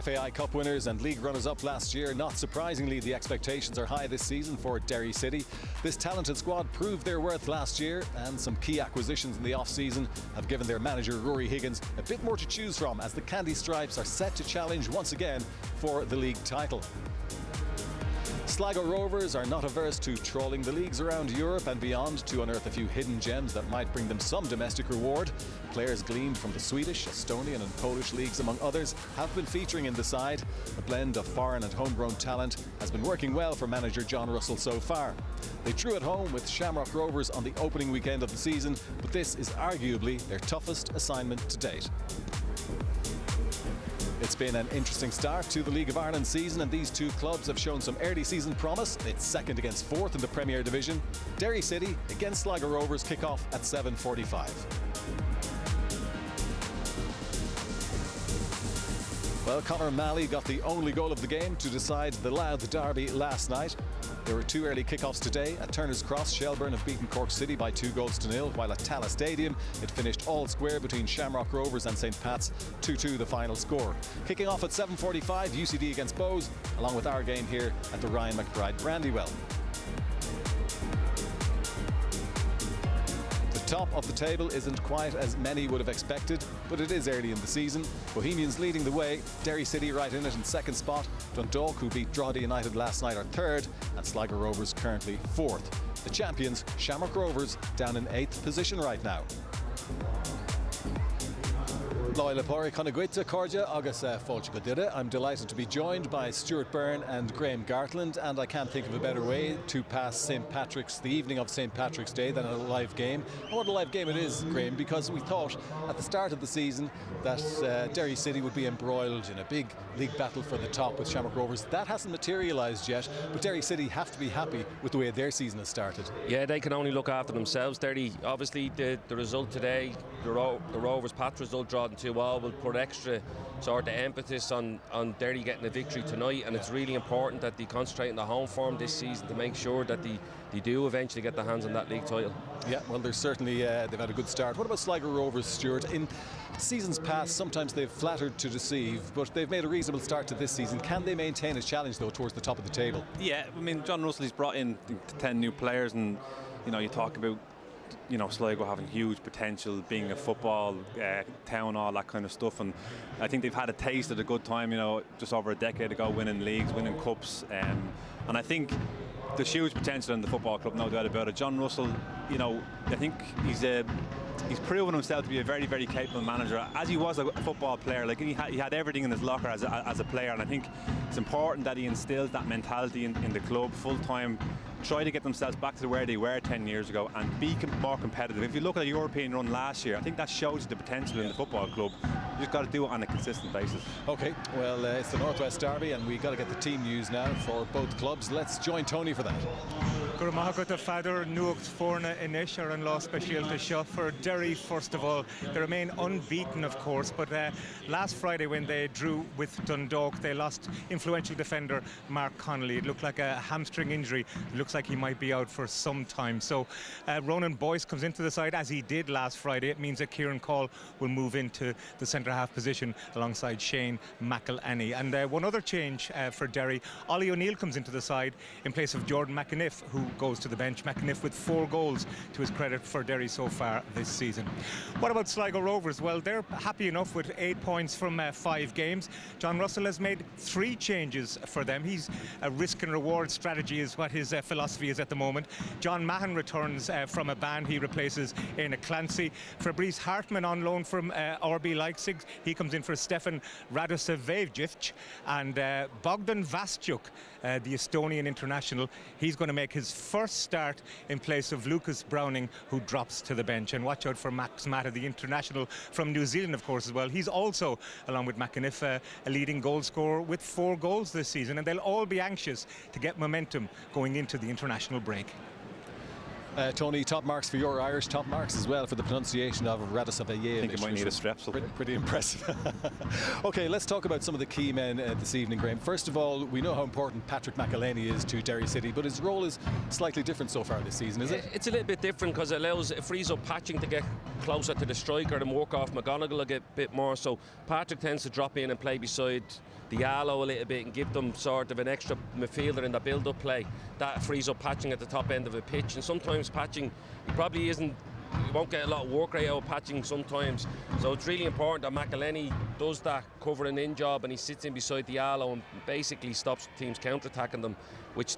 FAI Cup winners and league runners-up last year. Not surprisingly, the expectations are high this season for Derry City. This talented squad proved their worth last year, and some key acquisitions in the off-season have given their manager Rory Higgins a bit more to choose from, as the Candy Stripes are set to challenge once again for the league title. Sligo Rovers are not averse to trawling the leagues around Europe and beyond to unearth a few hidden gems that might bring them some domestic reward. Players gleaned from the Swedish, Estonian and Polish leagues, among others, have been featuring in the side. A blend of foreign and homegrown talent has been working well for manager John Russell so far. They drew at home with Shamrock Rovers on the opening weekend of the season, but this is arguably their toughest assignment to date. It's been an interesting start to the League of Ireland season, and these two clubs have shown some early season promise. It's second against fourth in the Premier Division. Derry City against Sligo Rovers kick off at 7:45. Well, Conor Malley got the only goal of the game to decide the Louth derby last night. There were two early kickoffs today. At Turner's Cross, Shelbourne have beaten Cork City by 2-0, while at Tallaght Stadium it finished all square between Shamrock Rovers and St Pat's, 2-2 the final score. Kicking off at 7:45, UCD against Bows, along with our game here at the Ryan McBride Brandywell. The top of the table isn't quite as many would have expected, but it is early in the season. Bohemians leading the way, Derry City right in it in second spot, Dundalk, who beat Drogheda United last night, are third, and Sligo Rovers currently fourth. The champions, Shamrock Rovers, down in 8th position right now. I'm delighted to be joined by Stuart Byrne and Graham Gartland, and I can't think of a better way to pass the evening of St Patrick's Day than a live game. And what a live game it is, Graham, because we thought at the start of the season that Derry City would be embroiled in a big league battle for the top with Shamrock Rovers. That hasn't materialised yet, but Derry City have to be happy with the way their season has started. Yeah, they can only look after themselves. Derry, obviously the result today, the Rovers' patch result drawn 2-2, will put extra sort of emphasis on Derry getting a victory tonight, and it's really important that they concentrate on the home form this season to make sure that they do eventually get their hands on that league title. Yeah, well, they're certainly they've had a good start. What about Sligo Rovers, Stuart? In seasons past, sometimes they've flattered to deceive, but they've made a reasonable start to this season. Can they maintain a challenge, though, towards the top of the table? Yeah, I mean, John Russell has brought in 10 new players, and you talk about Sligo having huge potential, being a football town, all that kind of stuff, and I think they've had a taste at a good time, just over a decade ago, winning leagues, winning cups, and I think there's huge potential in the football club, no doubt about it. John Russell, I think he's proven himself to be a very, very capable manager, as he was a football player. Like, he had everything in his locker as a player, and I think it's important that he instills that mentality in the club full-time. Try to get themselves back to where they were 10 years ago and be more competitive. If you look at the European run last year, I think that shows you the potential in the football club. You just got to do it on a consistent basis. Okay, well, it's the Northwest Derby, and we got to get the team news now for both clubs. Let's join Tony for that. Gurmahagata Fadder, Nuacht Forna Inisher and Law Specialty Shop for Derry. First of all, they remain unbeaten, of course, but last Friday when they drew with Dundalk, they lost influential defender Mark Connolly. It looked like a hamstring injury. It looks like he might be out for some time. So Ronan Boyce comes into the side, as he did last Friday. It means that Kieran Call will move into the centre-half position alongside Shane McElhenney. And one other change for Derry, Ollie O'Neill comes into the side in place of Jordan McAniff, who goes to the bench. McAniff with 4 goals to his credit for Derry so far this season. What about Sligo Rovers? Well, they're happy enough with 8 points from 5 games. John Russell has made 3 changes for them. He's a risk and reward strategy is what his philosophy is at the moment. John Mahon returns from a ban. He replaces Éanna Clancy. Fabrice Hartmann on loan from RB Leipzig. He comes in for Stefan Radosavljevic, and Bogdan Vasyuk, the Estonian international, he's going to make his first start in place of Lucas Browning, who drops to the bench. And watch out for Max Mata, the international from New Zealand, of course, as well. He's also, along with McAniff, a leading goal scorer with 4 goals this season, and they'll all be anxious to get momentum going into the international break. Tony, top marks for your Irish, top marks as well for the pronunciation of Radosavayevic. I think it might need a strepsil. Pretty impressive. OK, let's talk about some of the key men this evening, Graham. First of all, we know how important Patrick McElhenny is to Derry City, but his role is slightly different so far this season, is it? It's a little bit different because it frees up Patching to get closer to the striker and work off McGonigal a bit more. So Patrick tends to drop in and play beside Diallo a little bit and give them sort of an extra midfielder in the build-up play. That frees up Patching at the top end of a pitch, and sometimes Patching, he probably isn't, you won't get a lot of work rate out of Patching sometimes. So it's really important that McElhenny does that covering in job, and he sits in beside Diallo and basically stops teams counter-attacking them, which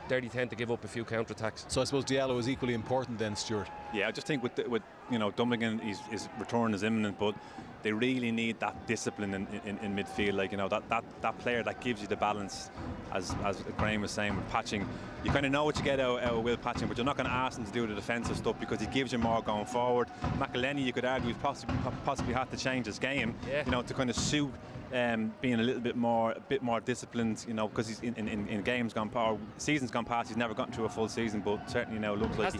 Derry tend to give up a few counter-attacks. So I suppose Diallo is equally important then, Stuart. Yeah, I just think with Dummigan, his return is imminent, but they really need that discipline in midfield. Like, that player that gives you the balance, as Graham was saying with Patching. You kind of know what you get out of Will Patching, but you're not going to ask him to do the defensive stuff because he gives you more going forward. McElhenny, you could argue, possibly had to change his game, to kind of suit being a little bit more disciplined, because he's in games gone past, seasons gone past, he's never gotten through a full season, but certainly now looks like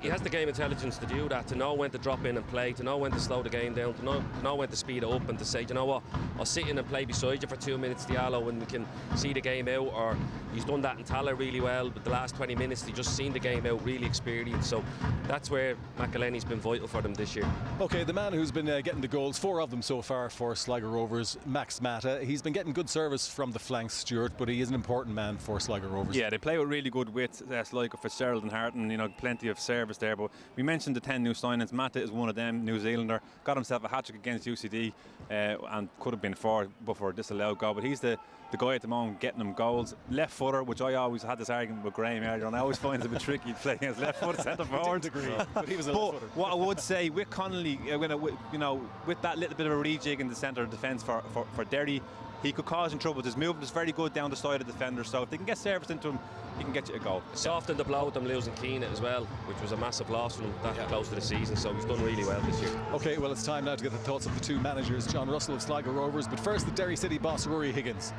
he has the game intelligence to do that, to know when to drop in and play, to know when to slow the game down, to know when to speed it up, and to say, you know what, I'll sit in and play beside you for 2 minutes, Diallo, and we can see the game out. Or he's done that in Tala really well, but the last 20 minutes he just seen the game out, really experienced. So that's where McElhenny's been vital for them this year. Okay, the man who's been getting the goals, 4 of them so far for Sligo Rovers, Max Mata. He's been getting good service from the flanks, Stuart, but he is an important man for Sligo Rovers. Yeah, they play with really good width, Sligo, Fitzgerald and Harton, plenty of service there. But we mentioned the 10 new signings. Mata is one of them, New Zealander, got himself a hat-trick against UCD and could have been 4 before a disallowed goal, but he's the guy at the moment getting them goals. Left footer, which I always had this argument with Graham earlier on, I always find it a bit tricky to play against left foot centre forward. But he was a left footer. What I would say with Connolly, with that little bit of a rejig in the centre of defence for Derry, he could cause him trouble. His movement is very good down the side of the defender, so if they can get service into him, he can get you a goal. Softened the blow with them losing Keane as well, which was a massive loss from that close to the season, so he's done really well this year. OK, well, it's time now to get the thoughts of the 2 managers, John Russell of Sligo Rovers, but first the Derry City boss, Rory Higgins.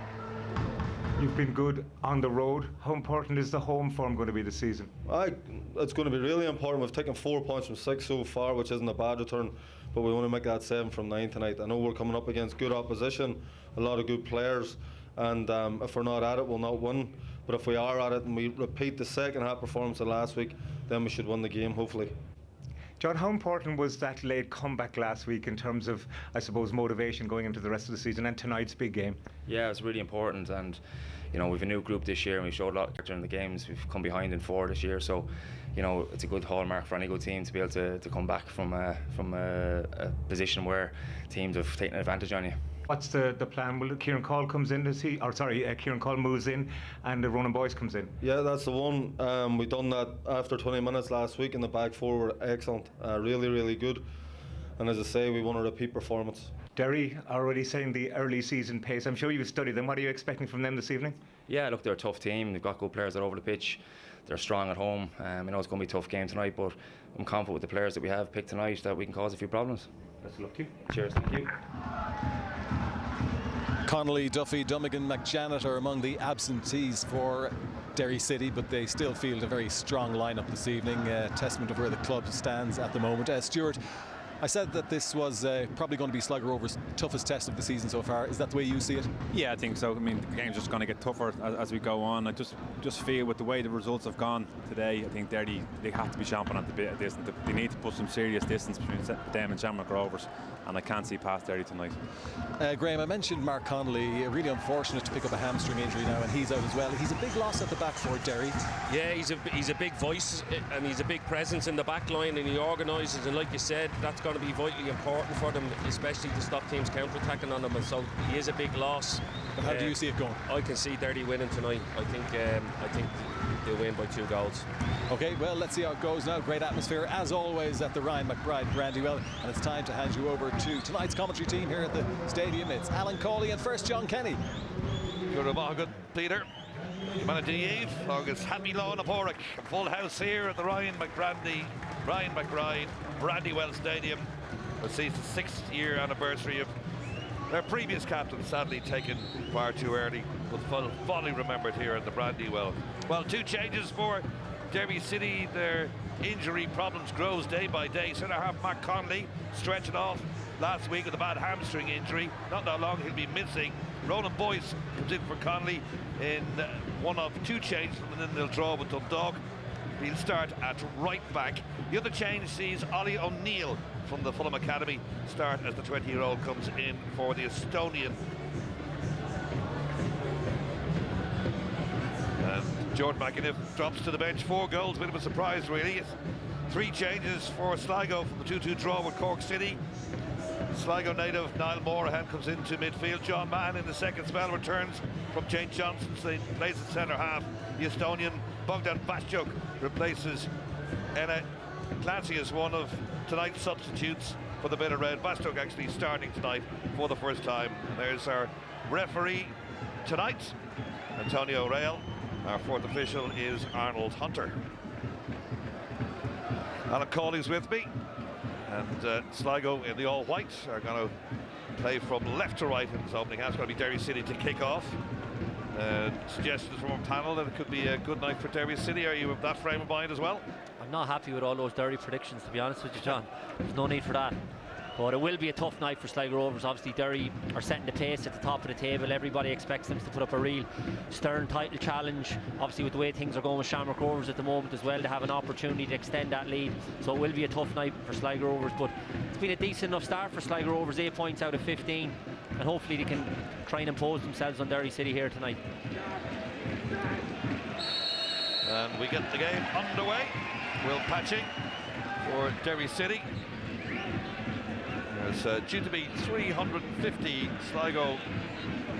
You've been good on the road. How important is the home form going to be this season? It's going to be really important. We've taken 4 points from 6 so far, which isn't a bad return, but we want to make that 7 from 9 tonight. I know we're coming up against good opposition, a lot of good players, and if we're not at it, we'll not win. But if we are at it and we repeat the second half performance of last week, then we should win the game, hopefully. John, how important was that late comeback last week in terms of, I suppose, motivation going into the rest of the season and tonight's big game? Yeah, it's really important, and we've a new group this year and we've showed a lot during the games. We've come behind in 4 this year, so it's a good hallmark for any good team to be able to come back from a position where teams have taken advantage on you. What's the plan? Well, Kieran Call comes in, Kieran Call moves in and Ronan Boyce comes in. Yeah, that's the one. We done that after 20 minutes last week, and the back 4 were excellent, really, really good. And as I say, we want a repeat performance. Derry already setting the early season pace. I'm sure you've studied them. What are you expecting from them this evening? Yeah, look, they're a tough team. They've got good players all over the pitch. They're strong at home. I know it's going to be a tough game tonight, but I'm confident with the players that we have picked tonight that we can cause a few problems. Best of luck to you. Cheers, thank you. Connolly, Duffy, Dummigan, McJanet are among the absentees for Derry City, but they still field a very strong lineup this evening, testament of where the club stands at the moment. Stuart, I said that this was probably going to be Sligo Rovers' toughest test of the season so far. Is that the way you see it? Yeah, I think so. I mean, the game's just going to get tougher as we go on. I just feel with the way the results have gone today, I think Derry, they have to be champing at the bit of this. They need to put some serious distance between them and Shamrock Rovers, and I can't see past Derry tonight. Graham, I mentioned Mark Connolly, really unfortunate to pick up a hamstring injury now, and he's out as well. He's a big loss at the back for Derry. Yeah, he's a big voice and he's a big presence in the back line, and he organises, and like you said, that's going to be vitally important for them, especially to stop teams counter-attacking on them, and so he is a big loss. But how do you see it going? I can see Derry winning tonight. I think they'll win by 2 goals. OK, well, let's see how it goes now. Great atmosphere, as always, at the Ryan McBride Brandywell, and it's time to hand you over to tonight's commentary team here at the stadium. It's Alan Cawley and first John Kenny. You're a good Peter. Manadiev, August Happy Law na Porrick. Full house here at the Ryan McBride Brandywell Stadium. It sees the 6th year anniversary of their previous captain, sadly taken far too early, but fondly remembered here at the Brandywell. Well, 2 changes for Derby City. Their injury problems grows day by day. Centre-half Mark Connolly stretched off last week with a bad hamstring injury. Not that long he'll be missing. Ronan Boyce comes in for Connolly in one of two changes, and then they'll draw with Dundalk. He'll start at right back. The other change sees Ollie O'Neill from the Fulham Academy start as the 20-year-old comes in for the Estonian. And Jordan McAniff drops to the bench. 4 goals, bit of a surprise really. 3 changes for Sligo from the 2-2 draw with Cork City. Sligo native Niall Morahan comes into midfield. John Mann in the second spell returns from Jane Johnson, so he plays at centre half. The Estonian Bogdan Bastiuk replaces Enna Clancy as one of tonight's substitutes for the Bit of Red. Bastiuk actually starting tonight for the first time. And there's our referee tonight, Antonio Rail. Our 4th official is Arnold Hunter. Alan Cawley's with me. And Sligo in the all-white are going to play from left to right in this opening half. It's going to be Derry City to kick off. Suggestions from our panel that it could be a good night for Derry City. Are you of that frame of mind as well? I'm not happy with all those Derry predictions, to be honest with you, John. There's no need for that. But it will be a tough night for Sligo Rovers. Obviously, Derry are setting the pace at the top of the table. Everybody expects them to put up a real stern title challenge. Obviously, with the way things are going with Shamrock Rovers at the moment as well, to have an opportunity to extend that lead. So it will be a tough night for Sligo Rovers. But it's been a decent enough start for Sligo Rovers, 8 points out of 15. And hopefully they can try and impose themselves on Derry City here tonight. And we get the game underway. Will Patching for Derry City. There's due to be 350 Sligo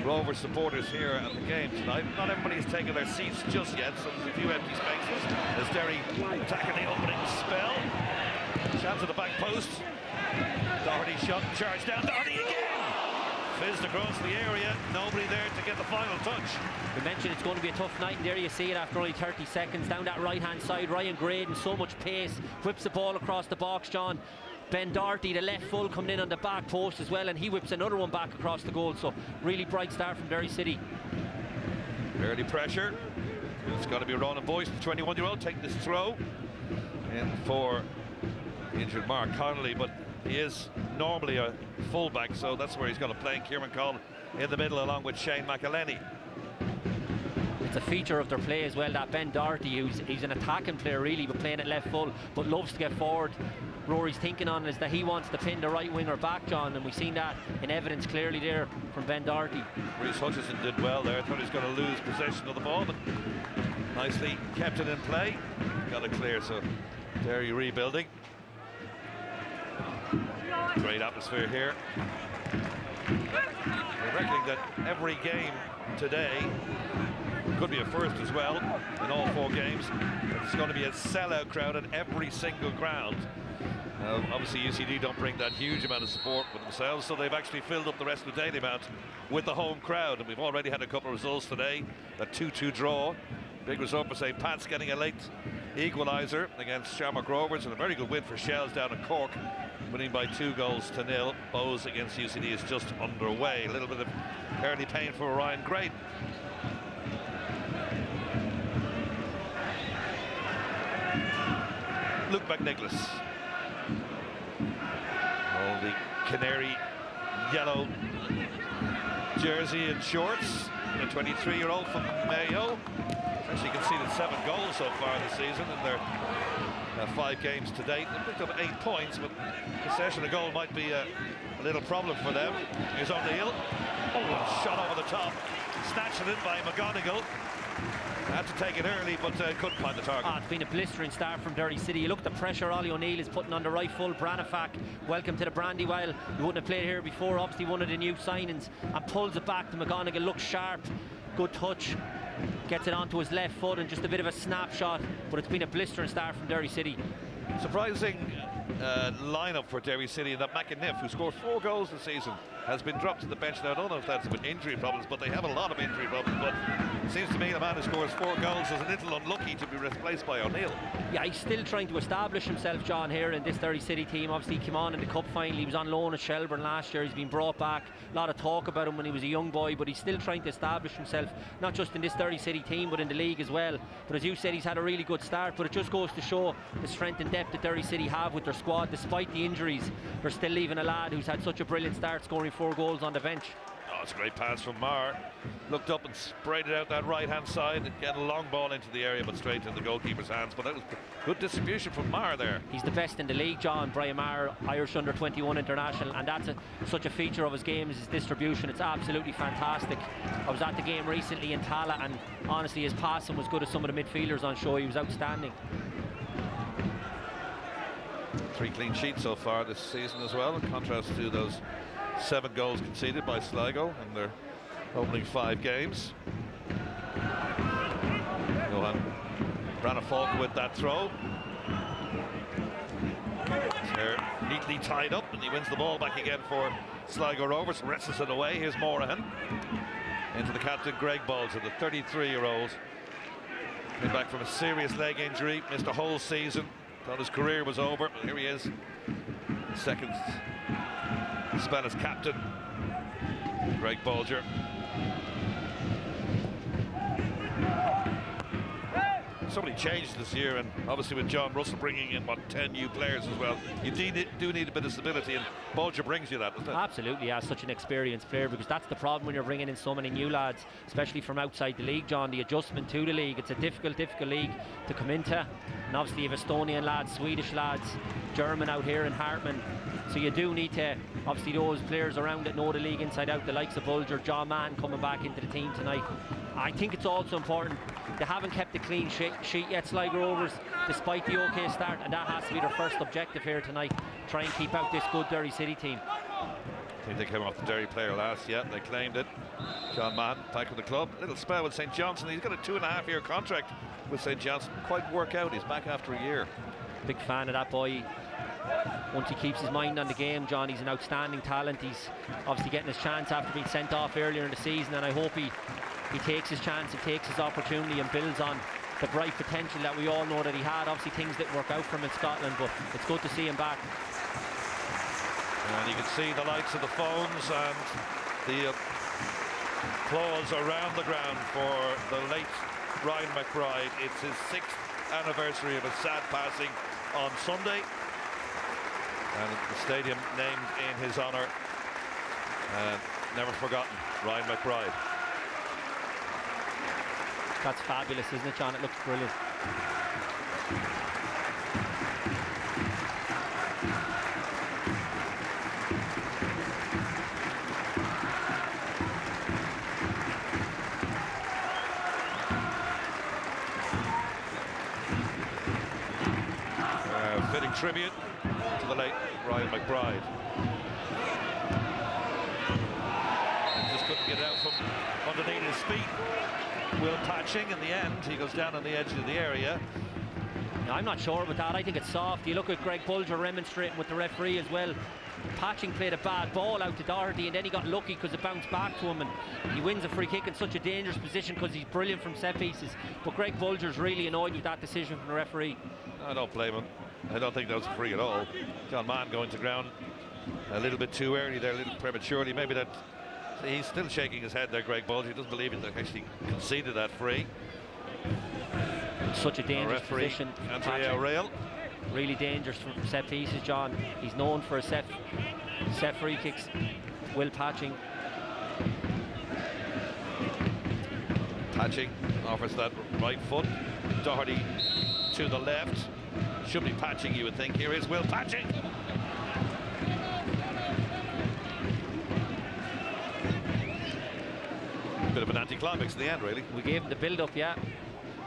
Rovers supporters here at the game tonight. Not everybody's taken their seats just yet, so there's a few empty spaces as Derry attacking the opening spell. Chance at the back post. Doherty shot, charge down, Doherty again! Fizzed across the area, nobody there to get the final touch. We mentioned it's going to be a tough night, and there you see it after only 30 seconds. Down that right-hand side, Ryan Graydon, so much pace, whips the ball across the box, John. Ben Doherty, the left full, coming in on the back post as well, and he whips another one back across the goal. So really bright start from Derry City. Early pressure. It's got to be Ronan Boyce, the 21-year-old, taking this throw in for the injured Mark Connolly, but he is normally a fullback, so that's where he's going to play. Kieran Cole in the middle along with Shane McElhenney. It's a feature of their play as well, that Ben Doherty, he's an attacking player really, but playing at left full, but loves to get forward. Rory's thinking on is that he wants to pin the right winger back, John, and we've seen that in evidence clearly there from Ben Doherty. Rhys Hutchison did well there. I thought he was going to lose possession of the ball, but nicely kept it in play. Got it clear, so Derry rebuilding. Great atmosphere here. We're reckoning that every game today could be a first as well in all 4 games. It's going to be a sellout crowd at every single ground. Obviously UCD don't bring that huge amount of support with themselves, so they've actually filled up the rest of the daily amount with the home crowd, and we've already had a couple of results today. That 2-2 draw, big result for St. Pat's, getting a late equaliser against Shamrock Rovers, and a very good win for Shells down at Cork, winning by 2-0. Bows against UCD is just underway. A little bit of early pain for Ryan Graydon. Luke McNicholas. Oh, the canary yellow jersey and shorts. The 23-year-old from Mayo. Actually conceded 7 goals so far this season in their 5 games to date. They picked up 8 points, but possession of goal might be a little problem for them. Here's O'Neill. Oh, shot over the top. Snatched it in by McGonigal. Had to take it early, but couldn't find the target. It's been a blistering start from Derry City. You look at the pressure Ollie O'Neill is putting on the right full. Branifak, welcome to the Brandywell. He wouldn't have played here before, obviously one of the new signings, and pulls it back to McGonigal. Looks sharp, good touch, gets it onto his left foot, and just a bit of a snapshot. But it's been a blistering start from Derry City. Surprising lineup for Derry City, and that McInniff, who scored 4 goals this season, has been dropped to the bench. Now I don't know if that's with injury problems, but they have a lot of injury problems. But it seems to me the man who scores 4 goals is a little unlucky to be replaced by O'Neill. Yeah, he's still trying to establish himself, John, here in this Derry City team. Obviously he came on in the cup final. He was on loan at Shelburne last year. He's been brought back. A lot of talk about him when he was a young boy, but he's still trying to establish himself, not just in this Derry City team but in the league as well. But as you said, he's had a really good start, but it just goes to show the strength and depth that Derry City have with their squad. Despite the injuries, they're still leaving a lad who's had such a brilliant start, scoring 4 goals on the bench. Oh, it's a great pass from Maher. Looked up and sprayed it out that right-hand side and get a long ball into the area, but straight in the goalkeeper's hands. But that was good distribution from Maher there. He's the best in the league, John. Brian Maher, Irish under-21 international, and that's such a feature of his game is his distribution. It's absolutely fantastic. I was at the game recently in Tala, and honestly his passing was good as some of the midfielders on show. He was outstanding. 3 clean sheets so far this season as well, in contrast to those 7 goals conceded by Sligo in their opening 5 games. Johan Brandywell with that throw. They're neatly tied up, and he wins the ball back again for Sligo Rovers. Wrestles it away. Here's Morahan into the captain, Greg Bolger, the 33-year-old. Came back from a serious leg injury, missed a whole season. Thought his career was over, but here he is. Second spell as captain, Greg Bolger. So many changes this year, and obviously with John Russell bringing in, 10 new players as well, you do need a bit of stability, and Bolger brings you that, doesn't it? Absolutely, yeah, such an experienced player, because that's the problem when you're bringing in so many new lads, especially from outside the league, John. The adjustment to the league, it's a difficult league to come into, and obviously you have Estonian lads, Swedish lads, German out here in Hartman, so you do need to, obviously those players around that know the league inside out, the likes of Bolger, John Mann coming back into the team tonight. I think it's also important, they haven't kept a clean sheet yet, Sligo Rovers, despite the OK start, and that has to be their first objective here tonight, try and keep out this good Derry City team. I think they came off the Derry player last, yeah, they claimed it. John Mann back with the club, little spell with St Johnson. He's got a 2.5-year contract with St Johnson, quite work out, he's back after a year. Big fan of that boy. Once he keeps his mind on the game, John, he's an outstanding talent. He's obviously getting his chance after being sent off earlier in the season, and I hope he takes his chance, he takes his opportunity and builds on the bright potential that we all know that he had. Obviously things didn't work out for him in Scotland, but it's good to see him back. And you can see the lights of the phones and the applause around the ground for the late Ryan McBride. It's his 6th anniversary of a sad passing on Sunday, and the stadium named in his honour, and never forgotten, Ryan McBride. That's fabulous, isn't it, John? It looks brilliant. Fitting tribute to the late Ryan McBride. Just couldn't get out from underneath his feet. Will Patching, in the end, he goes down on the edge of the area. I'm not sure about that. I think it's soft. You look at Greg Bolger remonstrating with the referee as well. Patching played a bad ball out to Doherty, and then he got lucky because it bounced back to him, and he wins a free kick in such a dangerous position because he's brilliant from set pieces. But Greg Bolger's really annoyed with that decision from the referee. I don't blame him. I don't think that was a free at all. John Mann going to ground a little bit too early there, a little prematurely. Maybe that he's still shaking his head there, Greg Bolger. He doesn't believe they actually conceded that free. Such a dangerous position. Andrea Rail. Really dangerous from set pieces, John. He's known for his set free kicks. Will Patching. Patching offers that right foot. Doherty to the left. Should be Patching, you would think. Here is Will Patching. Bit of an anticlimax in the end, really. We gave him the build-up, yeah.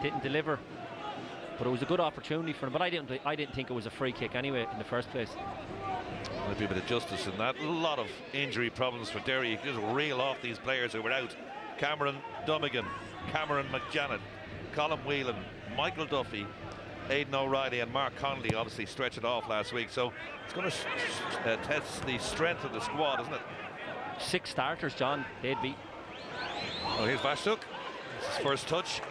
Didn't deliver, but it was a good opportunity for him. But I didn't think it was a free kick anyway in the first place. Might be a bit of justice in that. A lot of injury problems for Derry. You can just reel off these players who were out. Cameron Dummigan, Cameron McJanet, Colin Whelan, Michael Duffy, Aidan O'Reilly and Mark Connolly obviously stretched it off last week, so it's going to test the strength of the squad, isn't it? 6 starters, John. They'd be. Oh, here's Vashduk. It's his first touch.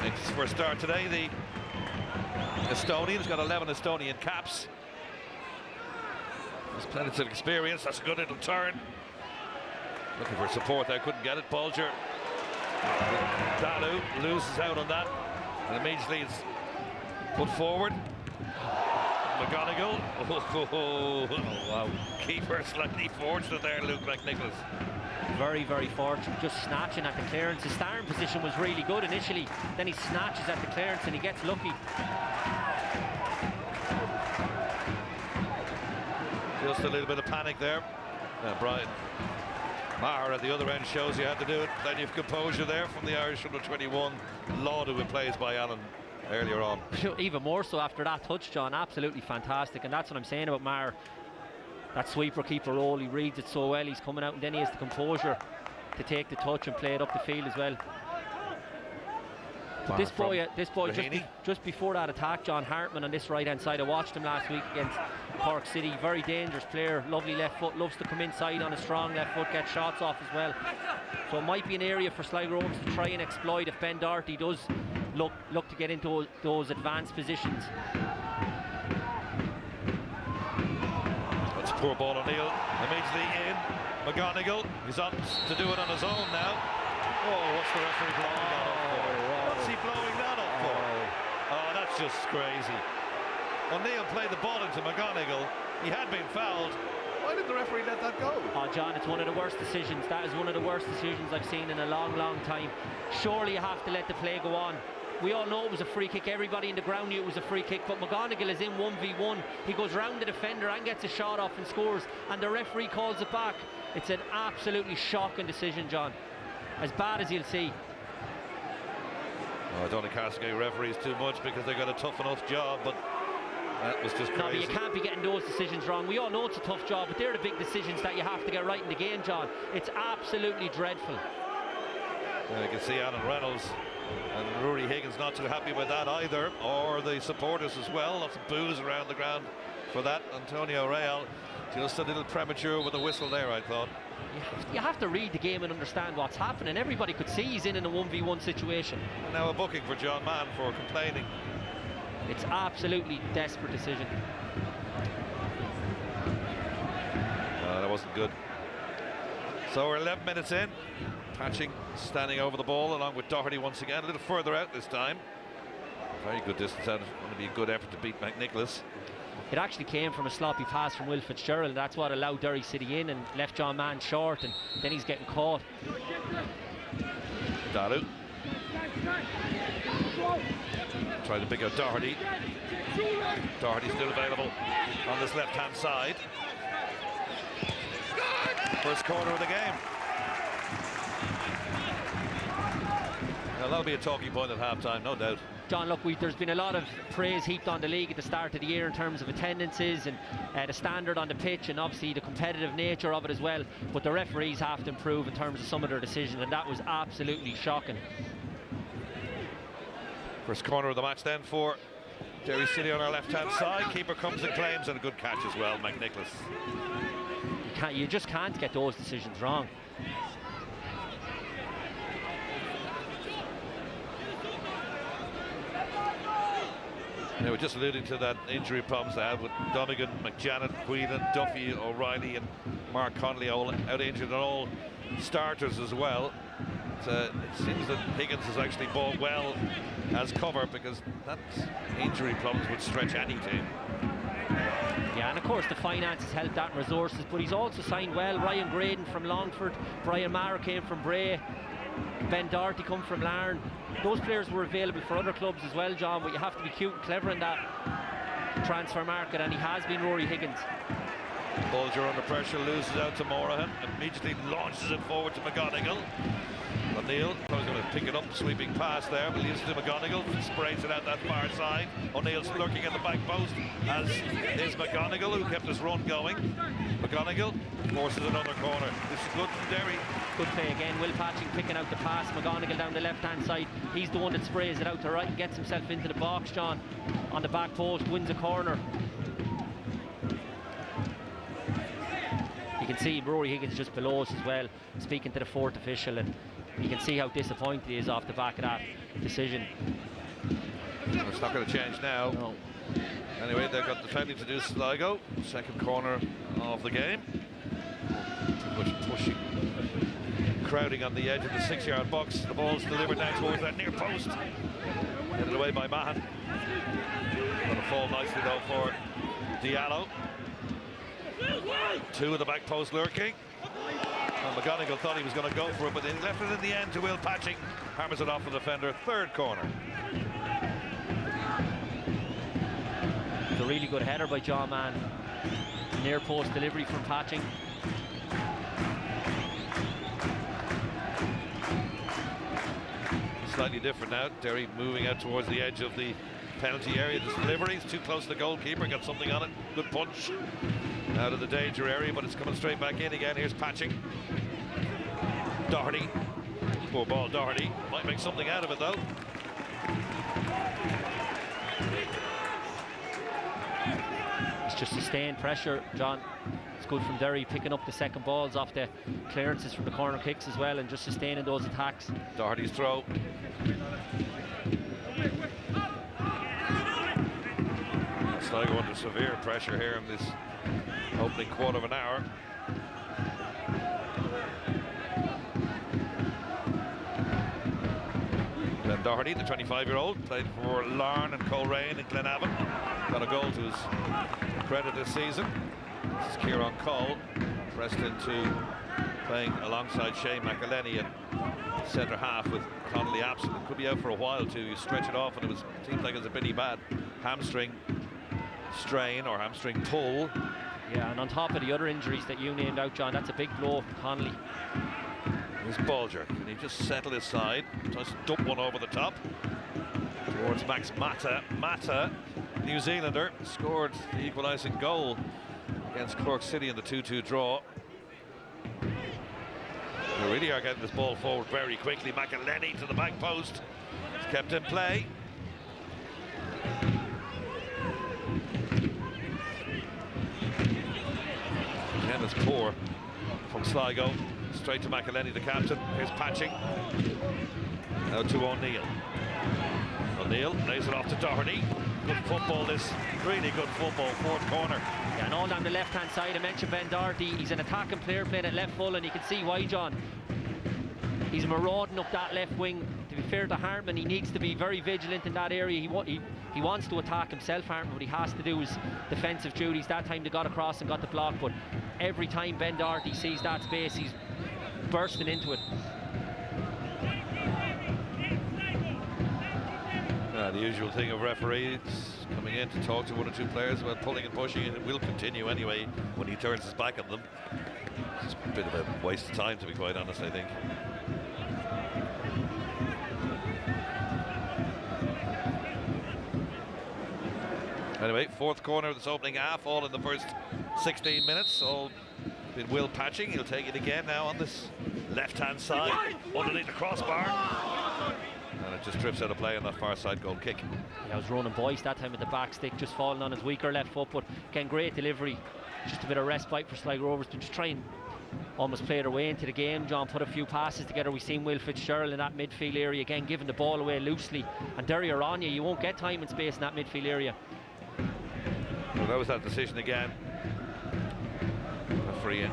It's his first start today. The Estonian's got 11 Estonian caps. There's plenty of experience. That's a good little turn. Looking for support there, couldn't get it. Bulger. Dalu loses out on that, and immediately it's put forward. McGonigal. Oh, wow. Keeper slightly fortunate there, Luke McNicholas. Very, very fortunate, just snatching at the clearance. His starting position was really good initially, then he snatches at the clearance and he gets lucky. Just a little bit of panic there. Brian Maher at the other end shows you had to do it. Plenty of composure there from the Irish under 21. Laud, who plays by Allen earlier on. Even more so after that touch, John. Absolutely fantastic, and that's what I'm saying about Maher. That sweeper keeper role, he reads it so well. He's coming out and then he has the composure to take the touch and play it up the field as well. But this boy just before that attack, John Hartman on this right hand side, I watched him last week against Cork City. Very dangerous player, lovely left foot, loves to come inside on a strong left foot, get shots off as well. So it might be an area for Sligo Rovers to try and exploit if Ben Doherty does look to get into those advanced positions. That's a poor ball. O'Neill immediately in. McGonigal, he's on to do it on his own now. Oh, what's the referee blowing that up for? What's he blowing that up for? Oh, that's just crazy. O'Neill played the ball into McGonigal. He had been fouled. Why did the referee let that go? Oh, John, it's one of the worst decisions. That is one of the worst decisions I've seen in a long, long time. Surely you have to let the play go on. We all know it was a free kick. Everybody in the ground knew it was a free kick, but McGonigal is in 1v1. He goes round the defender and gets a shot off and scores, and the referee calls it back. It's an absolutely shocking decision, John. As bad as you'll see. Oh, I don't want to castigate referees too much because they've got a tough enough job, but that was just crazy. No, but you can't be getting those decisions wrong. We all know it's a tough job, but they're the big decisions that you have to get right in the game, John. It's absolutely dreadful. Yeah, you can see Alan Reynolds and Rory Higgins not too happy with that either, or the supporters as well. Lots of boos around the ground for that. Antonio Real just a little premature with the whistle there, I thought. You have to read the game and understand what's happening. Everybody could see he's in a 1v1 situation. And now a booking for John Mann for complaining. It's absolutely desperate decision. That wasn't good. So we're 11 minutes in. Patching standing over the ball along with Doherty once again, a little further out this time. Very good distance out. It's going to be a good effort to beat McNicholas. It actually came from a sloppy pass from Will Fitzgerald, and that's what allowed Derry City in and left John Mann short, and then he's getting caught. Dalu trying to pick out Doherty. Doherty still available on this left hand side. First corner of the game. Now that'll be a talking point at half-time, no doubt. John, look, there's been a lot of praise heaped on the league at the start of the year in terms of attendances and the standard on the pitch and obviously the competitive nature of it as well. But the referees have to improve in terms of some of their decisions, and that was absolutely shocking. First corner of the match then for Derry City on our left-hand side. Keeper comes and claims, and a good catch as well, McNicholas. You just can't get those decisions wrong. They were just alluding to that injury problems they had with Donegan, McJanet, Whelan, Duffy, O'Reilly and Mark Connolly all out injured, and all starters as well. It seems that Higgins has actually bought well as cover, because that injury problems would stretch any team. Yeah, and of course the finances helped that, and resources, but he's also signed well. Ryan Graydon from Longford, Brian Maher came from Bray, Ben Doherty come from Larne. Those players were available for other clubs as well, John, but you have to be cute and clever in that transfer market, and he has been, Rory Higgins. Bulger under pressure, loses out to Morahan, immediately launches it forward to McGonigal. O'Neill probably going to pick it up, sweeping pass there, but leaves it to McGonigal, sprays it out that far side. O'Neill's lurking at the back post, as is McGonigal, who kept his run going. McGonigal forces another corner. This is good from Derry. Good play again. Will Patching picking out the pass. McGonigal down the left-hand side. He's the one that sprays it out to right and gets himself into the box, John. On the back post, wins a corner. You can see Rory Higgins just below us as well, speaking to the fourth official, and you can see how disappointed he is off the back of that decision. It's not going to change now. No. Anyway, they've got defending to do Sligo. Second corner of the game. Too much pushing. Crowding on the edge of the 6-yard box. The ball's delivered now towards that near post. Headed away by Mahan. Going to fall nicely though for Diallo. Two of the back post lurking. And McGonigal thought he was going to go for it, but they left it in the end to Will Patching. Hammers it off the defender. Third corner. It's a really good header by John Mann. Near post delivery from Patching. Slightly different now. Derry moving out towards the edge of the penalty area. This delivery is too close to the goalkeeper. Got something on it. Good punch out of the danger area, but it's coming straight back in again. Here's Patching. Doherty. Poor ball, Doherty. Might make something out of it though. It's just sustained pressure, John. It's good from Derry, picking up the second balls off the clearances from the corner kicks as well, and just sustaining those attacks. Doherty's throw. Sligo under severe pressure here in this opening quarter of an hour. Then Doherty, the 25-year-old, played for Larne and Coleraine in Glenavon. Got a goal to his credit this season. This is Kieran Cole, pressed into playing alongside Shane McElhenney at centre half with Connolly absent. It could be out for a while too. You stretch it off and it seemed like it was a pretty bad hamstring strain or hamstring pull. Yeah, and on top of the other injuries that you named out, John, that's a big blow for Connolly. Here's Bolger. Can he just settle his side? Just dump one over the top towards Max Mata. Mata, New Zealander, scored the equalising goal against Cork City in the 2-2 draw. They really are getting this ball forward very quickly. McElhenney to the back post. It's kept in play. Again, it's poor from Sligo. Straight to McElhenney, the captain. Here's Patching. Now to O'Neill. O'Neill lays it off to Doherty. Good football, this. Really good football, fourth corner. Yeah, and all down the left-hand side. I mentioned Ben Doherty. He's an attacking player playing at left full, and you can see why, John. He's marauding up that left wing. To be fair to Hartman, he needs to be very vigilant in that area. He wants to attack himself, Hartman, but he has to do his defensive duties. That time they got across and got the block, but every time Ben Doherty sees that space, he's bursting into it. The usual thing of referees coming in to talk to one or two players about pulling and pushing, and it will continue anyway when he turns his back on them. It's a bit of a waste of time, to be quite honest, I think. Anyway, fourth corner of this opening half, all in the first 16 minutes, all been Will Patching. He'll take it again now on this left-hand side, underneath the crossbar. And it just drifts out of play on that far side goal kick. Yeah, it was Ronan Boyce that time with the back stick, just falling on his weaker left foot, but again, great delivery. Just a bit of respite for Sligo Rovers to just try and almost play their way into the game. John put a few passes together. We've seen Will Fitzgerald in that midfield area again, giving the ball away loosely. And Derry are on you. You won't get time and space in that midfield area. Well, that was that decision again. Free in.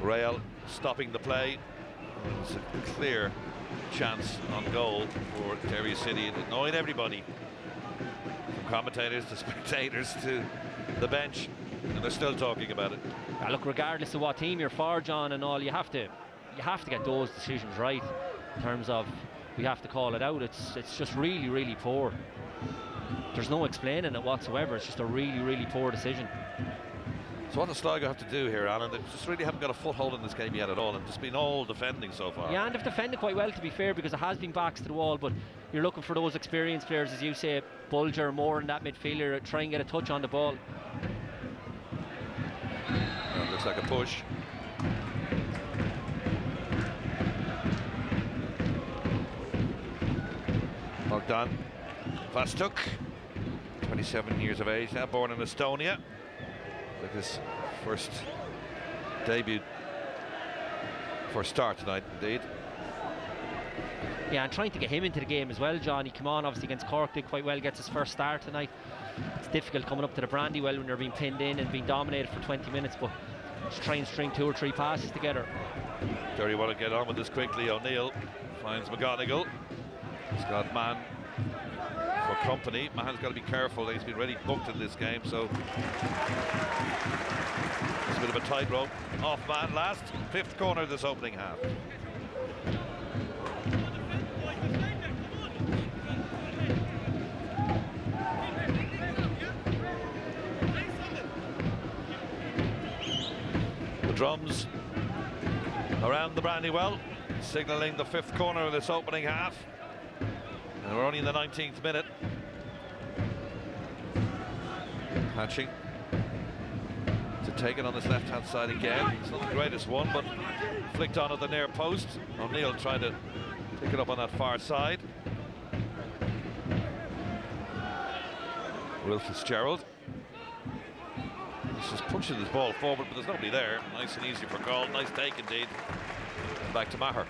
Rail stopping the play. It's a clear chance on goal for Derry City, annoying everybody, from commentators to spectators to the bench, and they're still talking about it. Look, regardless of what team you're for, John, and all, you have to get those decisions right. In terms of, we have to call it out. It's just really, really poor. There's no explaining it whatsoever. It's just a really, really poor decision. So what does Sligo have to do here, Alan? They just really haven't got a foothold in this game yet at all, and it's been all defending so far. Yeah, and they've defended quite well, to be fair, because it has been backs to the wall, but you're looking for those experienced players, as you say, Bulger, more in that midfielder, try and get a touch on the ball. Looks like a push. Bogdan Vastuk, 27 years of age now, born in Estonia, with his first debut, first start tonight indeed. Yeah, and trying to get him into the game as well, John. He came on obviously against Cork, did quite well, gets his first start tonight. It's difficult coming up to the Brandywell when they're being pinned in and being dominated for 20 minutes, but just try and string 2 or 3 passes together. Derry want to get on with this quickly. O'Neill finds McGonigal. He's got Mann for company. Mann's got to be careful. He's been really booked in this game, so it's a bit of a tightrope. Off Mann last, 5th corner of this opening half. The drums around the Brandywell, signalling the 5th corner of this opening half. And we're only in the 19th minute. Hatching to take it on this left-hand side again. It's not the greatest one, but flicked on at the near post. O'Neill trying to pick it up on that far side. Will Fitzgerald. He's just pushing this ball forward, but there's nobody there. Nice and easy for goal. Nice take indeed. Back to Maher.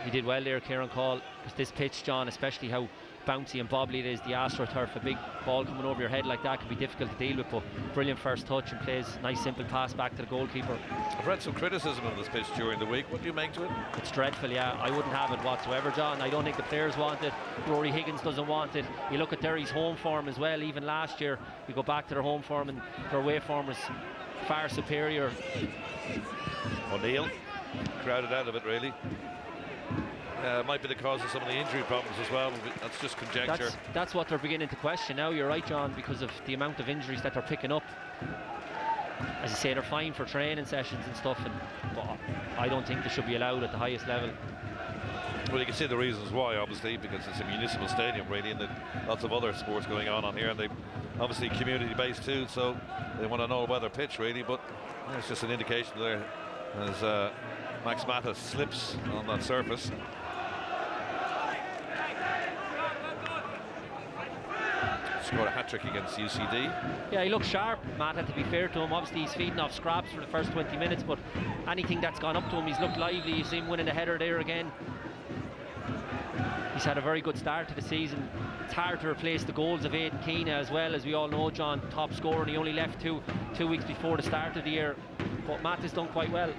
He did well there, Kieran Call, because this pitch, John, especially how bouncy and bobbly it is, the AstroTurf, a big ball coming over your head like that can be difficult to deal with, but brilliant first touch and plays nice simple pass back to the goalkeeper. I've read some criticism of this pitch during the week. What do you make to it? It's dreadful, yeah. I wouldn't have it whatsoever, John. I don't think the players want it. Rory Higgins doesn't want it. You look at Derry's home form as well. Even last year, you go back to their home form and their away form was far superior. O'Neill crowded out of it, really. Might be the cause of some of the injury problems as well. That's just conjecture. That's what they're beginning to question now. You're right, John, because of the amount of injuries that they're picking up. As I say, they're fine for training sessions and stuff, but I don't think they should be allowed at the highest level. Well, you can see the reasons why, obviously, because it's a municipal stadium, really, and lots of other sports going on here, and they obviously community-based too, so they want to know weather pitch, really, but it's just an indication there as Max Matas slips on that surface. Scored a hat-trick against UCD. Yeah, he looks sharp, Mata, to be fair to him. Obviously he's feeding off scraps for the first 20 minutes, but anything that's gone up to him, he's looked lively. You see him winning the header there again. He's had a very good start to the season. It's hard to replace the goals of Aidan Keena as well, as we all know, John, top scorer, and he only left two weeks before the start of the year, but Matt has done quite well.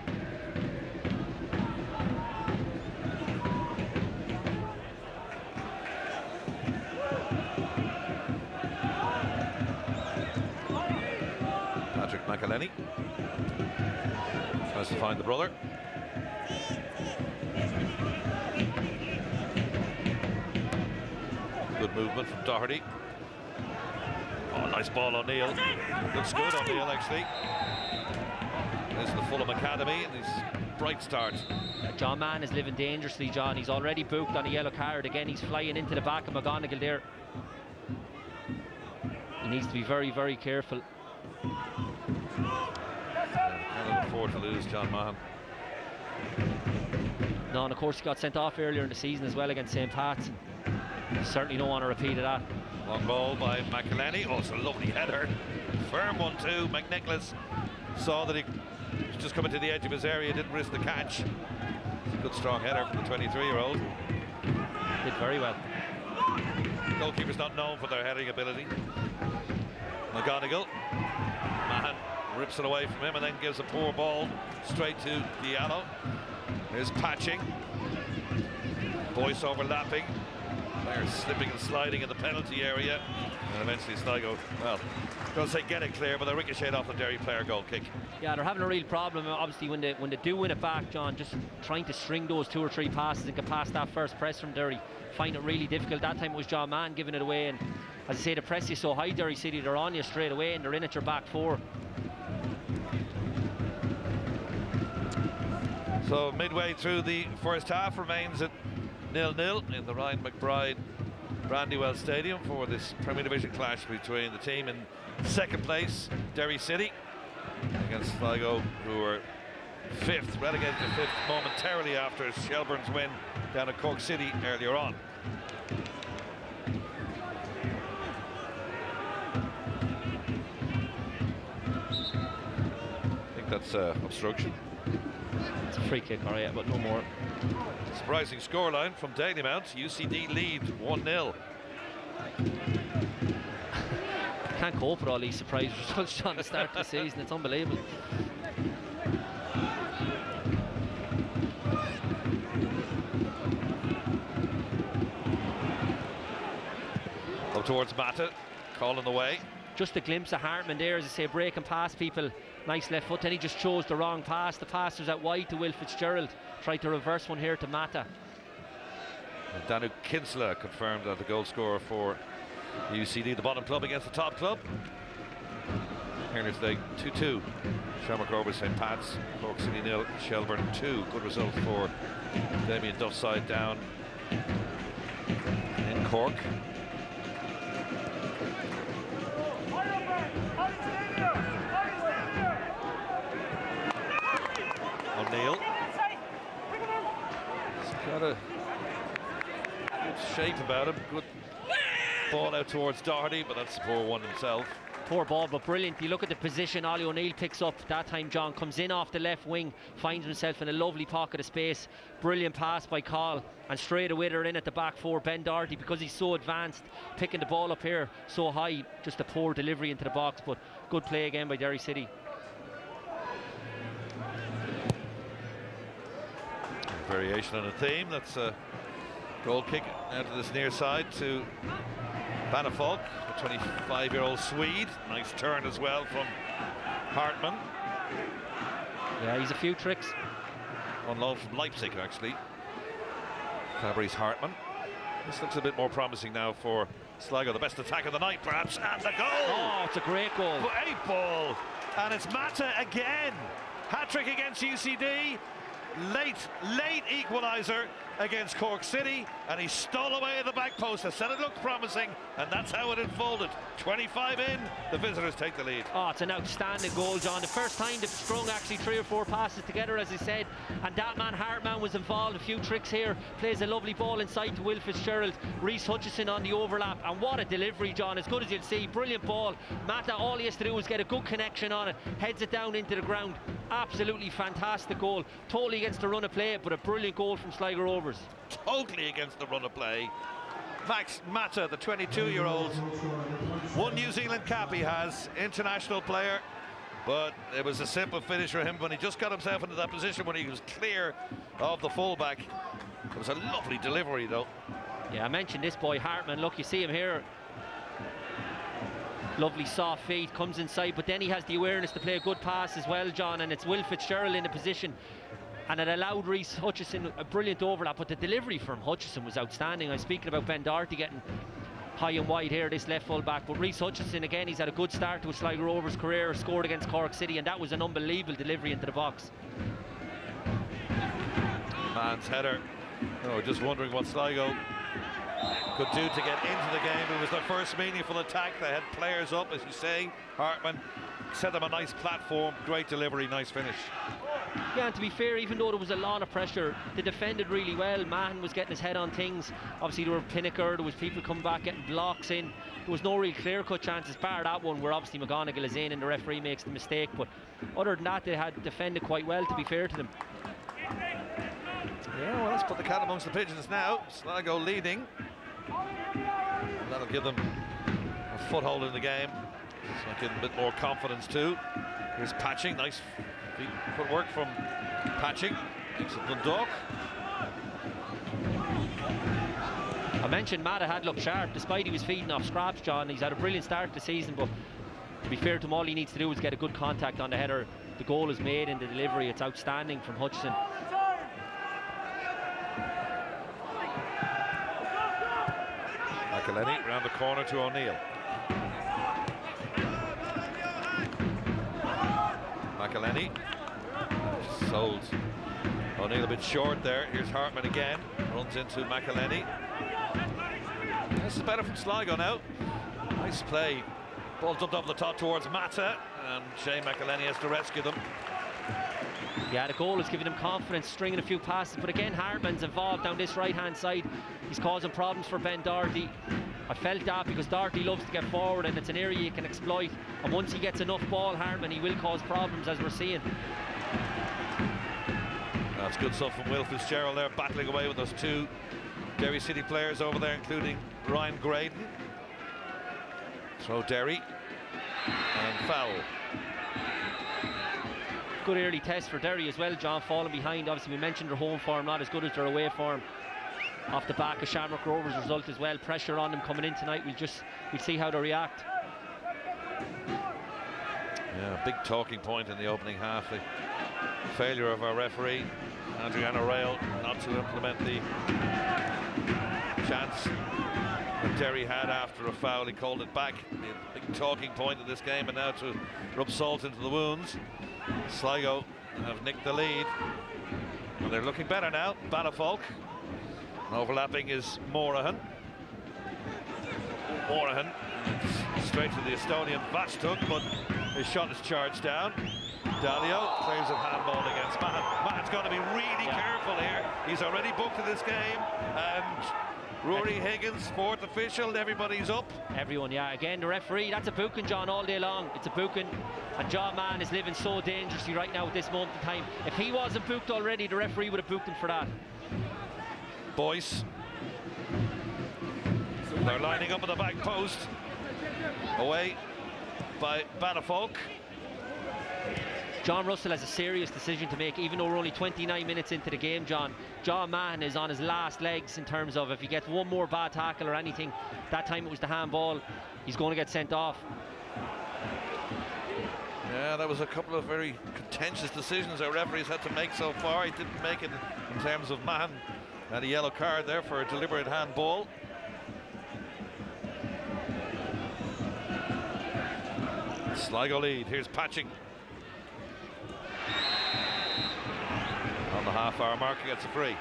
McElhenney tries to find the brother. Good movement from Doherty. Oh, nice ball, O'Neill. Looks good, O'Neill, actually. This is the Fulham Academy, and his bright start. John Mann is living dangerously, John. He's already booked on a yellow card. Again, he's flying into the back of McGonigal there. He needs to be very, very careful. Can't afford to lose John Mahan. No, and of course he got sent off earlier in the season as well against St. Pat's. Certainly don't want to repeat of that. Long ball by McElhenney. Oh, it's a lovely header. Firm one too. McNicholas saw that he was just coming to the edge of his area, didn't risk the catch. It's a good strong header from the 23-year-old. Did very well. Goalkeeper's not known for their heading ability. McGonigal. Mahan rips it away from him and then gives a poor ball straight to Diallo. Here's patching. Boyce overlapping. Players slipping and sliding in the penalty area. And eventually Sligo, well, I'm going to say get it clear, but they ricocheted off the Derry player goal kick. Yeah, they're having a real problem, obviously, when they do win it back, John, just trying to string those 2 or 3 passes and get past that first press from Derry. Find it really difficult. That time it was John Mann giving it away, and as I say, the press is so high, Derry City, they're on you straight away and they're in at your back 4. So midway through the first half, remains at 0-0 in the Ryan McBride Brandywell Stadium for this Premier Division clash between the team in second place, Derry City, against Sligo, who were 5th, relegated to 5th momentarily after Shelbourne's win down at Cork City earlier on. that's obstruction. It's a free kick, all right, but no more. Surprising scoreline from Dalymount. UCD lead 1-0. Can't cope with all these surprise results, John, to start the season. It's unbelievable. Up towards Mata, calling the way. Just a glimpse of Hartman there, as I say, breaking past people. Nice left foot, then he just chose the wrong pass. The pass was out wide to Will Fitzgerald. Tried to reverse one here to Mata. And Danu Kinsella confirmed that the goal scorer for UCD, the bottom club against the top club. Here today, 2-2. Shamrock Rovers, St. Pat's, Cork City 0, Shelburne 2. Good result for Damien Duff's side down in Cork. O'Neill. He's got a good shape about him. Good ball out towards Doherty, but that's a poor one himself. Poor ball, but brilliant. You look at the position Ollie O'Neill picks up. That time John comes in off the left wing, finds himself in a lovely pocket of space. Brilliant pass by Call, and straight away they're in at the back four. Ben Doherty, because he's so advanced, picking the ball up here so high. Just a poor delivery into the box, but good play again by Derry City. Variation on a theme. That's a goal kick out to this near side to Banafalk, the 25-year-old Swede. Nice turn as well from Hartman. Yeah, he's a few tricks. On loan from Leipzig, actually. Fabry's Hartman. This looks a bit more promising now for Sligo. The best attack of the night, perhaps, and the goal! Oh, it's a great goal. Great ball! And it's Mata again. Hat-trick against UCD. Late equaliser against Cork City, and he stole away at the back post. I said it looked promising, and that's how it unfolded. 25 in, the visitors take the lead. Oh, it's an outstanding goal, John. The first time they've strung actually 3 or 4 passes together, as I said, and that man Hartman was involved. A few tricks here, plays a lovely ball inside to Will Fitzgerald. Reece Hutchison on the overlap, and what a delivery, John, as good as you'll see. Brilliant ball. Mata, all he has to do is get a good connection on it, heads it down into the ground. Absolutely fantastic goal. Totally against the run of play, but a brilliant goal from Sligo Rovers. Totally against the run of play. Max Mata, the 22-year-old, one New Zealand cap he has, international player, but it was a simple finish for him when he just got himself into that position when he was clear of the fullback. It was a lovely delivery, though. Yeah, I mentioned this boy Hartman. Look, you see him here. Lovely soft feet, comes inside, but then he has the awareness to play a good pass as well, John, and it's Will Fitzgerald in the position, and it allowed Reece Hutchison a brilliant overlap, but the delivery from Hutchison was outstanding. I'm speaking about Ben Doherty getting high and wide here, this left full back, but Reece Hutchison, again, he's had a good start to his Sligo Rovers career, scored against Cork City, and that was an unbelievable delivery into the box. Man's header. Oh, just wondering what Sligo could do to get into the game. It was their first meaningful attack. They had players up, as you say. Hartman set them a nice platform. Great delivery, nice finish. Yeah, and to be fair, even though there was a lot of pressure, they defended really well. Mahan was getting his head on things. Obviously, there were Pinnaker, there was people coming back, getting blocks in. There was no real clear-cut chances, bar that one where obviously McGonigal is in and the referee makes the mistake. But other than that, they had defended quite well, to be fair to them. Yeah, well, let's put the cat amongst the pigeons now. Sligo leading. That'll give them a foothold in the game. So give them a bit more confidence too. Here's Patching, nice footwork from Patching. Makes it Dundalk. I mentioned Mata had looked sharp, despite he was feeding off scraps, John. He's had a brilliant start to the season, but to be fair to him, all he needs to do is get a good contact on the header. The goal is made in the delivery. It's outstanding from Hutchison. McElhenney round the corner to O'Neill. McElhenney sold O'Neill a bit short there. Here's Hartman again, runs into McElhenney. This is better from Sligo now. Nice play. Ball dumped up the top towards Mata, and Shane McElhenney has to rescue them. Yeah, the goal is giving him confidence, stringing a few passes, but again Hartman's involved down this right hand side. He's causing problems for Ben Doherty. I felt that because Doherty loves to get forward and it's an area you can exploit, and once he gets enough ball, Hartman, he will cause problems, as we're seeing. That's good stuff from Will Fitzgerald there, battling away with those two Derry City players over there, including Ryan Graydon. Throw Derry, and foul. Good early test for Derry as well, John, falling behind. Obviously we mentioned their home form, not as good as their away form. Off the back of Shamrock Rovers' result as well, pressure on them coming in tonight. We'll see how they react. Yeah, big talking point in the opening half. The failure of our referee, Adriano Rail, not to implement the chance that Derry had after a foul. He called it back. The big talking point in this game, and now to rub salt into the wounds. Sligo have nicked the lead, and they're looking better now. Balafolk. Overlapping is Morahan. Morahan straight to the Estonian Vastuk, but his shot is charged down. Dalio claims of handball against Mahan. Mahan's got to be really careful here. He's already booked in this game, and Rory Higgins, fourth official, everybody's up. Everyone, yeah. Again, the referee, that's a booking, John, all day long. It's a booking, and John Mann is living so dangerously right now at this moment in time. If he wasn't booked already, the referee would have booked him for that. Boyce. They're lining up at the back post. Away by Balafolk. John Russell has a serious decision to make, even though we're only 29 minutes into the game, John. John Mahon is on his last legs in terms of if he gets one more bad tackle or anything, that time it was the handball, he's going to get sent off. Yeah, that was a couple of very contentious decisions our referees had to make so far. He didn't make it in terms of Mahon. Had a yellow card there for a deliberate handball. Sligo lead. Here's Patching. On the half-hour mark, he gets a free.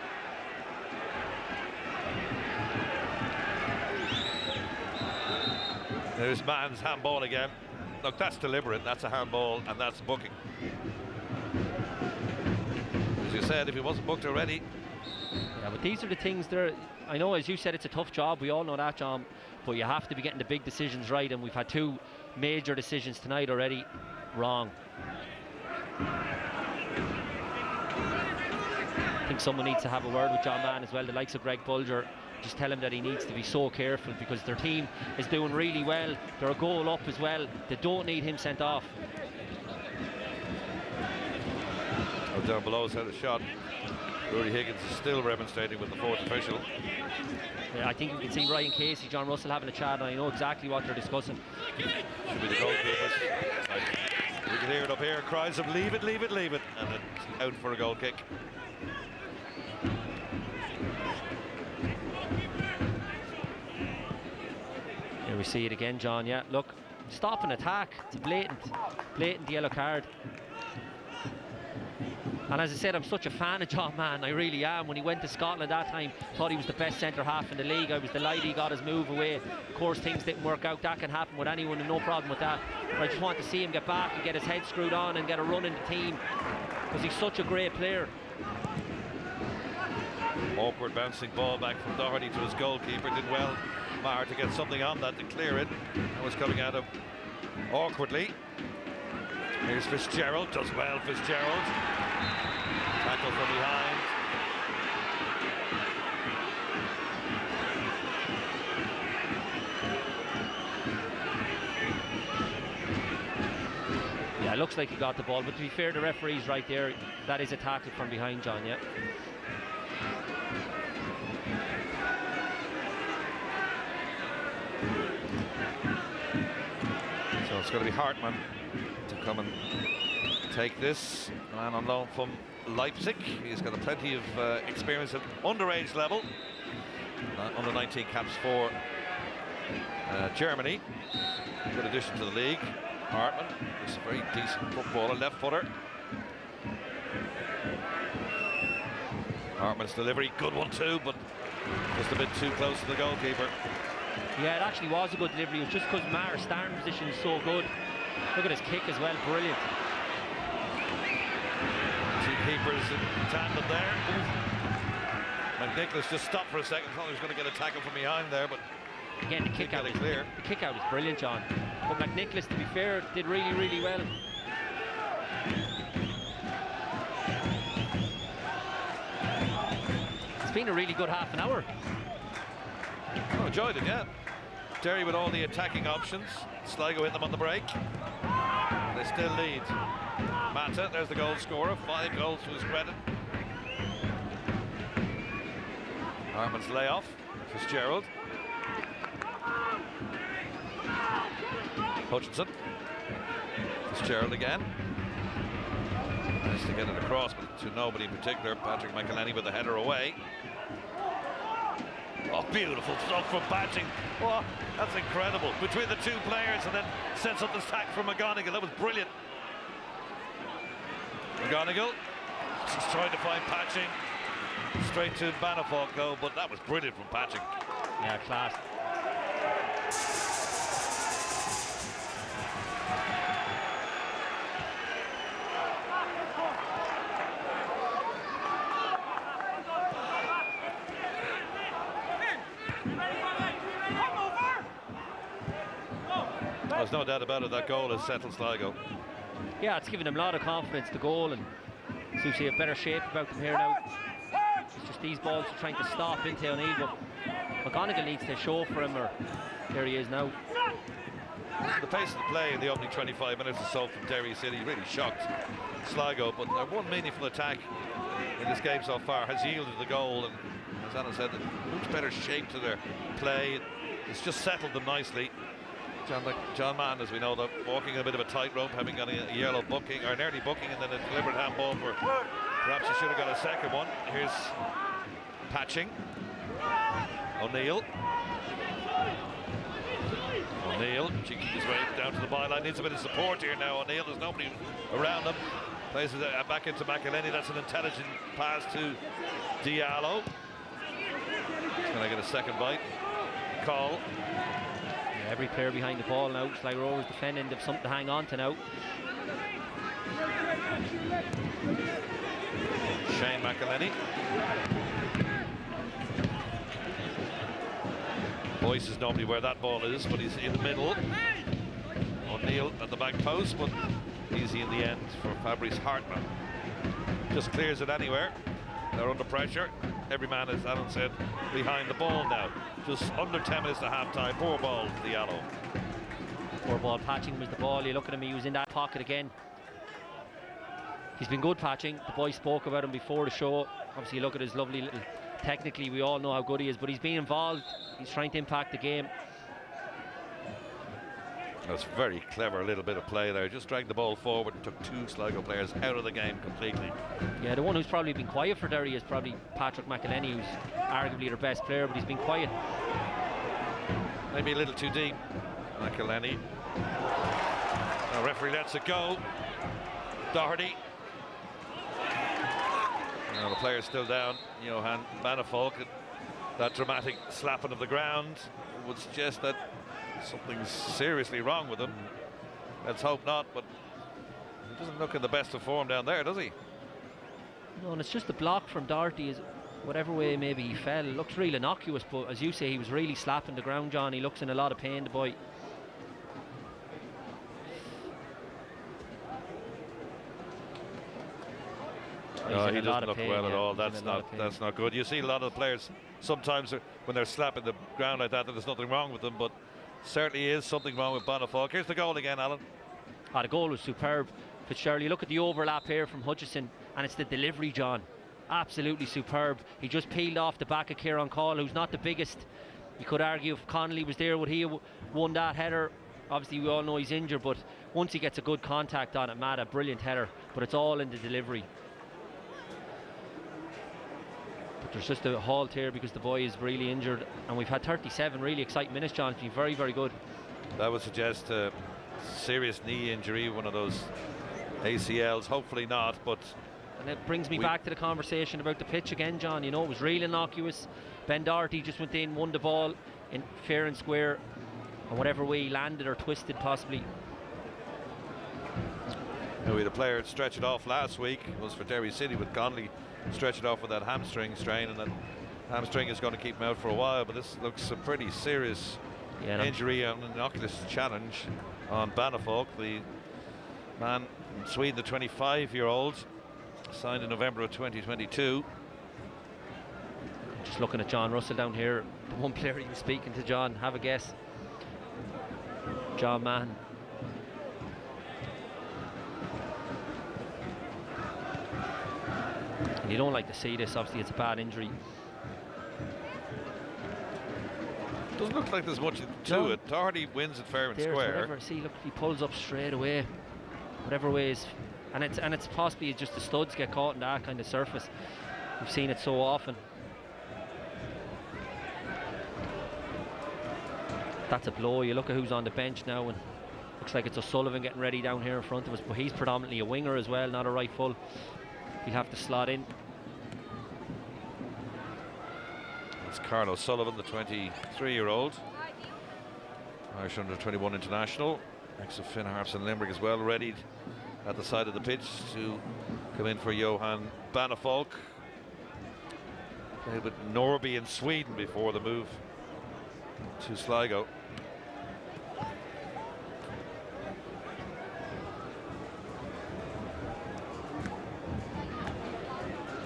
There's Mahon's handball again. Look, that's deliberate. That's a handball, and that's booking. As you said, if he wasn't booked already. Yeah, but these are the things there. I know, as you said, it's a tough job. We all know that, John. But you have to be getting the big decisions right, and we've had two major decisions tonight already wrong. I think someone needs to have a word with John Mann as well, the likes of Greg Bulger. Just tell him that he needs to be so careful because their team is doing really well. They're a goal up as well. They don't need him sent off. Oh, down below has had a shot. Rory Higgins is still remonstrating with the fourth official. Yeah, I think you can see Ryan Casey, John Russell having a chat, and I know exactly what they're discussing. Should be the goalkeepers. We can hear it up here, cries of leave it, leave it, leave it, and it's out for a goal kick. Here we see it again, John. Yeah, look, stop an attack. It's a blatant yellow card. And as I said, I'm such a fan of John Mann, I really am. When he went to Scotland that time, thought he was the best centre-half in the league. I was delighted he got his move away. Of course, things didn't work out. That can happen with anyone, and no problem with that. But I just want to see him get back and get his head screwed on and get a run in the team, because he's such a great player. Awkward bouncing ball back from Doherty to his goalkeeper. Did well, Maher, to get something on that to clear it. That was coming at him awkwardly. Here's Fitzgerald, does well, Fitzgerald. Tackle from behind. Yeah, it looks like he got the ball, but to be fair, the referee's right there. That is a tackle from behind, John, yeah. So it's going to be Hartman to come and take this. Man on loan from Leipzig. He's got plenty of experience at underage level. Under 19 caps for Germany. Good addition to the league. Hartman is a very decent footballer, left footer. Hartman's delivery, good one too, but just a bit too close to the goalkeeper. Yeah, it actually was a good delivery. It was just because Maher's starting position is so good. Look at his kick as well, brilliant. Two keepers in tandem there. McNicholas just stopped for a second, thought he was going to get a tackle from behind there, but Again, the kick out is brilliant, John. But McNicholas, to be fair, did really, really well. It's been a really good half an hour. Oh, enjoyed it, yeah. Derry with all the attacking options. Sligo hit them on the break. They still lead. Mata, there's the goal scorer. 5 goals to his credit. Arman's layoff. Fitzgerald. Hutchinson. Fitzgerald again. Managed to get it across, but to nobody in particular. Patrick McElhenney with the header away. Oh, beautiful stuff from Patching. Oh, that's incredible. Between the two players, and then sets up the sack from McGonigal. That was brilliant. McGonigal just trying to find Patching. Straight to Banafalk though, but that was brilliant from Patching. Yeah, class. There's no doubt about it, that goal has settled Sligo. Yeah, it's given them a lot of confidence, the goal, and seems to be a better shape about them here now. It's just these balls are trying to stop into O'Neill, but McGonigal needs to show for him, or there he is now. The pace of the play in the opening 25 minutes or so from Derry City really shocked Sligo, but their one meaningful attack in this game so far has yielded the goal, and as Alan said, much better shape to their play. It's just settled them nicely. John Mann, as we know, walking a bit of a tightrope, having got a yellow booking, or an early booking, and then a deliberate handball for perhaps he should have got a second one. Here's Patching. O'Neill cheeking his way down to the byline. Needs a bit of support here now. O'Neill, there's nobody around him. Plays it back into McElhenney. That's an intelligent pass to Diallo. He's going to get a second bite. Call. Every player behind the ball now. Sligo Rovers defending, they've something to hang on to now. Shane McElhenney. Boyce is normally where that ball is, but he's in the middle. O'Neill at the back post, but easy in the end for Fabrice Hartman. Just clears it anywhere. They're under pressure. Every man, as Alan said, behind the ball now. Just under 10 minutes to half-time. Poor ball, Diallo. Poor ball. Patching was the ball. You look at him, he was in that pocket again. He's been good, Patching. The boys spoke about him before the show. Obviously, you look at his lovely little... Technically, we all know how good he is, but he's been involved. He's trying to impact the game. That's a very clever little bit of play there. Just dragged the ball forward and took 2 Sligo players out of the game completely. Yeah, the one who's probably been quiet for Derry is probably Patrick McElhenney, who's arguably their best player, but he's been quiet. Maybe a little too deep. McElhenney. The referee lets it go. Doherty. Now the player's still down. Johan Banafalk. That dramatic slapping of the ground would suggest that something's seriously wrong with him. Let's hope not, but he doesn't look in the best of form down there, does he? No, and it's just the block from Doherty. Is whatever way maybe he fell, it looks real innocuous, but as you say, he was really slapping the ground, John. He looks in a lot of pain, the boy. No, he doesn't look well at all. That's not good. You see a lot of the players sometimes when they're slapping the ground like that, there's nothing wrong with them, but certainly is something wrong with Banafalk. Here's the goal again, Alan. The goal was superb. Fitzgerald, you look at the overlap here from Hutchison, and it's the delivery, John. Absolutely superb. He just peeled off the back of Kieran Call, who's not the biggest. You could argue if Connolly was there, would he have won that header? Obviously, we all know he's injured, but once he gets a good contact on it, Matt, a brilliant header, but it's all in the delivery. But there's just a halt here because the boy is really injured, and we've had 37 really exciting minutes, John. It's been very, very good. That would suggest a serious knee injury, one of those ACLs, hopefully not, but... And it brings me back to the conversation about the pitch again, John. You know, it was real innocuous. Ben Doherty just went in, won the ball in fair and square, and whatever way he landed or twisted possibly. We had a player stretch it off last week. It was for Derry City with Connolly. Stretch it off with that hamstring strain, and that hamstring is going to keep him out for a while, but this looks a pretty serious injury and an Oculus challenge on Banafolk, the man from Sweden, the 25-year-old, signed in November of 2022. Just looking at John Russell down here, the one player he was speaking to. John, have a guess. John Mahon. And you don't like to see this, obviously it's a bad injury. Doesn't look like there's much to it. Doherty wins it fair and There's square. whatever, see, look, he pulls up straight away, whatever ways, and it's possibly just the studs get caught in that kind of surface. We've seen it so often. That's a blow. You look at who's on the bench now, and looks like it's O'Sullivan getting ready down here in front of us, but he's predominantly a winger as well, not a right full. He'll have to slot in. It's Carl O'Sullivan, the 23-year-old Irish under-21 international, ex of Finn Harps and Limerick as well, ready at the side of the pitch to come in for Johan Banafolk. Played with Norrby in Sweden before the move to Sligo.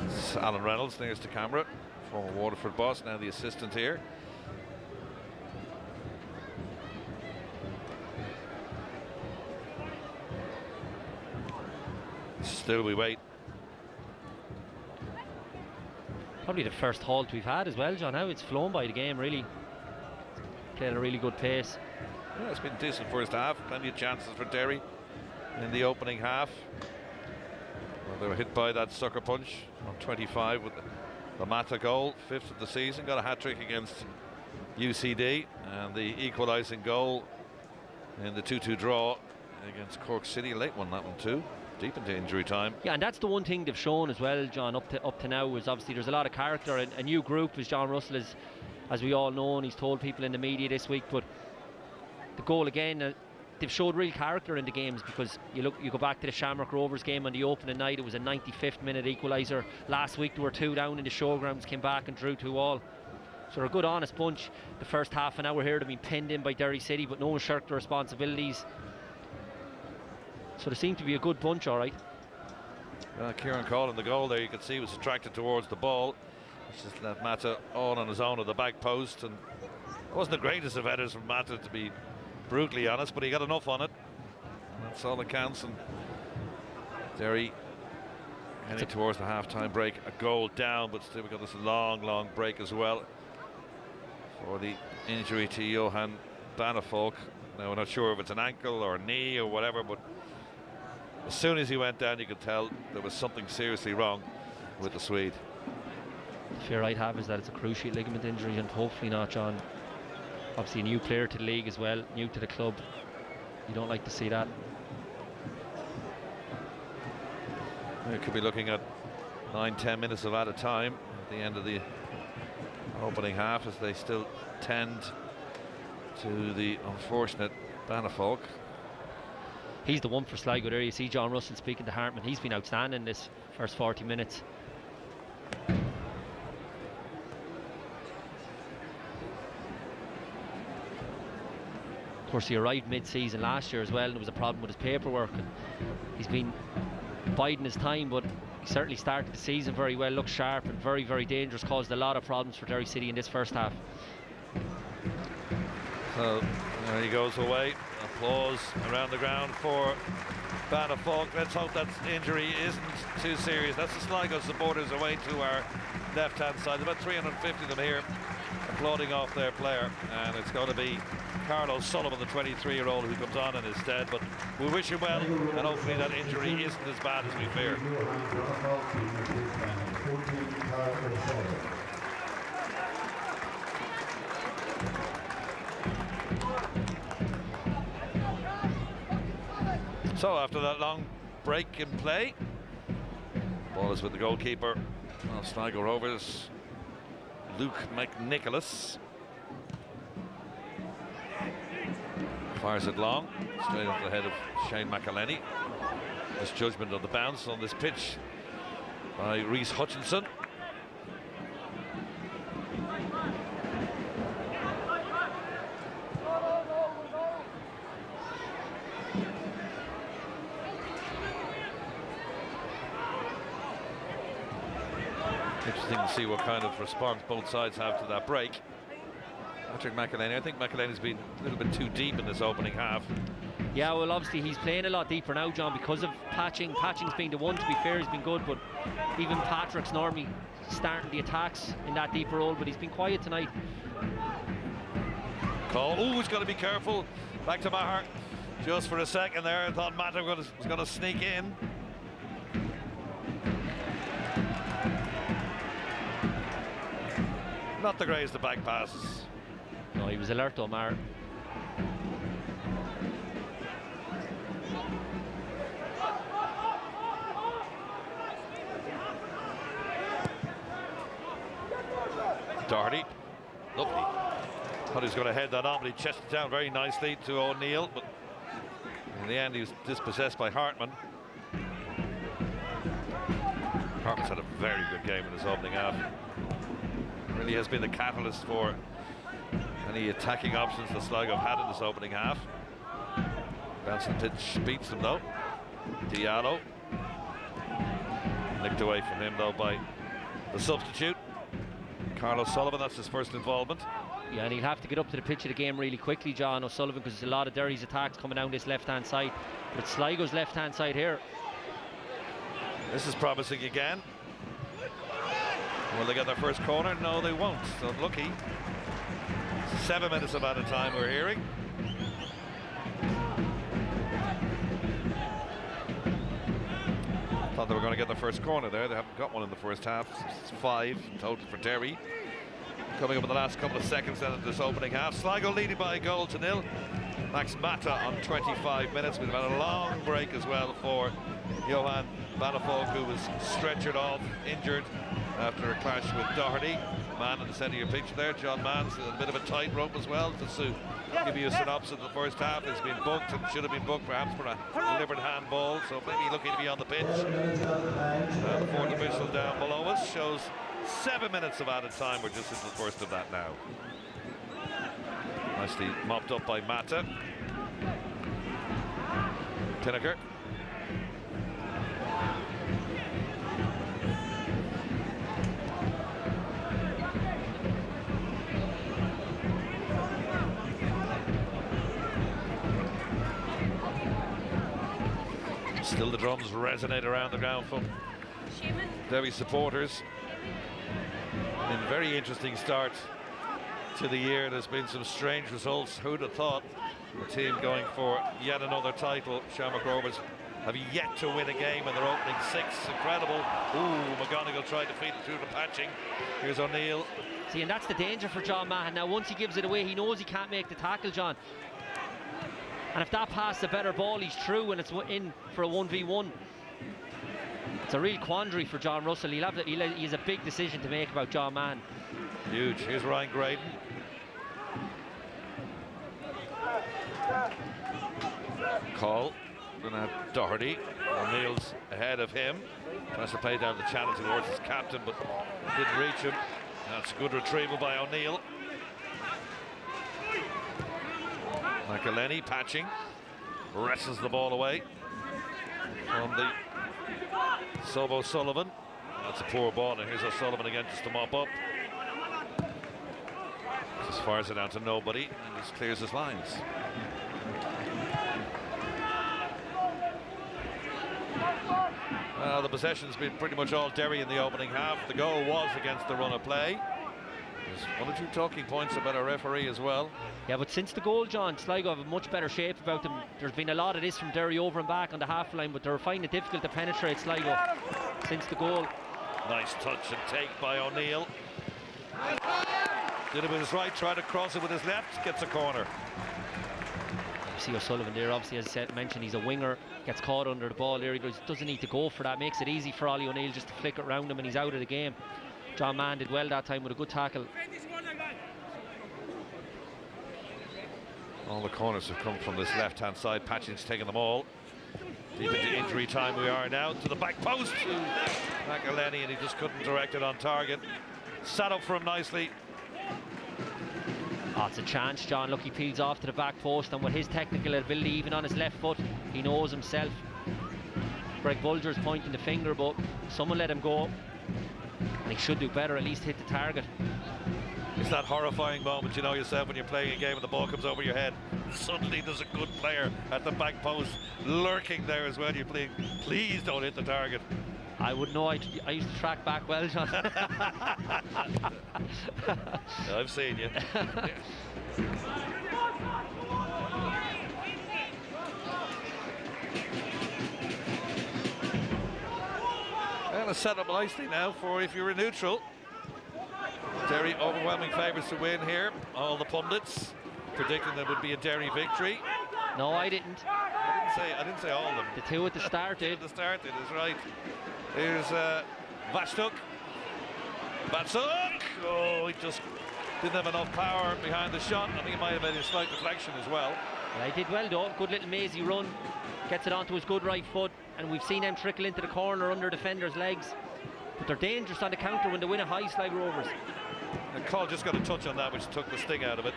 It's Alan Reynolds nearest to camera, former Waterford boss, now the assistant here. Still we wait. Probably the first halt we've had as well, John. How it's flown by the game, really. Played a really good pace. Yeah, it's been a decent first half. Plenty of chances for Derry in the opening half. Well, they were hit by that sucker punch on 25 with the Mata goal, 5th of the season. Got a hat-trick against UCD, and the equalising goal in the 2-2 draw against Cork City. A late one, that one too. Deep into injury time. Yeah, and that's the one thing they've shown as well, John, up to now, is obviously there's a lot of character. And a new group, as John Russell is, as we all know, and he's told people in the media this week. But the goal again, they've showed real character in the games, because you go back to the Shamrock Rovers game on the opening night. It was a 95th minute equaliser. Last week they were 2 down in the showgrounds, came back and drew 2-2. So they're a good, honest bunch. The first half an hour here, they've been pinned in by Derry City, but no one shirked their responsibilities. So they seem to be a good bunch, all right. Kieran Call in the goal there, you could see, was attracted towards the ball. It's just left Mata all on his own at the back post, and it wasn't the greatest of headers from Mata, to be brutally honest, but he got enough on it. And that's all that counts. And Derry heading towards the half-time break, a goal down, but still we've got this long break as well for the injury to Johan Banafolk. Now we're not sure if it's an ankle or a knee or whatever, but as soon as he went down, you could tell there was something seriously wrong with the Swede. The fear I'd have is that it's a cruciate ligament injury, and hopefully not, John. Obviously a new player to the league as well, new to the club. You don't like to see that. We could be looking at 9-10 minutes of added time at the end of the opening half, as they still tend to the unfortunate Banafolk. He's the one for Sligo there. You see John Russell speaking to Hartman. He's been outstanding this first 40 minutes. Of course, he arrived mid-season last year as well, and there was a problem with his paperwork, and he's been biding his time, but he certainly started the season very well, looked sharp and very, very dangerous, caused a lot of problems for Derry City in this first half. So there he goes away. Applause around the ground for Banafolk. Let's hope that injury isn't too serious. That's the Sligo supporters away to our left-hand side. About 350 of them here applauding off their player, and it's going to be Carlo Sullivan, the 23-year-old, who comes on in his stead. But we wish him well, and hopefully that injury isn't as bad as we fear. So after that long break in play, ball is with the goalkeeper of Sligo Rovers, Luke McNicholas. Fires it long, straight off the head of Shane McElhenney. Misjudgment of the bounce on this pitch by Rhys Hutchinson. Interesting to see what kind of response both sides have to that break. Patrick McElhaney, I think McElhaney's been a little bit too deep in this opening half. Yeah, well, obviously he's playing a lot deeper now, John, because of Patching. Patching's been the one, to be fair, he's been good, but even Patrick's normally starting the attacks in that deeper role, but he's been quiet tonight. Cole, oh, he's got to be careful. Back to Maher. Just for a second there, I thought Matter was going to sneak in. Not the greatest of back passes. No, he was alert though, Maher. Doherty, lovely. Thought he was going to head that on, but he chested down very nicely to O'Neill. But in the end, he was dispossessed by Hartman. Hartman's had a very good game in his opening half. Really has been the catalyst for any attacking options that Sligo have had in this opening half. Bouncing pitch beats them though. Diallo. Nicked away from him though by the substitute. Carlos Sullivan, that's his first involvement. Yeah, and he'll have to get up to the pitch of the game really quickly, John O'Sullivan, because there's a lot of Derry's attacks coming down this left-hand side. But it's Sligo's left-hand side here. This is promising again. Will they get their first corner? No, they won't. So unlucky. 7 minutes of added time we're hearing. Thought they were going to get their first corner there. They haven't got one in the first half. It's 5 in total for Derry. Coming up in the last couple of seconds then of this opening half. Sligo leading by a goal to nil. Max Mata on 25 minutes. We've had a long break as well for Johan Manifolk, who was stretchered off, injured after a clash with Doherty. Man in the centre of your picture there, John Mann's a bit of a tightrope as well. Just to give you a synopsis of the first half, it's been booked and should have been booked perhaps for a deliberate handball, so maybe looking to be on the pitch. The fourth official down below us shows 7 minutes of added time. We're just into the first of that now. Nicely mopped up by Mata. Tinnaker. Still the drums resonate around the ground from Derry supporters. In a very interesting start to the year. There's been some strange results. Who'd have thought the team going for yet another title? Shamrock Rovers have yet to win a game in their opening 6. Incredible. Ooh, McGonigal tried to feed it through the Patching. Here's O'Neill. See, and that's the danger for John Mahon. Now, once he gives it away, he knows he can't make the tackle, John. And if that pass is a better ball, he's through and it's in for a 1v1. It's a real quandary for John Russell. He has a big decision to make about John Mahon. Huge. Here's Ryan Graydon. Call. Gonna have Doherty. O'Neill's ahead of him. Tries to play down the channel towards his captain, but didn't reach him. That's a good retrieval by O'Neill. McElhaney Patching. Wrestles the ball away from the O'Sullivan. That's a poor ball, and here's O'Sullivan again just to mop up. Just fires it out to nobody and just clears his lines. The possession's been pretty much all Derry in the opening half. The goal was against the run of play. There's one or two talking points about a referee as well. Yeah, but since the goal, John, Sligo have a much better shape about them. There's been a lot of this from Derry over and back on the half line, but they're finding it difficult to penetrate Sligo since the goal. Nice touch and take by O'Neill. Did it with his right, tried to cross it with his left, gets a corner. You see O'Sullivan there, obviously, as I said, mentioned, he's a winger, gets caught under the ball there. He doesn't need to go for that, makes it easy for Ollie O'Neill just to flick it around him and he's out of the game. John Mann did well that time with a good tackle. All the corners have come from this left-hand side. Patching's taken them all. Deep into injury time we are now. To the back post to McElhaney, and he just couldn't direct it on target. Sat up for him nicely. Oh, it's a chance, John. Look, he peels off to the back post, and with his technical ability, even on his left foot, he knows himself. Greg Bulger's pointing the finger, but someone let him go. And he should do better, at least hit the target. It's that horrifying moment, you know yourself, when you're playing a game and the ball comes over your head. Suddenly there's a good player at the back post lurking there as well. You're playing, please don't hit the target. I would know. I used to track back well, John. I've seen you. And a set up nicely now for if you're a neutral. Derry overwhelming favourites to win here. All the pundits predicting there would be a Derry victory. No, I didn't. I didn't say all of them. The two at the start did. At the start did, is right. Here's Vastuk. Vatsuk! Oh, he just didn't have enough power behind the shot. I think he might have made a slight deflection as well. Yeah, he did well though. Good little mazy run. Gets it onto his good right foot. And we've seen them trickle into the corner under defenders' legs. But they're dangerous on the counter when they win a high, Sligo Rovers. And Cole just got a touch on that, which took the sting out of it.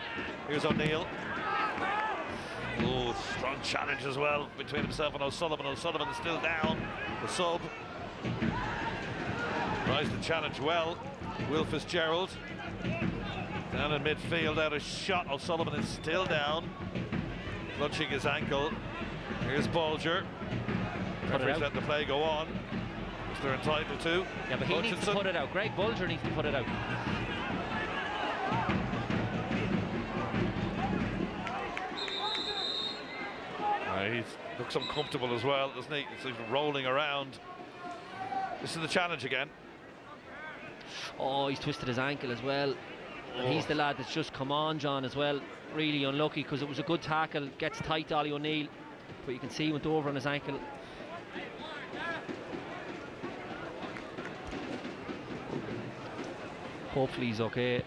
Here's O'Neill. Oh, strong challenge as well between himself and O'Sullivan. O'Sullivan is still down. The sub. Rise to challenge well. Will Fitzgerald. Down in midfield, out a shot. O'Sullivan is still down. Clutching his ankle. Here's Bolger. Referee's let the play go on. Which they're entitled to. Yeah, but he needs to put it out. Greg Bolger needs to put it out. He looks uncomfortable as well, doesn't he? He's rolling around. This is the challenge again. Oh, he's twisted his ankle as well. And he's the lad that's just come on, John, as well. Really unlucky because it was a good tackle. Gets tight, Ollie O'Neill. But you can see he went over on his ankle. Hopefully he's okay.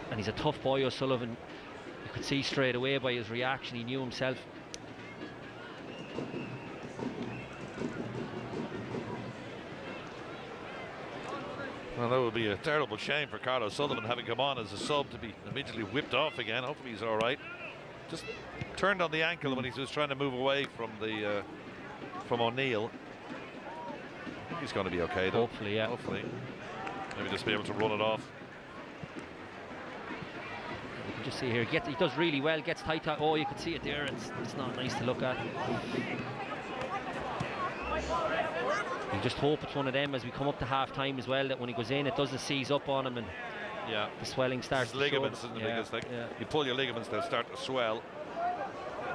And he's a tough boy, O'Sullivan. You could see straight away by his reaction, he knew himself. Well, that would be a terrible shame for Carl O'Sullivan having come on as a sub to be immediately whipped off again. Hopefully he's all right. Just turned on the ankle when he was trying to move away from the from O'Neill. I think he's going to be okay though. Hopefully, yeah. Hopefully. Maybe just be able to run it off. You can just see here, he does really well, gets tight. Oh, you can see it there. It's not nice to look at. You just hope it's one of them as we come up to half time as well, that when he goes in it doesn't seize up on him and yeah, the swelling starts to ligaments show. isn't the biggest thing. Yeah. You pull your ligaments, they'll start to swell.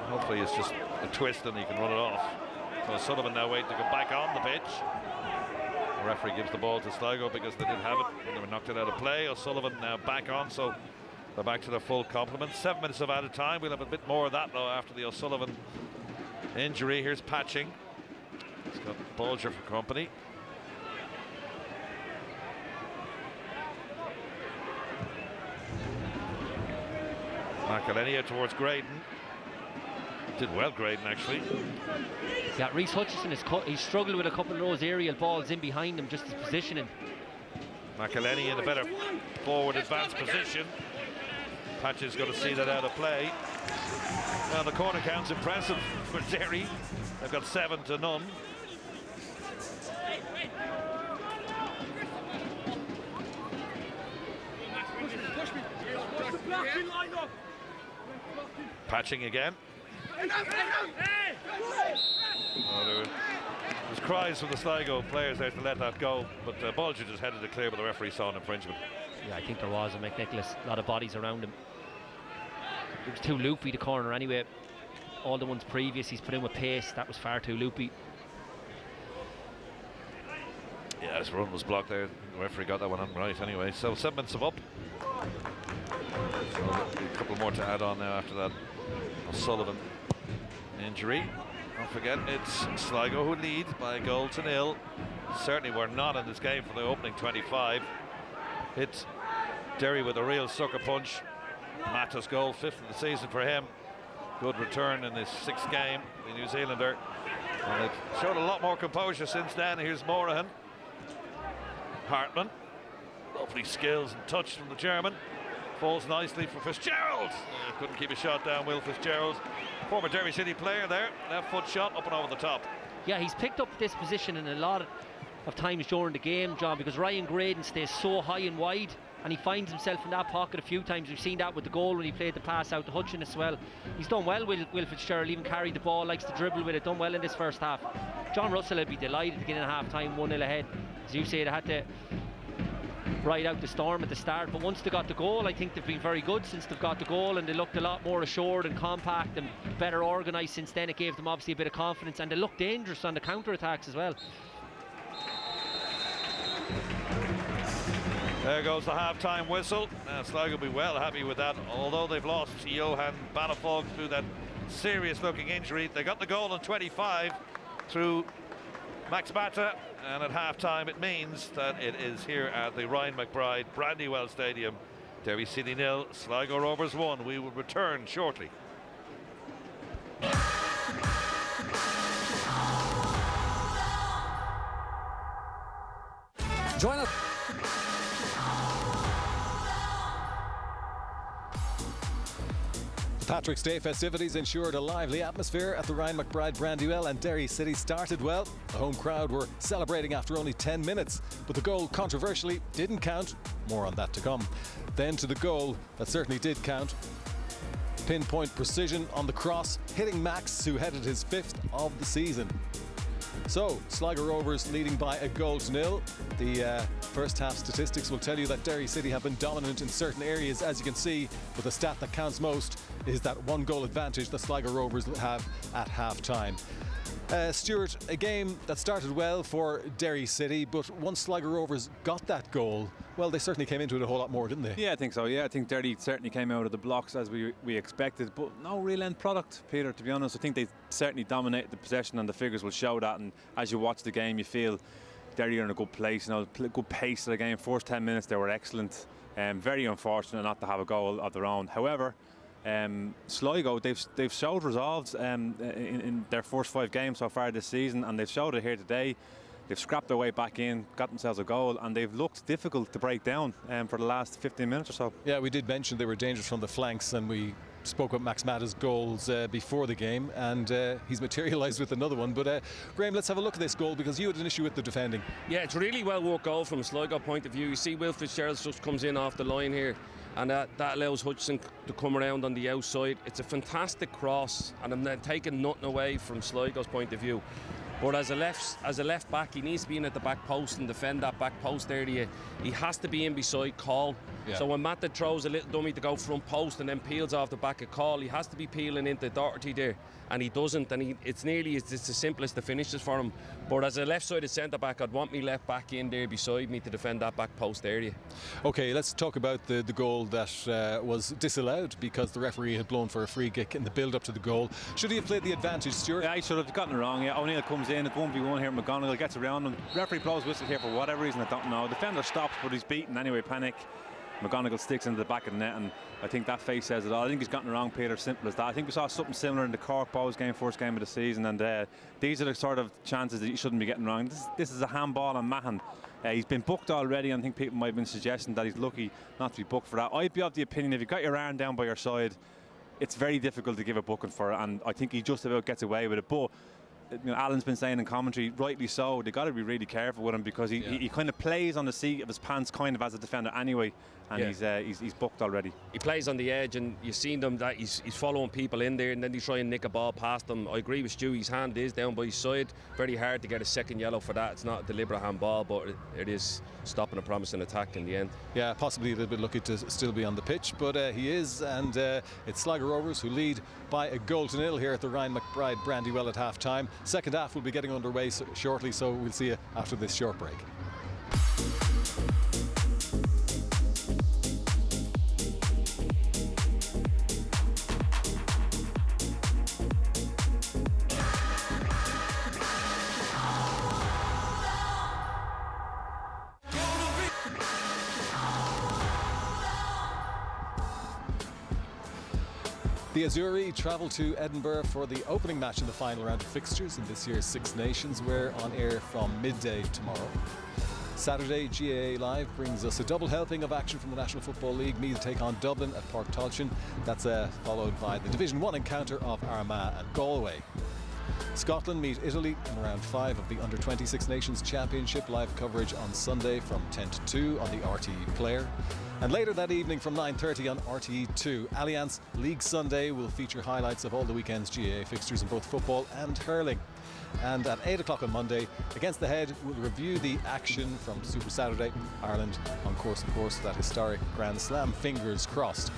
Hopefully it's just a twist and he can run it off. So Sullivan now waiting to go back on the pitch. The referee gives the ball to Sligo because they didn't have it when they were knocked it out of play. O'Sullivan now back on, so they're back to their full complement. 7 minutes of added time. We'll have a bit more of that though after the O'Sullivan injury. Here's Patching. He's got Bolger for company. McElhenney towards Graydon. Did well, Graydon, actually. Yeah, Reece Hutchison he's struggled with a couple of those aerial balls in behind him, just his positioning. McElhenney in a better forward advanced position. Patch is going to see that out of play. Now the corner count's impressive for Derry. They've got 7-0. Patching again. Oh, there's cries from the Sligo players there to let that go, but Bolger just headed it clear, but the referee saw an infringement. Yeah, I think there was a McNicholas, a lot of bodies around him. It was too loopy, the corner anyway. All the ones previous he's put in with pace, that was far too loopy. Yeah, his run was blocked there. The referee got that one on right anyway. So 7 minutes of up. So a couple more to add on now after that O'Sullivan injury. Don't forget, it's Sligo who lead by a goal to nil. Certainly were not in this game for the opening 25. Hit Derry with a real sucker punch. Mata's goal, 5th of the season for him. Good return in his 6th game, the New Zealander. And they've showed a lot more composure since then. Here's Morahan. Hartman. Lovely skills and touch from the German. Falls nicely for Fitzgerald. Couldn't keep a shot down, Will Fitzgerald. Former Derry City player there. Left foot shot up and over the top. Yeah, he's picked up this position in a lot of times during the game, John, because Ryan Graydon stays so high and wide, and he finds himself in that pocket a few times. We've seen that with the goal when he played the pass out to Hutchin as well. He's done well, Will Fitzgerald, even carried the ball, likes to dribble with it, done well in this first half. John Russell would be delighted to get in at half time 1-0 ahead. As you say, they had to ride out the storm at the start, but once they got the goal, I think they've been very good since they've got the goal, and they looked a lot more assured and compact and better organised since then. It gave them obviously a bit of confidence, and they looked dangerous on the counter-attacks as well. There goes the half-time whistle. Now Sligo will be well happy with that, although they've lost Johan Banafog through that serious-looking injury. They got the goal in 25 through Max Mata, and at half-time it means that it is here at the Ryan McBride Brandywell Stadium. Derry City 0, Sligo Rovers 1. We will return shortly. Join us. Patrick's Day festivities ensured a lively atmosphere at the Ryan McBride Brandywell, and Derry City started well. The home crowd were celebrating after only 10 minutes, but the goal controversially didn't count. More on that to come. Then to the goal that certainly did count. Pinpoint precision on the cross, hitting Max, who headed his 5th of the season. So, Sligo Rovers leading by a goal to nil. The first half statistics will tell you that Derry City have been dominant in certain areas, as you can see, but the stat that counts most is that 1 goal advantage that Sligo Rovers have at half-time. Stuart, a game that started well for Derry City, but once Sligo Rovers got that goal, well, they certainly came into it a whole lot more, didn't they? Yeah, I think so. Yeah, I think Derry certainly came out of the blocks as we expected, but no real end product, Peter, to be honest. I think they certainly dominated the possession, and the figures will show that. And as you watch the game, you feel Derry are in a good place, good pace of the game. First 10 minutes, they were excellent. Very unfortunate not to have a goal of their own. However, Sligo, they've showed resolve in their first 5 games so far this season, and they've showed it here today. They've scrapped their way back in, got themselves a goal, and they've looked difficult to break down for the last 15 minutes or so. Yeah, we did mention they were dangerous from the flanks, and we spoke about Max Mata's goals before the game, and he's materialised with another one. But Graham, let's have a look at this goal, because you had an issue with the defending. Yeah, it's a really well worked goal from a Sligo point of view. You see Will Fitzgerald just comes in off the line here, and that allows Hutchinson to come around on the outside. It's a fantastic cross, and I'm not taking nothing away from Sligo's point of view. But as a left back, he needs to be in at the back post and defend that back post area. He has to be in beside Call. Yeah. So when Matt throws a little dummy to go front post and then peels off the back of Call, he has to be peeling into Doherty there, and he doesn't. And it's as simple as the finishes for him. But as a left-sided centre back, I'd want me left back in there beside me to defend that back post area. Okay, let's talk about the goal that was disallowed because the referee had blown for a free kick in the build-up to the goal. Should he have played the advantage, Stuart? Yeah, he should have gotten it wrong. Yeah, O'Neill comes in, it's 1v1 here. McGonigal gets around him. Referee blows whistle here for whatever reason, I don't know. Defender stops, but he's beaten anyway. Panic. McGonigal sticks into the back of the net, and I think that face says it all. I think he's gotten it wrong, Peter. Simple as that. I think we saw something similar in the Cork Bows game, first game of the season, and these are the sort of chances that you shouldn't be getting wrong. This is a handball on Mahan. He's been booked already, and I think people might have been suggesting that he's lucky not to be booked for that. I'd be of the opinion if you've got your arm down by your side, it's very difficult to give a booking for it, and I think he just about gets away with it. But Alan's been saying in commentary, rightly so, they got to be really careful with him, because he kind of plays on the seat of his pants kind of as a defender anyway, and he's booked already. He plays on the edge, and you've seen them that he's following people in there, and then they try and nick a ball past them. I agree with Stu, his hand is down by his side. Very hard to get a second yellow for that. It's not a deliberate handball, but it is stopping a promising attack in the end. Yeah, possibly a little bit lucky to still be on the pitch, but he is, and it's Sligo Rovers who lead by a goal to nil here at the Ryan McBride Brandywell at half-time. Second half will be getting underway shortly, so we'll see you after this short break. The Azzurri travel to Edinburgh for the opening match in the final round of fixtures in this year's Six Nations. We're on air from midday tomorrow. Saturday, GAA Live brings us a double helping of action from the National Football League. Meath take on Dublin at Páirc Tailteann. That's followed by the Division 1 encounter of Armagh and Galway. Scotland meet Italy in round 5 of the Under-26 Nations Championship. Live coverage on Sunday from 10 to 2 on the RTE Player. And later that evening from 9:30 on RTE2, Allianz League Sunday will feature highlights of all the weekend's GAA fixtures in both football and hurling. And at 8 o'clock on Monday, Against the Head will review the action from Super Saturday. Ireland on course, of course, for that historic Grand Slam. Fingers crossed.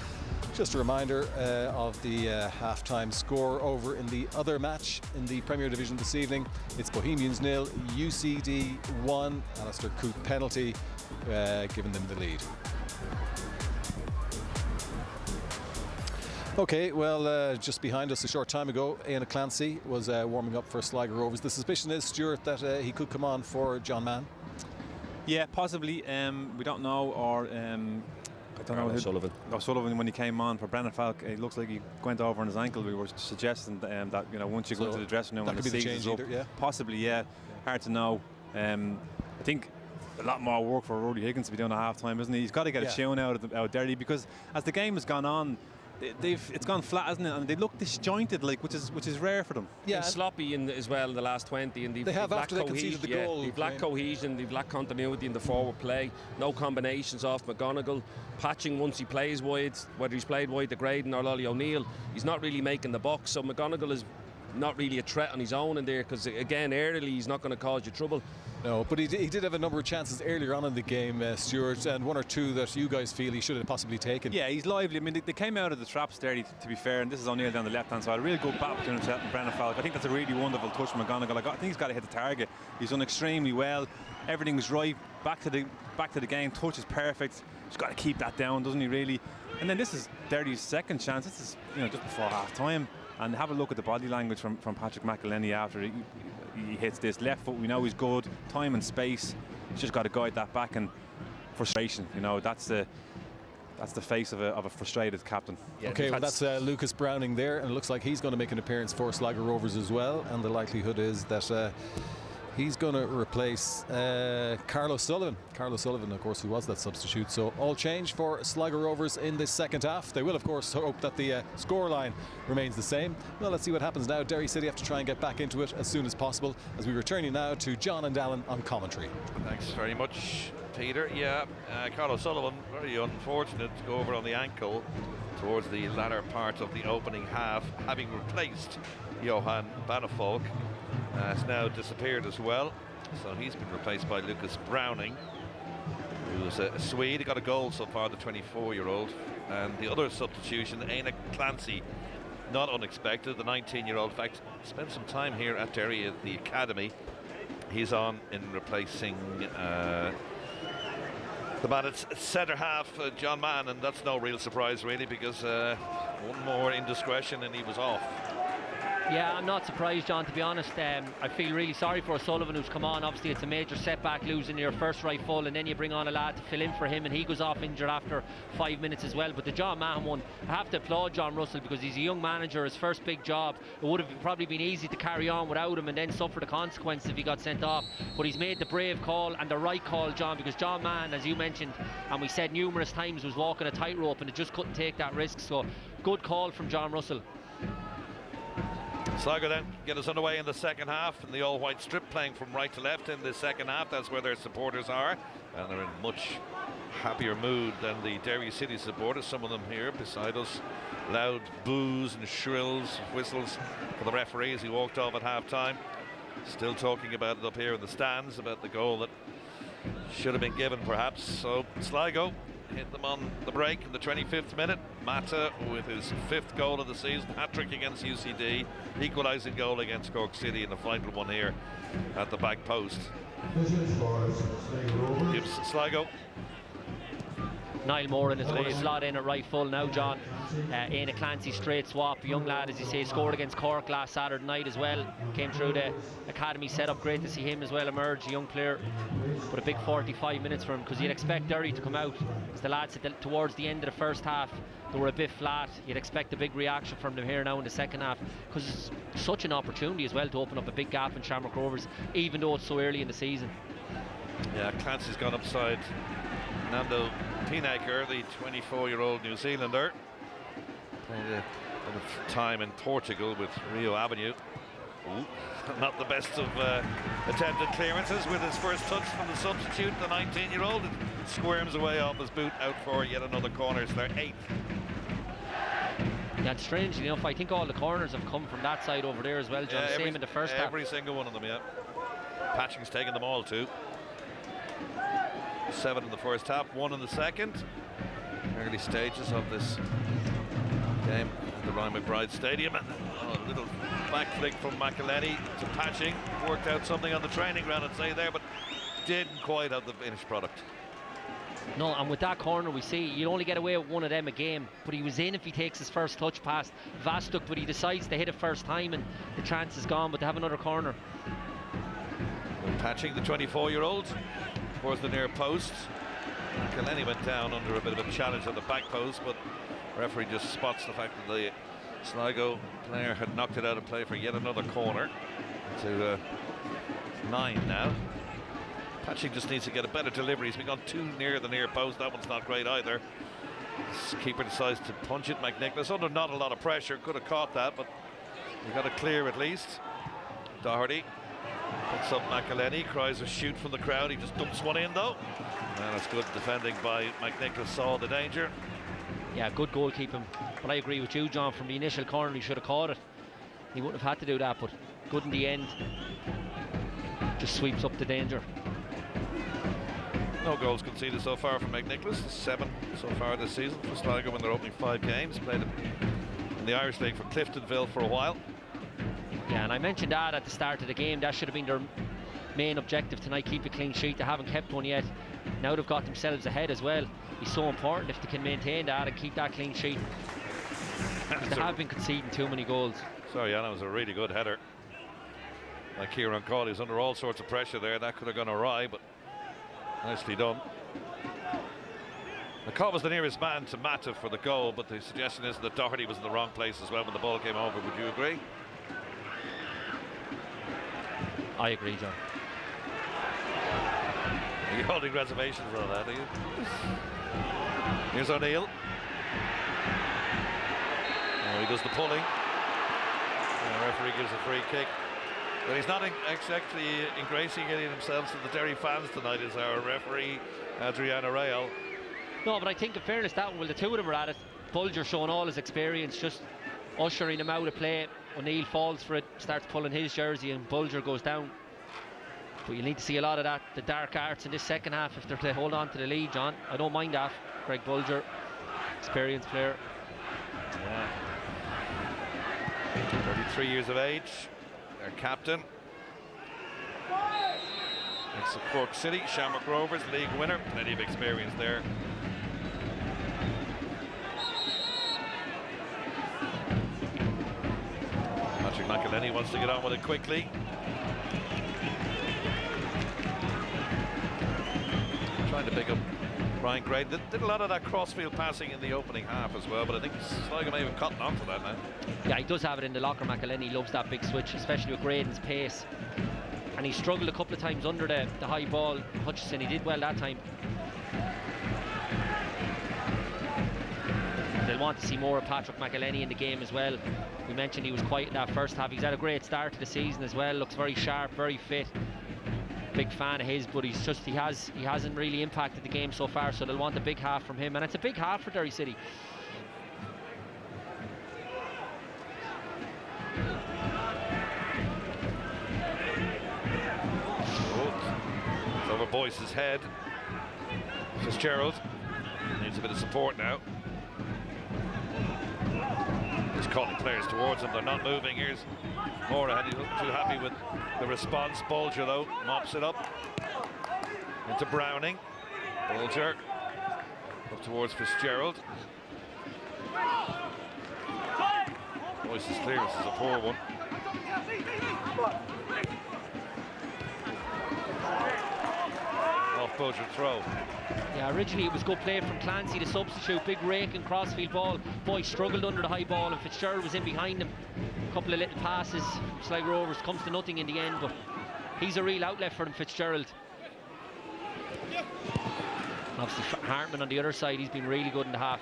Just a reminder of the half-time score over in the other match in the Premier Division this evening. It's Bohemians 0, UCD 1. Alistair Coote penalty, giving them the lead. Okay, well, just behind us a short time ago, Ian Clancy was warming up for Sligo Rovers. The suspicion is, Stuart, that he could come on for John Mann. Yeah, possibly. We don't know, or I don't know. O'Sullivan, when he came on for Brandywell, it looks like he went over on his ankle. We were suggesting that once you go into the dressing room and the season's up, possibly, yeah, hard to know. I think a lot more work for Rory Higgins to be doing at half time, isn't he? He's got to get a tune out of Derry, because as the game has gone on, it's gone flat, hasn't it? And they look disjointed, which is rare for them. Yeah, and sloppy as well in the last 20. And they have after they conceded the goal. They've lacked cohesion, they've lacked continuity in the forward play. No combinations off McGonigal. Patching once he plays wide, whether he's played wide to Graydon or Lolly O'Neill, he's not really making the box. So McGonigal is not really a threat on his own in there, because again, early he's not going to cause you trouble. No, but he did have a number of chances earlier on in the game, Stuart, and one or two that you guys feel he should have possibly taken. Yeah, he's lively. I mean, they came out of the traps there, to be fair, and this is O'Neill down the left-hand side. A really good battle between himself and Brennan Falk. I think that's a really wonderful touch from McGonigal. I think he's got to hit the target. He's done extremely well. Everything was right. Back to the game. Touch is perfect. He's got to keep that down, doesn't he, really? And then this is Derry's second chance. This is just before half-time. And have a look at the body language from Patrick McElhenney after he hits this left foot. We know he's good. Time and space. He's just got to guide that back, and frustration. That's the face of a frustrated captain. Yeah, okay, well, that's Lucas Browning there, and it looks like he's going to make an appearance for Sligo Rovers as well. And the likelihood is that he's going to replace Carlo Sullivan. Carlo Sullivan, of course, who was that substitute. So all change for Sligo Rovers in this second half. They will, of course, hope that the scoreline remains the same. Well, let's see what happens now. Derry City have to try and get back into it as soon as possible, as we return you now to John and Alan on commentary. Thanks very much, Peter. Yeah, Carlo Sullivan, very unfortunate to go over on the ankle towards the latter part of the opening half, having replaced Johan Banafolk. Has now disappeared as well, so he's been replaced by Lucas Browning, who's a Swede. He got a goal so far, the 24-year-old. And the other substitution, Éanna Clancy, not unexpected, the 19-year-old. In fact, spent some time here at Derry at the academy. He's on in replacing the man at centre half, John Mann, and that's no real surprise really, because one more indiscretion and he was off. Yeah, I'm not surprised, John, to be honest. I feel really sorry for O'Sullivan, who's come on. Obviously, it's a major setback losing your first right full, and then you bring on a lad to fill in for him, and he goes off injured after 5 minutes as well. But the John Mahon one, I have to applaud John Russell, because he's a young manager, his first big job. It would have probably been easy to carry on without him and then suffer the consequences if he got sent off. But he's made the brave call and the right call, John, because John Mahon, as you mentioned, and we said numerous times, was walking a tightrope and it just couldn't take that risk. So good call from John Russell. Sligo then get us underway in the second half, in the all-white strip, playing from right to left in the second half. That's where their supporters are, and they're in much happier mood than the Derry City supporters. Some of them here beside us, loud boos and shrills, whistles for the referee as he walked off at half-time. Still talking about it up here in the stands, about the goal that should have been given perhaps. So Sligo hit them on the break in the 25th minute. Mata with his 5th goal of the season, hat-trick against UCD, equalising goal against Cork City, and the final one here at the back post gives Sligo. Niall Moran is going to slot in at right full now, John. Éanna Clancy straight swap, young lad, as you say, scored against Cork last Saturday night as well. Came through the academy setup, great to see him as well emerge, a young player. But a big 45 minutes for him, because you'd expect Derry to come out, as the lads said, towards the end of the first half they were a bit flat. You'd expect a big reaction from them here now in the second half, because it's such an opportunity as well to open up a big gap in Shamrock Rovers, even though it's so early in the season. Yeah, Clancy's gone upside Nando Pinaker, the 24-year-old New Zealander. Played a bit of time in Portugal with Rio Avenue. Ooh, not the best of attempted clearances with his first touch from the substitute, the 19-year-old. It squirms away off his boot, out for yet another corner. It's their 8th. Yeah, it's strangely enough, I think all the corners have come from that side over there as well, John. Same in the first half. Every single one of them, yeah. Patching's taken them all too. 7 in the first half, 1 in the second. Early stages of this game at the Ryan McBride Stadium. And a little back flick from McElhenney to Patching. Worked out something on the training ground, I'd say there, but didn't quite have the finished product. No, and with that corner we see you only get away with one of them a game, but he was in if he takes his first touch past Vastuk, but he decides to hit it first time and the chance is gone, but they have another corner. Patching, the 24-year-old, towards the near post. McElhenney went down under a bit of a challenge at the back post, but the referee just spots the fact that the Sligo player had knocked it out of play for yet another corner. To 9 now. Patching just needs to get a better delivery. He's been gone too near the near post. That one's not great either. This keeper decides to punch it. McNicholas under not a lot of pressure. Could have caught that, but he got it clear at least. Doherty puts up McElhenney. Cries a shoot from the crowd. He just dumps one in though. And it's good defending by McNicholas. Saw the danger. Yeah, good goalkeeping. But I agree with you, John. From the initial corner, he should have caught it. He wouldn't have had to do that, but good in the end. Just sweeps up the danger. No goals conceded so far from McNicholas. 7 so far this season for Sligo in their opening 5 games. Played in the Irish League for Cliftonville for a while. Yeah, and I mentioned that at the start of the game. That should have been their main objective tonight, keep a clean sheet. They haven't kept one yet. Now they've got themselves ahead as well. It's so important if they can maintain that and keep that clean sheet. They have been conceding too many goals. Sorry, Anna, was a really good header. Like Kieran Cawley, he's under all sorts of pressure there. That could have gone awry, but nicely done. McCall was the nearest man to Mata for the goal, but the suggestion is that Doherty was in the wrong place as well when the ball came over. Would you agree? I agree, John. Are you holding reservations on that, are you? Here's O'Neill. Oh, he does the pulling. And the referee gives a free kick. But he's not exactly ingratiating himself to the Derry fans tonight, is our referee, Adriana Real. No, but I think in fairness, that one, well, the two of them are at it. Bulger showing all his experience, just ushering him out of play. O'Neill falls for it, starts pulling his jersey, and Bulger goes down. But you need to see a lot of that, the dark arts in this second half if they're to hold on to the lead, John. I don't mind that. Greg Bulger, experienced player. Yeah. 33 years of age, their captain. Next to Cork City, Shamrock Rovers, league winner. Plenty of experience there. Patrick McElhenney wants to get on with it quickly. Trying to pick up Ryan Gray. Did a lot of that crossfield passing in the opening half as well, but I think Sligo may have gotten onto that now. Yeah, he does have it in the locker. McElhenney loves that big switch, especially with Graydon's pace. And he struggled a couple of times under the high ball. Hutchison, he did well that time. They'll want to see more of Patrick McElhenney in the game as well. We mentioned he was quiet in that first half. He's had a great start to the season as well. Looks very sharp, very fit. Big fan of his, but he hasn't really impacted the game so far, so they'll want a big half from him, and it's a big half for Derry City. It's over Boyce's head. Fitzgerald needs a bit of support now. He's calling players towards him. They're not moving. Here's Mora. He's not too happy with the response. Bulger, though, mops it up into Browning. Bulger up towards Fitzgerald. Boyce's clearance is a poor one. Off Bulger throw. Yeah, originally it was good play from Clancy, the substitute. Big rake and crossfield ball. Boy struggled under the high ball, and Fitzgerald was in behind him. A couple of little passes. Sligo Rovers comes to nothing in the end, but he's a real outlet for them, Fitzgerald. Obviously Hartman on the other side, he's been really good in the half.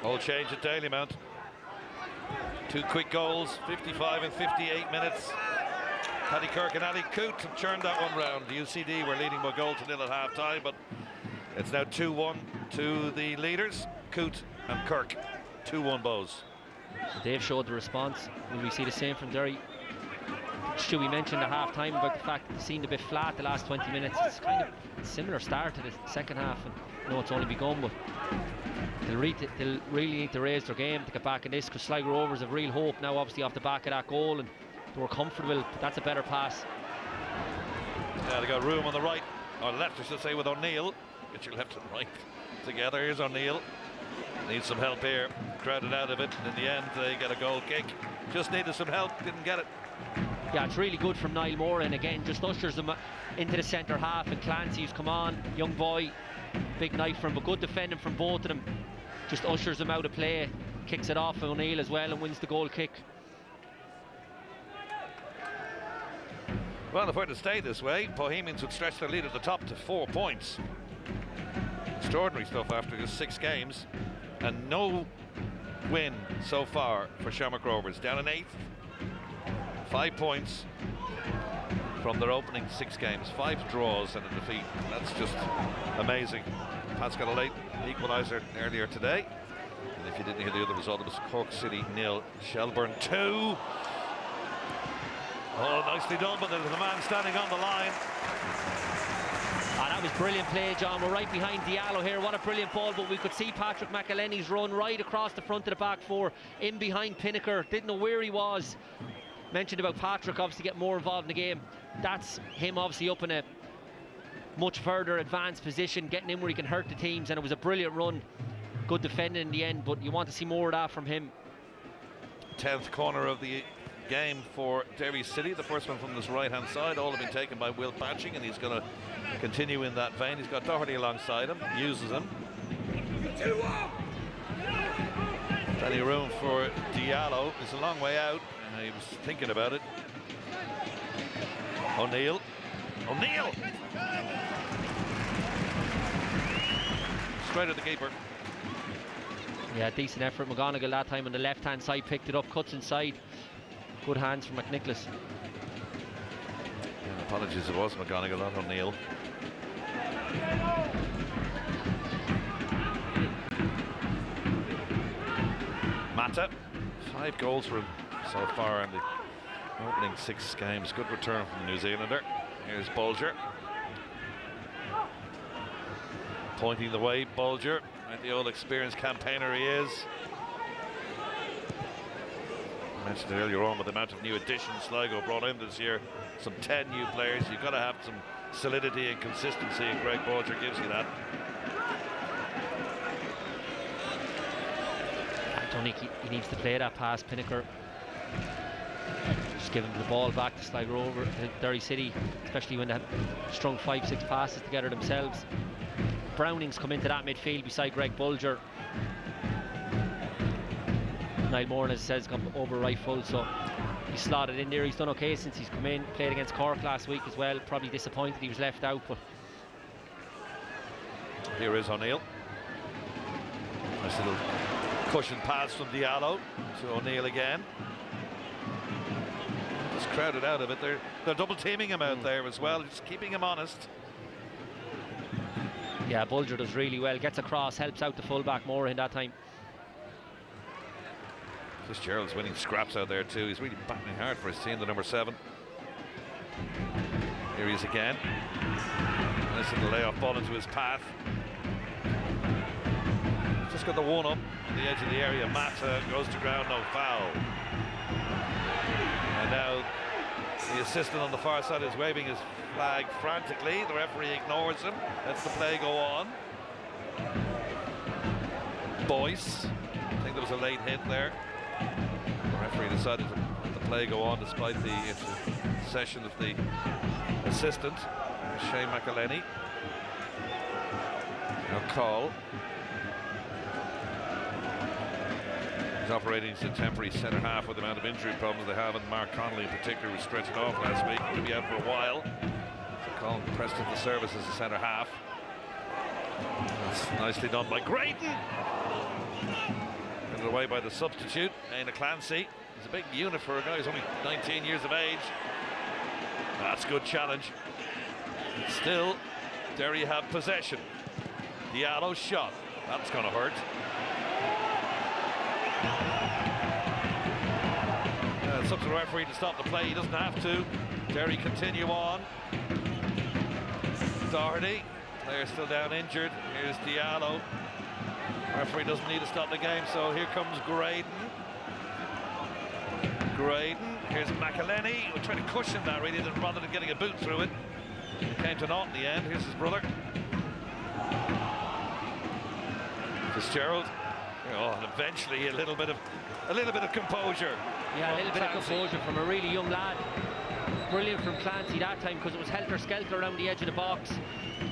All change at Dalymount. 2 quick goals, 55 and 58 minutes. Paddy Kirk and Ali Coote have churned that one round. The UCD were leading by goal to nil at half time, but it's now 2-1 to the leaders, Coote and Kirk. 2-1 Bows. They've showed the response. Will we see the same from Derry? Stewie mentioned at half time about the fact that they seemed a bit flat the last 20 minutes. It's kind of a similar start to the second half, and I know it's only begun, but they'll really need to raise their game to get back in this, because Sligo Rovers have real hope now, obviously off the back of that goal, and they were comfortable, but that's a better pass. Yeah, they got room on the right, or left I should say, with O'Neill. Get your left and right together. Here's O'Neill. Needs some help here. Crowded out of it. In the end, they get a goal kick. Just needed some help, didn't get it. Yeah, it's really good from Niall Moore, and again just ushers them into the centre half, and Clancy's come on, young boy, big knife from him, but good defending from both of them. Just ushers them out of play, kicks it off O'Neill as well and wins the goal kick. Well, if we're to stay this way, Bohemians would stretch their lead at the top to 4 points. Extraordinary stuff after just 6 games, and no win so far for Shamrock Rovers. Down in 8th, 5 points from their opening 6 games, 5 draws and a defeat. That's just amazing. Pat's got a late equaliser earlier today, and if you didn't hear the other result, it was Cork City 0, Shelburne 2. Oh, nicely done, but there's a man standing on the line. That was brilliant play, John. We're right behind Diallo here. What a brilliant ball, but we could see Patrick McElhenney's run right across the front of the back four, in behind Pinnaker. Didn't know where he was. Mentioned about Patrick obviously getting more involved in the game. That's him obviously up in a much further advanced position, getting in where he can hurt the teams, and it was a brilliant run. Good defending in the end, but you want to see more of that from him. 10th corner of the game for Derry City. The first one from this right-hand side. All have been taken by Will Patching, and he's going to continue in that vein. He's got Doherty alongside him, uses him. Plenty of room for Diallo. It's a long way out. He was thinking about it. O'Neill. O'Neill! Straight at the keeper. Yeah, decent effort. McGonigal that time on the left-hand side picked it up, cuts inside. Good hands from McNicholas. Yeah, apologies, it was McGonigal, not O'Neill. Mata, 5 goals for him so far in the opening 6 games. Good return from the New Zealander. Here's Bolger. Pointing the way, Bolger. Like the old experienced campaigner he is. I mentioned it earlier on with the amount of new additions Sligo brought in this year. Some 10 new players. You've got to have some solidity and consistency, and Greg Bolger gives you that. I don't think he needs to play that pass, Pinnaker. Just giving the ball back to Sligo Rovers, to Derry City, especially when they have strung 5-6 passes together themselves. Browning's come into that midfield beside Greg Bolger. Niall Moore, as says, got over right full, so he's slotted in there. He's done okay since he's come in. Played against Cork last week as well. Probably disappointed he was left out, but here is O'Neill. Nice little cushion pass from Diallo to O'Neill again. Just crowded out of it. They're double teaming him out there as well, just keeping him honest. Yeah, Bolger does really well. Gets across, helps out the fullback more in that time. Fitzgerald's winning scraps out there too. He's really battling hard for his team, the number 7. Here he is again. Nice little layoff ball into his path. Just got the one up on the edge of the area. Mata goes to ground, no foul. And now the assistant on the far side is waving his flag frantically. The referee ignores him. Lets the play go on. Boyce. I think there was a late hit there. The referee decided to let the play go on despite the intercession of the assistant, Shane McElhenney. Now call. He's operating as a temporary centre half with the amount of injury problems they have, and Mark Connolly in particular was stretched off last week. He'll be out for a while. So Colin pressed into service as a centre half. That's nicely done by Graydon. Away by the substitute, Aina Clancy. He's a big unit for a guy who's only 19 years of age. That's a good challenge. But still, Derry have possession. Diallo's shot. That's going to hurt. It's up to the referee to stop the play. He doesn't have to. Derry continue on. Doherty, player still down injured. Here's Diallo. Referee doesn't need to stop the game, so here comes Graydon. Here's McElhenney. We're trying to cushion that really, rather than getting a boot through it. It came to naught in the end. Here's his brother. Fitzgerald. Oh, and eventually a little bit of composure. Yeah, a little bit of composure from a really young lad. Brilliant from Clancy that time, because it was helter-skelter around the edge of the box.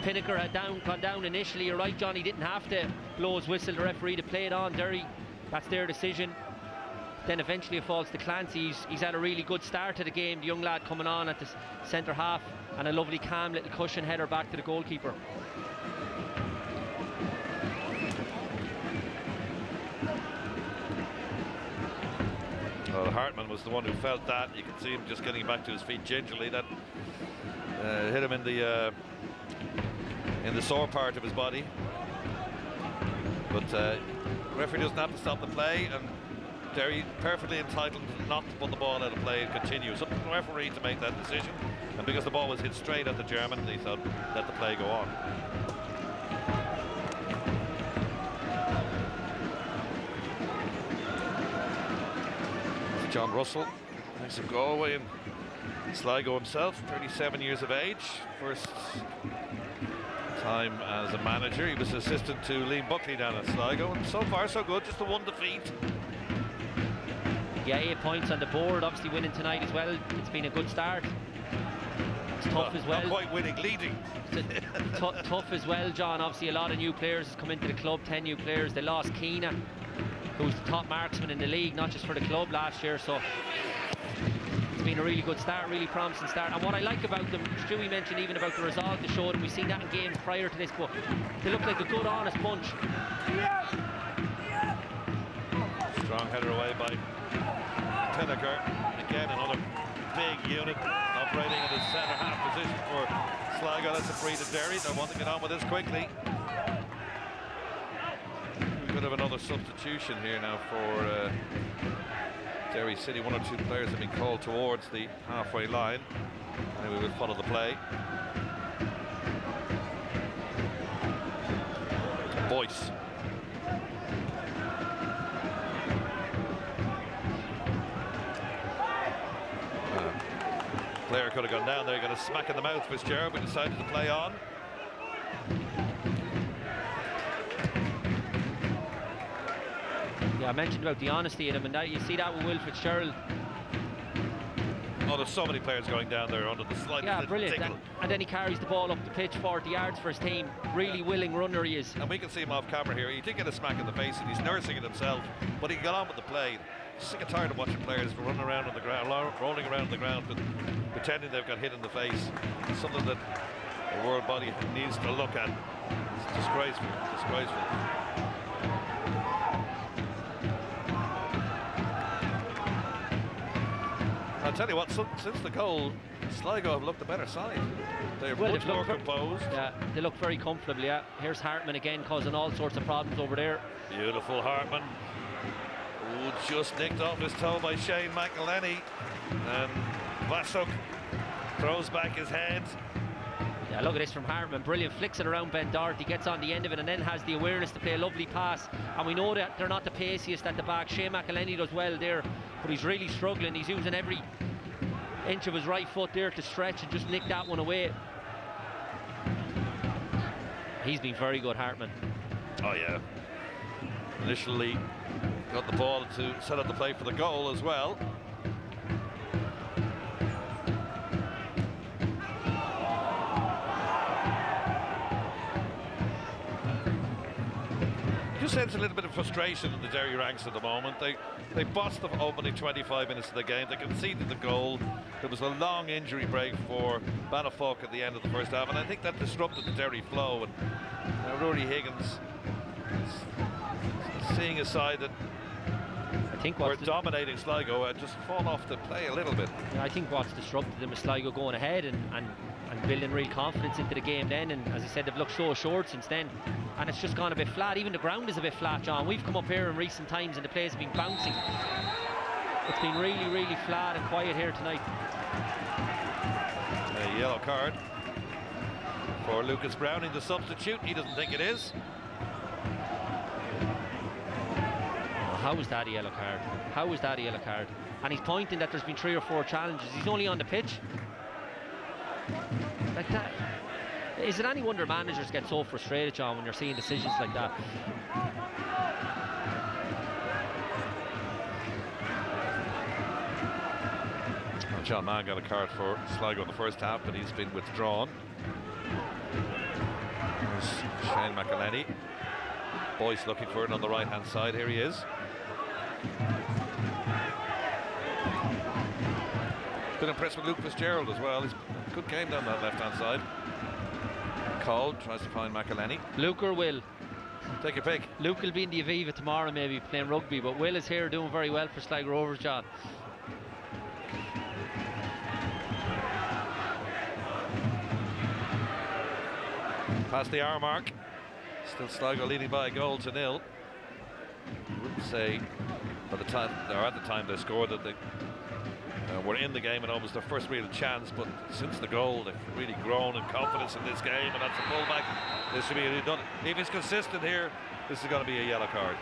Pinnaker had gone down initially. You're right, John, he didn't have to blow his whistle, the referee, to play it on. Derry, that's their decision. Then eventually it falls to Clancy. He's had a really good start to the game. The young lad coming on at the centre half, and a lovely calm little cushion header back to the goalkeeper. Well, Hartman was the one who felt that. You can see him just getting back to his feet gingerly. That hit him in the sore part of his body. But the referee doesn't have to stop the play, and Derry perfectly entitled not to put the ball out of play and continue. It's up to the referee to make that decision, and because the ball was hit straight at the German, they thought, let the play go on. John Russell makes a Galway in Sligo himself, 37 years of age. First time as a manager. He was assistant to Liam Buckley down at Sligo, and so far so good, just the one defeat. Yeah, 8 points on the board, obviously winning tonight as well. It's been a good start. It's tough as well. Not quite winning, leading. Tough as well, John. Obviously a lot of new players has come into the club, 10 new players. They lost Keena, who's the top marksman in the league, not just for the club last year, so it's been a really good start, really promising start. And what I like about them, Stewie mentioned even about the resolve they showed, and we've seen that in games prior to this, but they look like a good, honest bunch. Strong header away by Pinnaker. Again, another big unit operating in the centre half position for Sligo. That's a free to Derry. They want to get on with this quickly. We could have another substitution here now for Derry City. One or two players have been called towards the halfway line, and we will follow the play. Boyce. Player could have gone down there, got a smack in the mouth. Fitzgerald, but decided to play on. Yeah, I mentioned about the honesty in him, and that, you see that with Will Fitzgerald. Oh, there's so many players going down there under the slightest. Yeah, brilliant. And then he carries the ball up the pitch 40 yards for his team. Really willing runner he is. And we can see him off camera here. He did get a smack in the face, and he's nursing it himself, but he got on with the play. Sick and tired of watching players running around on the ground, rolling around on the ground, but pretending they've got hit in the face. It's something that the world body needs to look at. It's disgraceful, disgraceful. I'll tell you what, since the goal, Sligo have looked a better side. They're much more composed. Yeah, they look very comfortable, yeah. Here's Hartman again, causing all sorts of problems over there. Beautiful Hartman. Ooh, just nicked off his toe by Shane McElhenney. And Vasuk throws back his head. Yeah, look at this from Hartman. Brilliant. Flicks it around Ben Doherty, gets on the end of it, and then has the awareness to play a lovely pass. And we know that they're not the paciest at the back. Shane McElhenney does well there, but he's really struggling. He's using every inch of his right foot there to stretch and just nick that one away. He's been very good, Hartman. Oh, yeah. Initially got the ball to set up the play for the goal as well. Just sense a little bit of frustration in the Derry ranks at the moment. They bossed the opening 25 minutes of the game. They conceded the goal. There was a long injury break for Bannafolk at the end of the first half, and I think that disrupted the Derry flow. And Rory Higgins seeing a side that I think we're dominating Sligo, just fall off the play a little bit. Yeah, I think what's disrupted them is Sligo going ahead and building real confidence into the game then, and as I said, they've looked so assured since then, and it's just gone a bit flat. Even the ground is a bit flat, John. We've come up here in recent times and the play's been bouncing. It's been really, really flat and quiet here tonight. A yellow card for Lucas Browning, the substitute. He doesn't think it is. How is that a yellow card? How is that a yellow card? And he's pointing that there's been 3 or 4 challenges. He's only on the pitch. Like that. Is it any wonder managers get so frustrated, John, when you're seeing decisions like that? Well, John Mann got a card for Sligo in the first half, but he's been withdrawn. There's Shane McElhenney. Boyce looking for it on the right hand side. Here he is. Been impressed with Luke Fitzgerald as well. He's a good game down that left hand side. Cole tries to find McElhenney. Luke or Will? Take your pick. Luke will be in the Aviva tomorrow, maybe playing rugby, but Will is here doing very well for Sligo Rovers, John. Past the hour mark. Still Sligo leading by a goal to 0. I wouldn't say by the time, or at the time they scored, that they were in the game and almost their first real chance, but since the goal they've really grown in confidence in this game, and that's a pullback. This should be done. If he's consistent here, this is going to be a yellow card.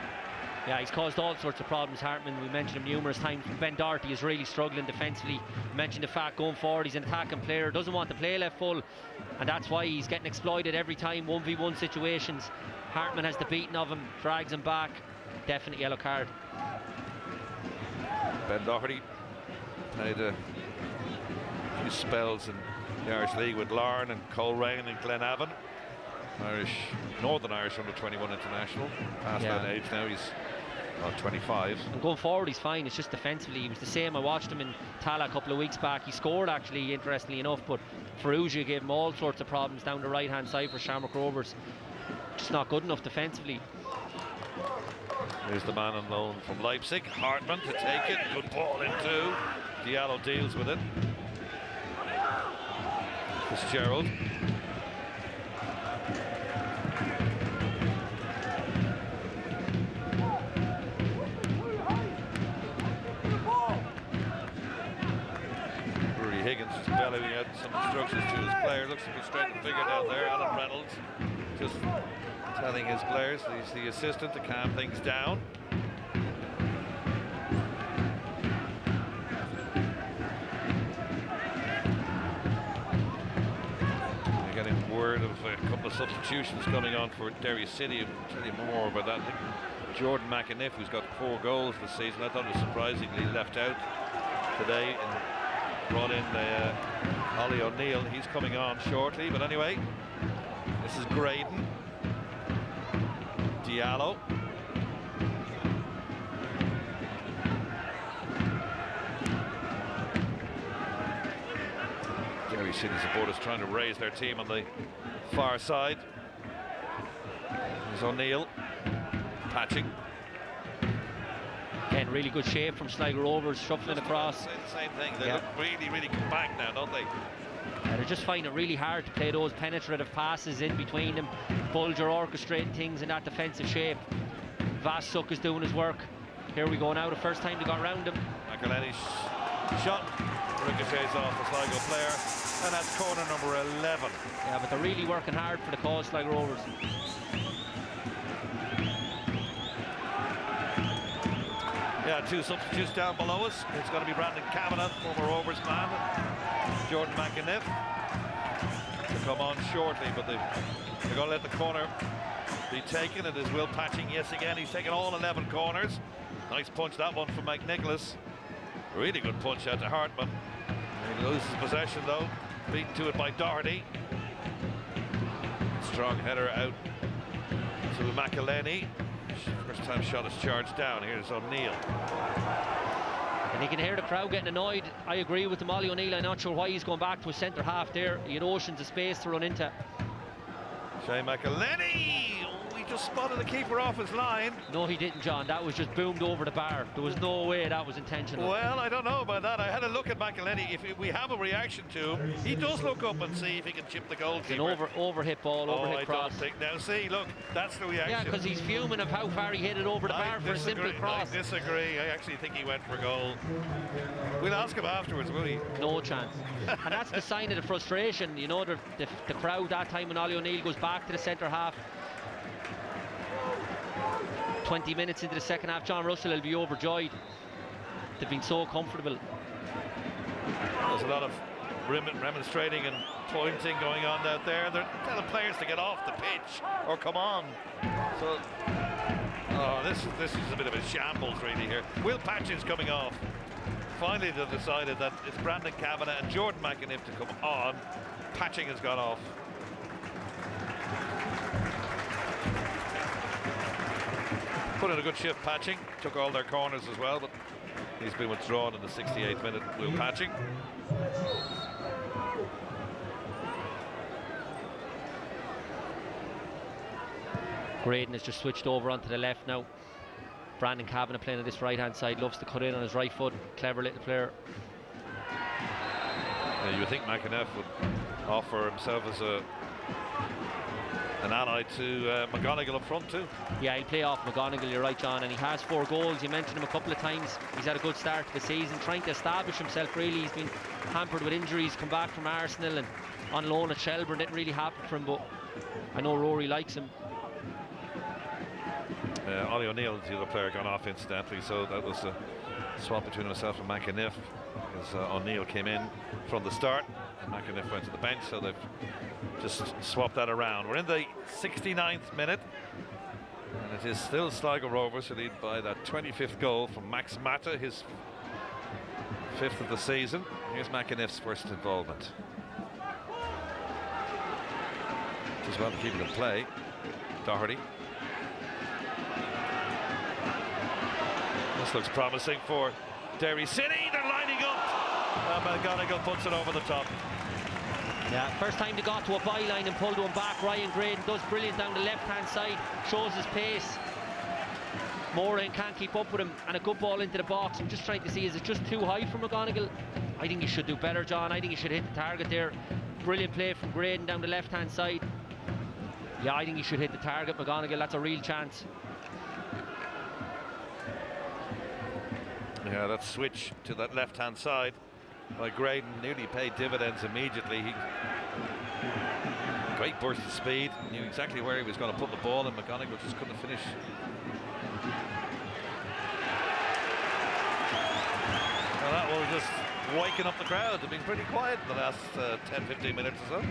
Yeah, he's caused all sorts of problems, Hartman. We mentioned him numerous times. Ben Doherty is really struggling defensively. We mentioned the fact going forward, he's an attacking player, doesn't want to play left full, and that's why he's getting exploited every time, 1v1 situations. Hartman has the beating of him, drags him back. Definite yellow card. Ben Doherty played a few spells in the Irish League with Larne and Coleraine and Glenavon. Northern Irish under-21 international. Past that age now, he's 25. And going forward, he's fine. It's just defensively, he was the same. I watched him in Tala a couple of weeks back. He scored, actually, interestingly enough, but Ferrugia gave him all sorts of problems down the right-hand side for Shamrock Rovers. Just not good enough defensively. Here's the man on loan from Leipzig, Hartman to take it. Good ball into. Diallo deals with it. Fitzgerald. Higgins just bellowing out some instructions to his player. Looks to be straight and figure down there. Alan Reynolds just telling his players, he's the assistant, to calm things down. We're getting word of a couple of substitutions coming on for Derry City. I'll tell you more about that. I think Jordan McAniff, who's got 4 goals this season, I thought was surprisingly left out today. Brought in Ollie O'Neill. He's coming on shortly, but anyway, this is Graydon. Diallo. Derry City supporters trying to raise their team on the far side. There's O'Neill patching. Again, really good shape from Sligo Rovers, shuffling across. Same thing. They look really, really compact now, don't they? Yeah, they're just finding it really hard to play those penetrative passes in between them. Bulger orchestrating things in that defensive shape. Vasuk is doing his work. Here we go now, the first time they got around him. McElhenney's shot ricochets off a Sligo player, and that's corner number 11. Yeah, but they're really working hard for the cause, Sligo Rovers. Yeah, 2 substitutes down below us. It's going to be Brandon Kavanagh, former Rovers man, Jordan McAniff to come on shortly, but they're going to let the corner be taken. It is Will Patching, yes again. He's taken all 11 corners. Nice punch, that one from Mike Nicholas. Really good punch out to Hartman. He loses possession though, beaten to it by Doherty. Strong header out to McElhenney. First time shot is charged down. Here's O'Neill. And you can hear the crowd getting annoyed. I agree with them, Ollie O'Neill. I'm not sure why he's going back to a centre half there. He had oceans of space to run into. Shane McElhenney. Oh, he just spotted the keeper off his line. No, he didn't, John. That was just boomed over the bar. There was no way that was intentional. Well, I don't know about that. I had a look at McElhenney. If we have a reaction to him, he does look up and see if he can chip the goalkeeper. It's an overhit ball, overhit cross. Now see, look, that's the reaction. Yeah, because he's fuming of how far he hit it over the bar for a simple cross. I disagree. I actually think he went for goal. We'll ask him afterwards, will he? No chance. And that's the sign of the frustration. You know, the crowd that time when Ollie O'Neill goes back to the centre half. 20 minutes into the second half, John Russell will be overjoyed. They've been so comfortable. There's a lot of remonstrating and pointing going on out there. They're telling players to get off the pitch or come on. So, this is a bit of a shambles really here. Will Patchin's coming off. Finally, they've decided that it's Brandon Kavanagh and Jordan McAniff to come on. Patching has gone off. Put in a good shift, Patching. Took all their corners as well, but he's been withdrawn in the 68th minute. Will Patching. Graydon has just switched over onto the left now. Brandon Kavanagh playing on this right-hand side, loves to cut in on his right foot. Clever little player. Yeah, you would think McAniff would offer himself as an ally to McGonigal up front too. Yeah, he'll play off McGonigal, you're right, John, and he has 4 goals. You mentioned him a couple of times. He's had a good start to the season, trying to establish himself really. He's been hampered with injuries, come back from Arsenal and on loan at Shelburne. Didn't really happen for him, but I know Rory likes him. Ollie O'Neill, the other player, gone off incidentally, so that was a swap between himself and McAniff, as O'Neill came in from the start and McAniff went to the bench, so they've just swapped that around. We're in the 69th minute and it is still Sligo Rovers who lead by that 25th goal from Max Mata, his 5th of the season. Here's McAniff's first involvement. Just well to keep it in play. Doherty. This looks promising for Derry City. They're lining up. McGonigal puts it over the top. Yeah, first time they got to a byline and pulled one back. Ryan Graydon does brilliant down the left-hand side, shows his pace. Moran can't keep up with him, and a good ball into the box. I'm just trying to see, is it just too high for McGonigal? I think he should do better, John. I think he should hit the target there. Brilliant play from Graydon down the left-hand side. Yeah, I think he should hit the target, McGonigal. That's a real chance. Yeah, that switch to that left-hand side by Graydon nearly paid dividends immediately. Great burst of speed, knew exactly where he was going to put the ball, and McGonigal just couldn't finish. Well, that was just waking up the crowd. They've been pretty quiet in the last 10-15 minutes or so.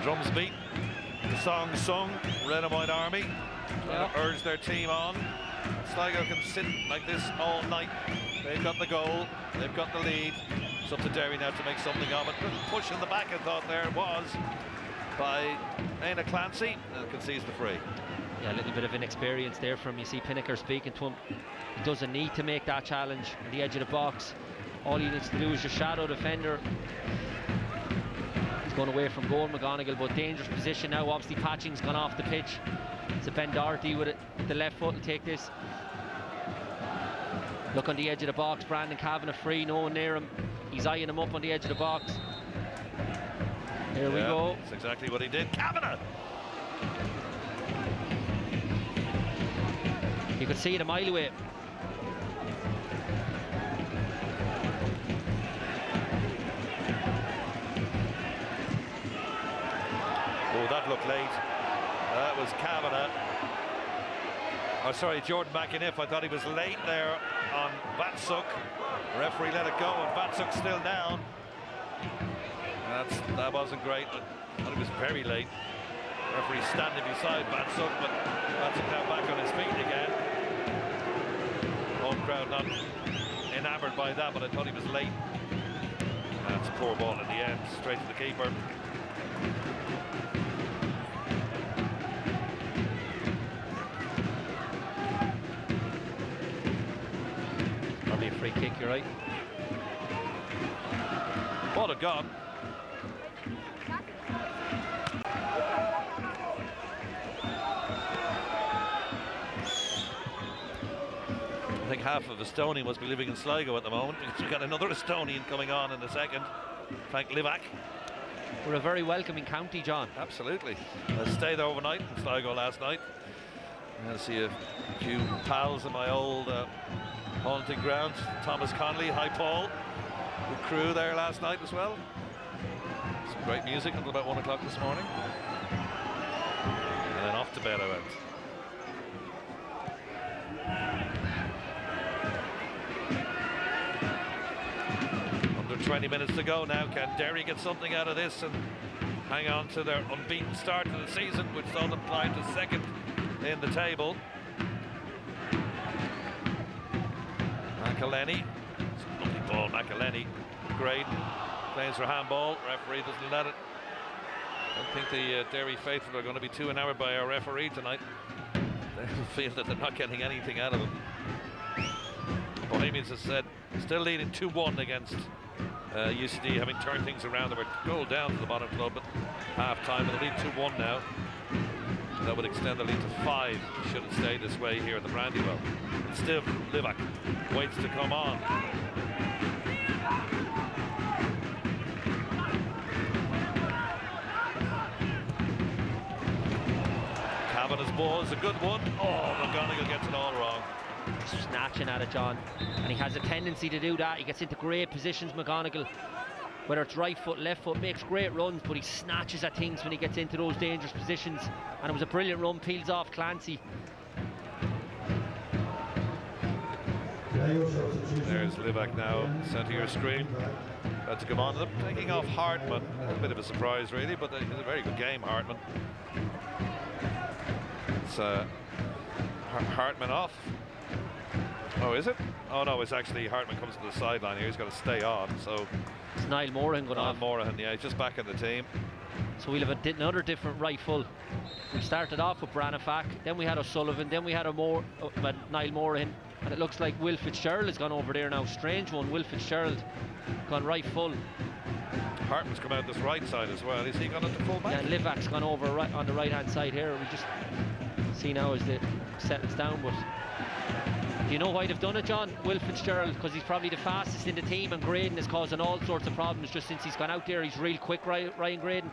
Drums beat. The song sung, Red and White Army, trying to urge their team on. Sligo can sit like this all night. They've got the goal, they've got the lead. It's up to Derry now to make something of it. Little push in the back, I thought there was by Aina Clancy, and concedes the free. Yeah, a little bit of inexperience there from, you see Pinnaker speaking to him. He doesn't need to make that challenge on the edge of the box. All he needs to do is just shadow defender. Going away from goal, McGonigal, but dangerous position now. Obviously Patching's gone off the pitch. So Ben Doherty with it, the left foot will take this. Look on the edge of the box, Brandon Kavanagh free, no one near him. He's eyeing him up on the edge of the box. Here we go. That's exactly what he did. Kavanagh! You could see it a mile away. Oh, that looked late. That was Kavanagh. Oh, sorry, Jordan McAniff. I thought he was late there on Batsuk. The referee let it go, and Batsuk's still down. That wasn't great. I thought he was very late. The referee standing beside Batsuk, but Batsuk now back on his feet again. Home crowd not enamoured by that, but I thought he was late. That's a poor ball in the end, straight to the keeper. Probably a free kick, you're right. Ball had gone. I think half of Estonia must be living in Sligo at the moment, because we've got another Estonian coming on in a second, Frank Livak. We're a very welcoming county, John. Absolutely. I stayed overnight in Sligo last night. I see a few pals in my old haunting ground. Thomas Connolly, hi Paul, good crew there last night as well. Some great music until about 1 o'clock this morning. And then off to bed I went. Under 20 minutes to go now. Can Derry get something out of this and hang on to their unbeaten start to the season, which saw them climb to second in the table? McElhenney, lovely ball, McElhenney. Graydon claims for handball. Referee doesn't let it. I don't think the Derry faithful are going to be too enamored by our referee tonight. They feel that they're not getting anything out of him. Bohemians, as said, still leading 2-1 against UCD, having turned things around. They were goal down to the bottom club at half-time, and they lead 2-1 now. That would extend the lead to 5 should it stay this way here at the Brandywell. And still Livak waits to come on. Kavanagh's ball is a good one. Oh, McGonigal gets it all wrong. Snatching at it, John, and he has a tendency to do that. He gets into great positions, McGonigal, whether it's right foot, left foot, makes great runs, but he snatches at things when he gets into those dangerous positions. And it was a brilliant run, peels off Clancy. There's Livak now, centre your screen. About to come on. Them taking off Hartman. A bit of a surprise, really, but it's a very good game, Hartman. It's Hartman off. Oh, is it? Oh no, it's actually Hartman comes to the sideline here. He's got to stay on. So it's Niall Morahan going off. Morahan, yeah, he's just back in the team. So we'll have another different right full. We started off with Branafak, then we had O'Sullivan, then we had Niall Morahan, and it looks like Will Fitzgerald has gone over there now. Strange one, Will Fitzgerald gone right full. Hartman's come out this right side as well. Is he gone into full back? Yeah, and Livak's gone over right on the right hand side here. We just see now as it settles down. But do you know why they've done it, John? Will Fitzgerald, because he's probably the fastest in the team, and Graydon is causing all sorts of problems just since he's gone out there. He's real quick, Ryan Graydon.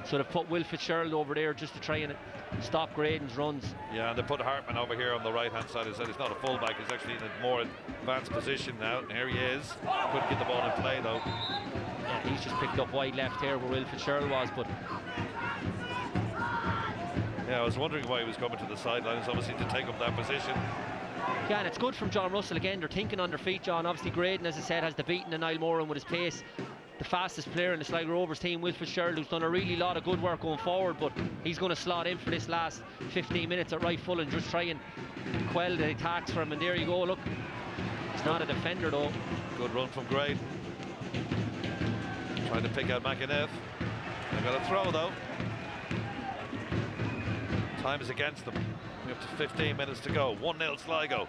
So they've put Will Fitzgerald over there just to try and stop Graydon's runs. Yeah, and they put Hartman over here on the right hand side. As I said, he's not a fullback, he's actually in a more advanced position now. And here he is. Couldn't get the ball in play though. Yeah, he's just picked up wide left here where Will Fitzgerald was, but yeah, I was wondering why he was coming to the sidelines, obviously to take up that position. Yeah, and it's good from John Russell again. They're thinking on their feet, John. Obviously Graydon, as I said, has the beating of Niall Moran with his pace. The fastest player in the Sligo Rovers team, Will Fitzgerald, who's done a really lot of good work going forward, but he's going to slot in for this last 15 minutes at right full and just try and quell the attacks for him. And there you go, look, he's not a defender though. Good run from Graydon. Trying to pick out McInnes. They've got a throw though. Time is against them. We have to 15 minutes to go. 1-0 Sligo.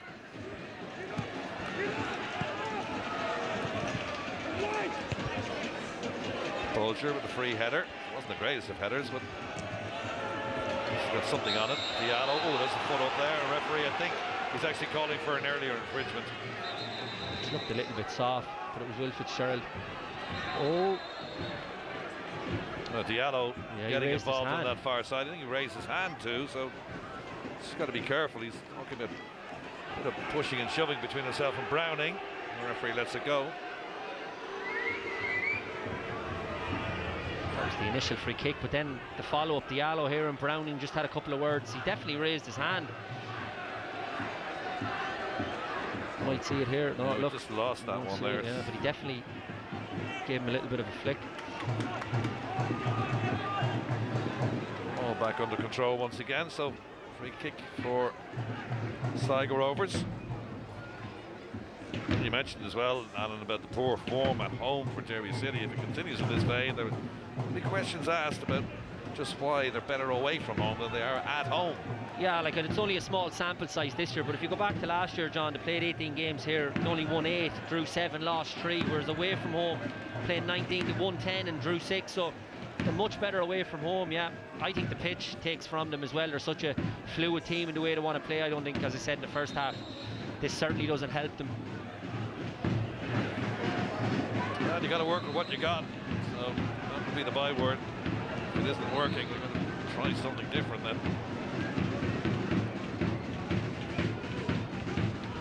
Bolger with a free header. Wasn't the greatest of headers, but he's got something on it. Diallo, oh, there's a foot up there. A referee, I think, he's actually calling for an earlier infringement. It looked a little bit soft, but it was Will Fitzgerald. Oh. Diallo getting involved on that far side. I think he raised his hand too, so he's got to be careful. He's talking about a bit of pushing and shoving between himself and Browning. The referee lets it go. That was the initial free kick, but then the follow-up, Diallo here and Browning just had a couple of words. He definitely raised his hand. Might see it here. No, look, just lost that one there. Yeah, but he definitely gave him a little bit of a flick. All back under control once again, so free kick for Sligo Rovers. You mentioned as well, Alan, about the poor form at home for Derry City. If it continues in this vein, there will be questions asked about just why they're better away from home than they are at home. Yeah, like it's only a small sample size this year, but if you go back to last year, John, they played 18 games here, they only won 8, drew 7, lost 3, whereas away from home, playing 19, they won 10 and drew 6, so they're much better away from home. Yeah, I think the pitch takes from them as well. They're such a fluid team in the way they want to play. I don't think, as I said in the first half, this certainly doesn't help them. Yeah, you got to work with what you got, so that would be the byword. If it isn't working, we're going to try something different then.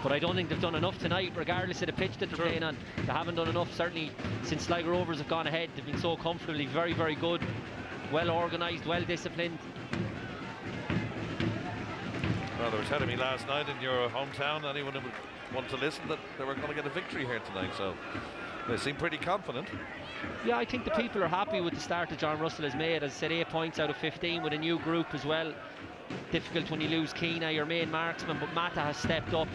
But I don't think they've done enough tonight, regardless of the pitch that they're playing on. They haven't done enough, certainly since Sligo Rovers have gone ahead. They've been so comfortably very, very good, well organised, well disciplined. Well, they were telling me last night in your hometown, anyone who would want to listen, that they were going to get a victory here tonight, so they seem pretty confident. Yeah, I think the people are happy with the start that John Russell has made. As I said, 8 points out of 15 with a new group as well. Difficult when you lose Keena, your main marksman, but Mata has stepped up.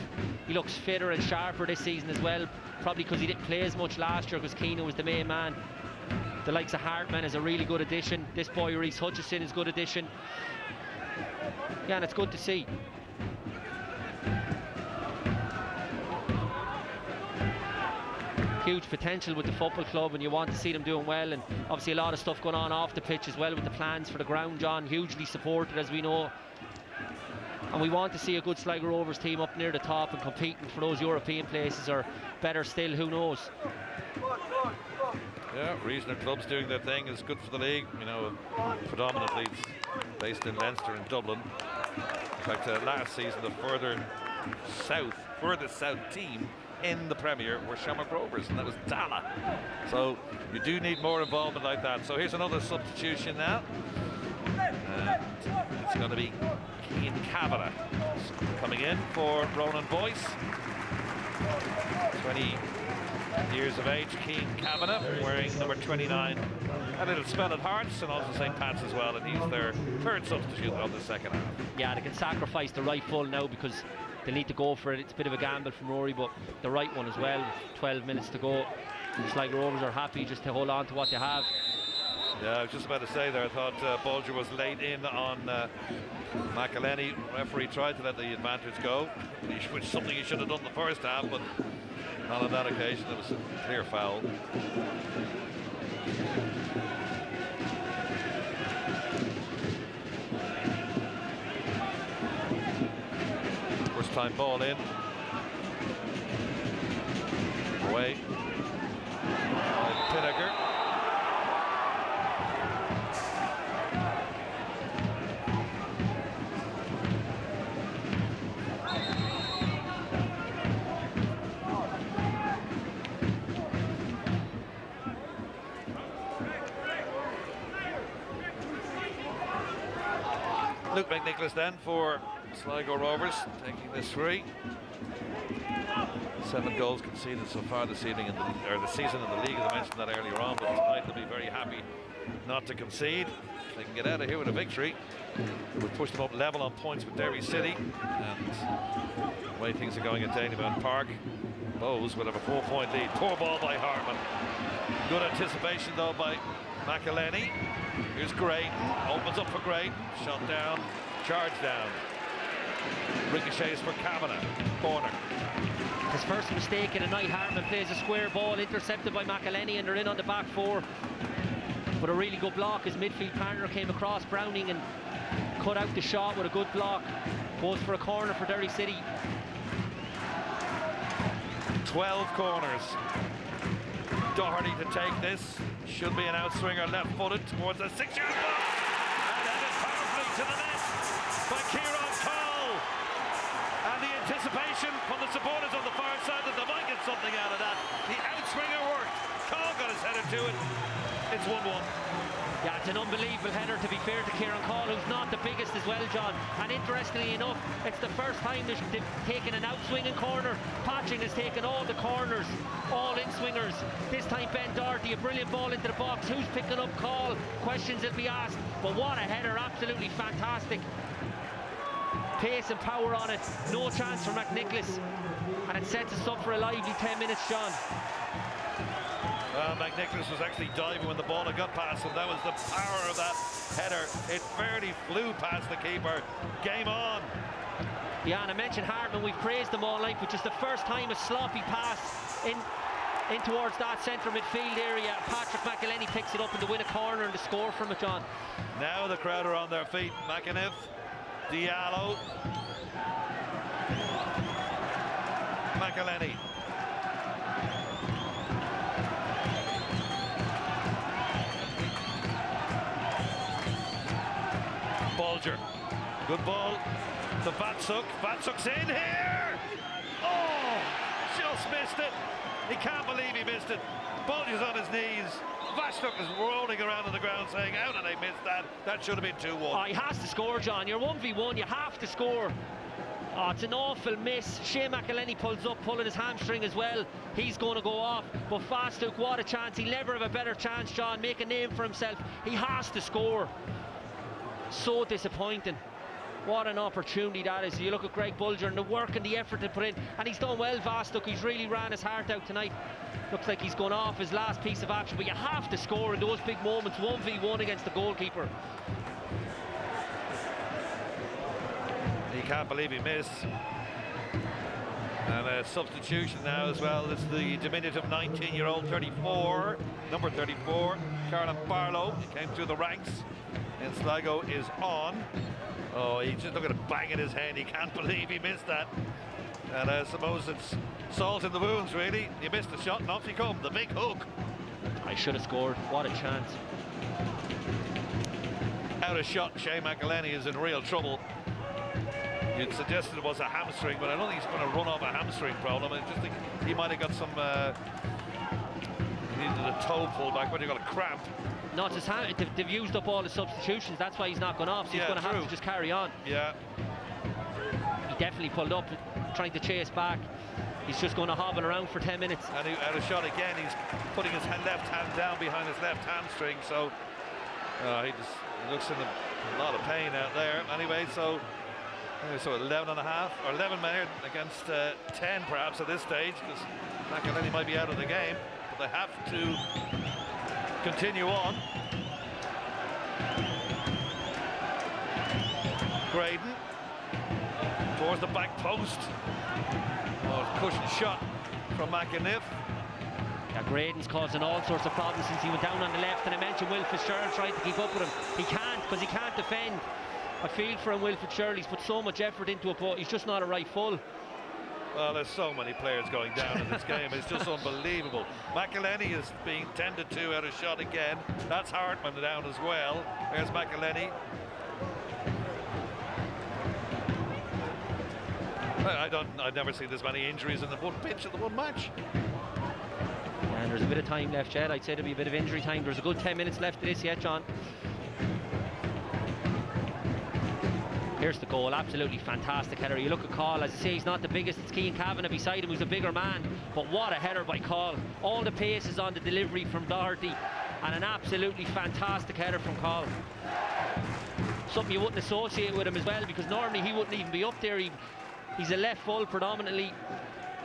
He looks fitter and sharper this season as well, probably because he didn't play as much last year because Keena was the main man. The likes of Hartman is a really good addition. This boy Reese Hutchison is a good addition. Yeah, and it's good to see. Huge potential with the football club, and you want to see them doing well, and obviously a lot of stuff going on off the pitch as well with the plans for the ground, John, hugely supported as we know, and we want to see a good Sligo Rovers team up near the top and competing for those European places, or better still, who knows. Yeah, regional clubs doing their thing is good for the league. You know, predominantly it's based in Leinster and Dublin. In fact, last season the furthest south team in the Premier were Shamrock Rovers, and that was Dala. So you do need more involvement like that. So here's another substitution now. It's going to be Cian Kavanagh coming in for Ronan Boyce. 20 years of age, Cian Kavanagh, wearing number 29. A little spell at Hearts and also St. Pat's as well, and he's their third substitute of the second half. Yeah, they can sacrifice the right full now because they need to go for it. It's a bit of a gamble from Rory, but the right one as well. 12 minutes to go. The Sligo Rovers are happy just to hold on to what they have. Yeah, I was just about to say there, I thought Bolger was late in on McElhenney. Referee tried to let the advantage go, which is something he should have done the first half, but not on that occasion. It was a clear foul. First time ball in. Away. Pinnaker. Luke McNicholas then for Sligo Rovers, taking this free. 7 goals conceded so far this evening in the season in the league, as I mentioned that earlier on, but tonight they'll be very happy not to concede. If they can get out of here with a victory, it would push them up level on points with Derry City, and the way things are going at Daneyman Park, Bowes will have a 4-point lead. Poor ball by Hartman. Good anticipation though by McElhenney. Here's Graydon, opens up for Graydon, shot down, charge down. Ricochets for Kavanagh, corner. His first mistake in the night. Hartman plays a square ball, intercepted by McElhenney, and they're in on the back four. But a really good block. His midfield partner came across Browning and cut out the shot with a good block. Goes for a corner for Derry City. 12 corners. Doherty to take this. Should be an outswinger, left-footed towards the 6-yard box. And that is powerfully to the net by Kieran Cole. And the anticipation from the supporters on the far side that they might get something out of that. The outswinger worked. Cole got his header to it. It's 1-1. Yeah, it's an unbelievable header, to be fair to Kieran Cole, who's not the biggest as well, John. And interestingly enough, it's the first time they've taken an outswinging corner. Patching has taken all the corners, all in-swingers. This time Ben Doherty, a brilliant ball into the box. Who's picking up Cole? Questions will be asked. But what a header, absolutely fantastic. Pace and power on it. No chance for McNicholas. And it sets us up for a lively 10 minutes, John. McNicholas was actually diving when the ball had got past him. That was the power of that header. It barely flew past the keeper. Game on. Yeah, and I mentioned Hartman, we've praised them all night, but just the first time a sloppy pass in towards that centre midfield area. Patrick McElhenney picks it up and to win a corner and to score from it, John. Now the crowd are on their feet. McEniff, Diallo, McElhenney. Bulger, good ball to Vatsuk. Vatsuk's in here. Oh, just missed it. He can't believe he missed it. Bulger's on his knees. Vatsuk is rolling around on the ground saying, how did I miss that? That should have been 2-1. Oh, he has to score, John. You're 1v1, you have to score. Oh, it's an awful miss. Shane McElhenney pulls up, pulling his hamstring as well. He's going to go off. But Vatsuk, what a chance. He'll never have a better chance, John. Make a name for himself. He has to score. So disappointing. What an opportunity that is. You look at Greg Bulger and the work and the effort to put in, and he's done well, Vatsuk. He's really ran his heart out tonight. Looks like he's gone off his last piece of action, but you have to score in those big moments. 1v1 against the goalkeeper. He can't believe he missed. And a substitution now as well. It's the diminutive 19-year-old, 34, number 34, Carolyn Barlow. He came through the ranks, and Sligo is on. Oh, he's just looking at banging his head. He can't believe he missed that. And I suppose it's salt in the wounds, really. He missed the shot, and off he come. The big hook. I should have scored. What a chance. Out of shot, Shane McElhenney is in real trouble. You'd suggested it was a hamstring, but I don't think he's going to run off a hamstring problem. I just think he might have got some... he needed a toe pullback, but he got a cramp. Not his hand. They've used up all the substitutions. That's why he's not gone off. So he's going to have to just carry on. Yeah. He definitely pulled up, trying to chase back. He's just going to hobble around for 10 minutes. And out of shot again. He's putting his left hand down behind his left hamstring. So he just looks in a lot of pain out there. Anyway, so 11 and a half, or 11 men against 10 perhaps at this stage, because McElhenney might be out of the game. But they have to continue on. Graydon towards the back post. Oh, cushion shot from McEniff. Yeah, Graydon's causing all sorts of problems since he went down on the left, and I mentioned Will Fitzgerald trying to keep up with him. He can't, because he can't defend. I feel for him, Will Fitzgerald. He's put so much effort into it, but he's just not a right full. Well, there's so many players going down in this game. It's just unbelievable. McElhenney is being tended to out of shot again. That's Hartman down as well. There's McElhenney. I've never seen this many injuries in the one pitch in the one match. And there's a bit of time left yet. I'd say there'll be a bit of injury time. There's a good 10 minutes left of this yet, John. Here's the goal, absolutely fantastic header. You look at Call, as I say, he's not the biggest. It's Cian Kavanagh beside him, who's a bigger man. But what a header by Call. All the pace is on the delivery from Doherty, and an absolutely fantastic header from Call. Something you wouldn't associate with him as well, because normally he wouldn't even be up there. He's a left full predominantly.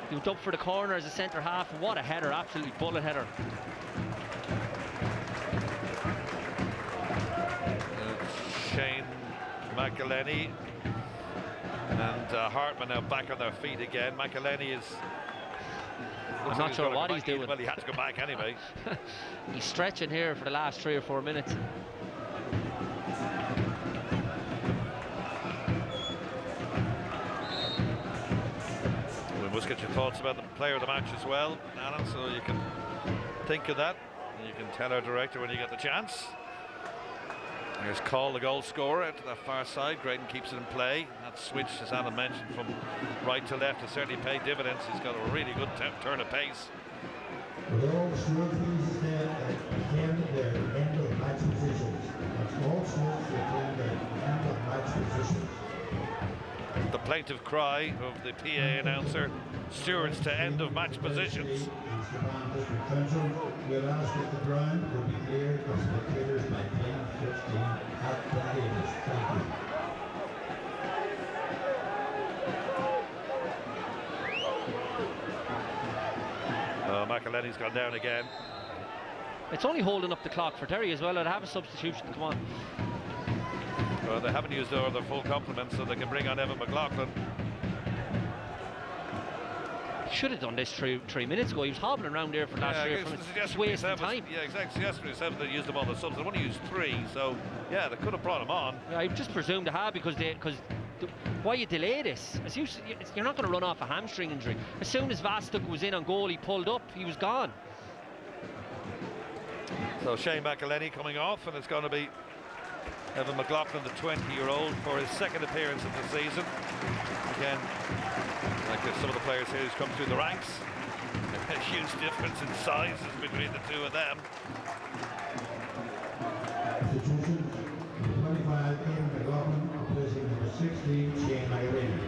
He was up for the corner as a centre half. What a header, absolutely bullet header. Shane McElhenney and Hartman now back on their feet again. McElhenney is... I'm not sure what he's doing. Well, he had to go back anyway. He's stretching here for the last 3 or 4 minutes. We must get your thoughts about the player of the match as well, Alan, so you can think of that. You can tell our director when you get the chance. Here's Call, the goal scorer, out to that far side. Graydon keeps it in play. That switch, as Alan mentioned, from right to left has certainly paid dividends. He's got a really good turn of pace. Will all score please stand at their end of match positions. All scores stand at end of match positions. The plaintive cry of the PA announcer, stewards to end of match positions. We'll ask that the ground will be cleared of spectators by 10:15 at the latest. Thank you. McElhenney's gone down again. It's only holding up the clock for Derry as well. I'd have a substitution to come on. Well, they haven't used their full complement, so they can bring on Evan McLaughlin. Should have done this three minutes ago. He was hobbling around there for last year. It's wasting time. Yeah, exactly. Yesterday said they used them all the subs. They've only used 3, so yeah, they could have brought him on. Yeah, I just presumed to have because why you delay this? You're not going to run off a hamstring injury. As soon as Vastuk was in on goal, he pulled up. He was gone. So Shane McElhenney coming off, and it's going to be Evan McLaughlin, the 20-year-old, for his second appearance of the season. Again, like some of the players here who's come through the ranks, a huge difference in sizes between the two of them. Substitution, number 25, Ian McLaughlin, replacing number 16, Shane McElhenney.